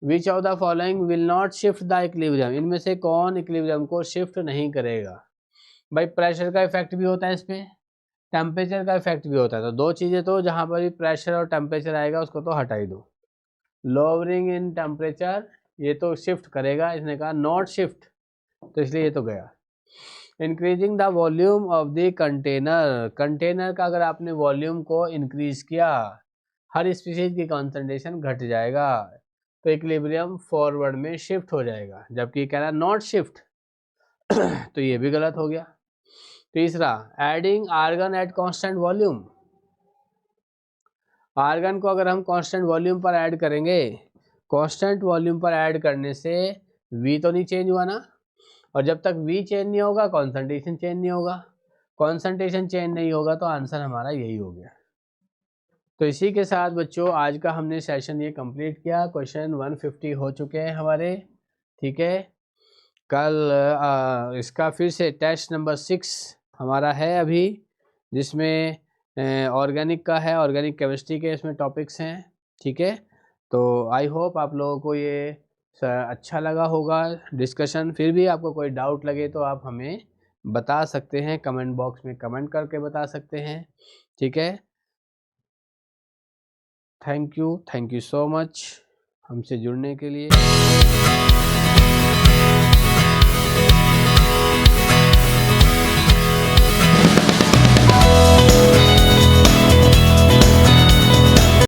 विच of the following will not shift the equilibrium, इनमें से कौन इक्विलिब्रियम को शिफ्ट नहीं करेगा। भाई प्रेशर का इफेक्ट भी होता है इसमें, टेम्परेचर का इफेक्ट भी होता है, तो दो चीज़ें, तो जहाँ पर भी प्रेशर और टेम्परेचर आएगा उसको तो हटा ही दो। लोअरिंग इन टेम्परेचर ये तो शिफ्ट करेगा, इसने कहा नॉट शिफ्ट, तो इसलिए ये तो गया। Increasing the volume of the container का अगर आपने वॉल्यूम को इंक्रीज किया, हर स्पीशीज की कॉन्सेंट्रेशन घट जाएगा, तो इक्विलिब्रियम फॉरवर्ड में शिफ्ट हो जाएगा, जबकि कह रहा नॉट शिफ्ट तो ये भी गलत हो गया। तीसरा, adding argon at constant volume, argon को अगर हम कांस्टेंट वॉल्यूम पर ऐड करेंगे, कांस्टेंट वॉल्यूम पर ऐड करने से V तो नहीं चेंज हुआ ना, और जब तक V चेंज नहीं होगा कॉन्सेंट्रेशन चेंज नहीं होगा, कॉन्सेंट्रेशन चेंज नहीं होगा तो आंसर हमारा यही हो गया। तो इसी के साथ बच्चों आज का हमने सेशन ये कंप्लीट किया, क्वेश्चन 150 हो चुके हैं हमारे, ठीक है। कल इसका फिर से टेस्ट नंबर 6 हमारा है अभी, जिसमें ऑर्गेनिक का है, ऑर्गेनिक केमिस्ट्री के इसमें टॉपिक्स हैं, ठीक है। तो आई होप आप लोगों को ये अच्छा लगा होगा डिस्कशन। फिर भी आपको कोई डाउट लगे तो आप हमें बता सकते हैं, कमेंट बॉक्स में कमेंट करके बता सकते हैं, ठीक है। थैंक यू सो मच हमसे जुड़ने के लिए।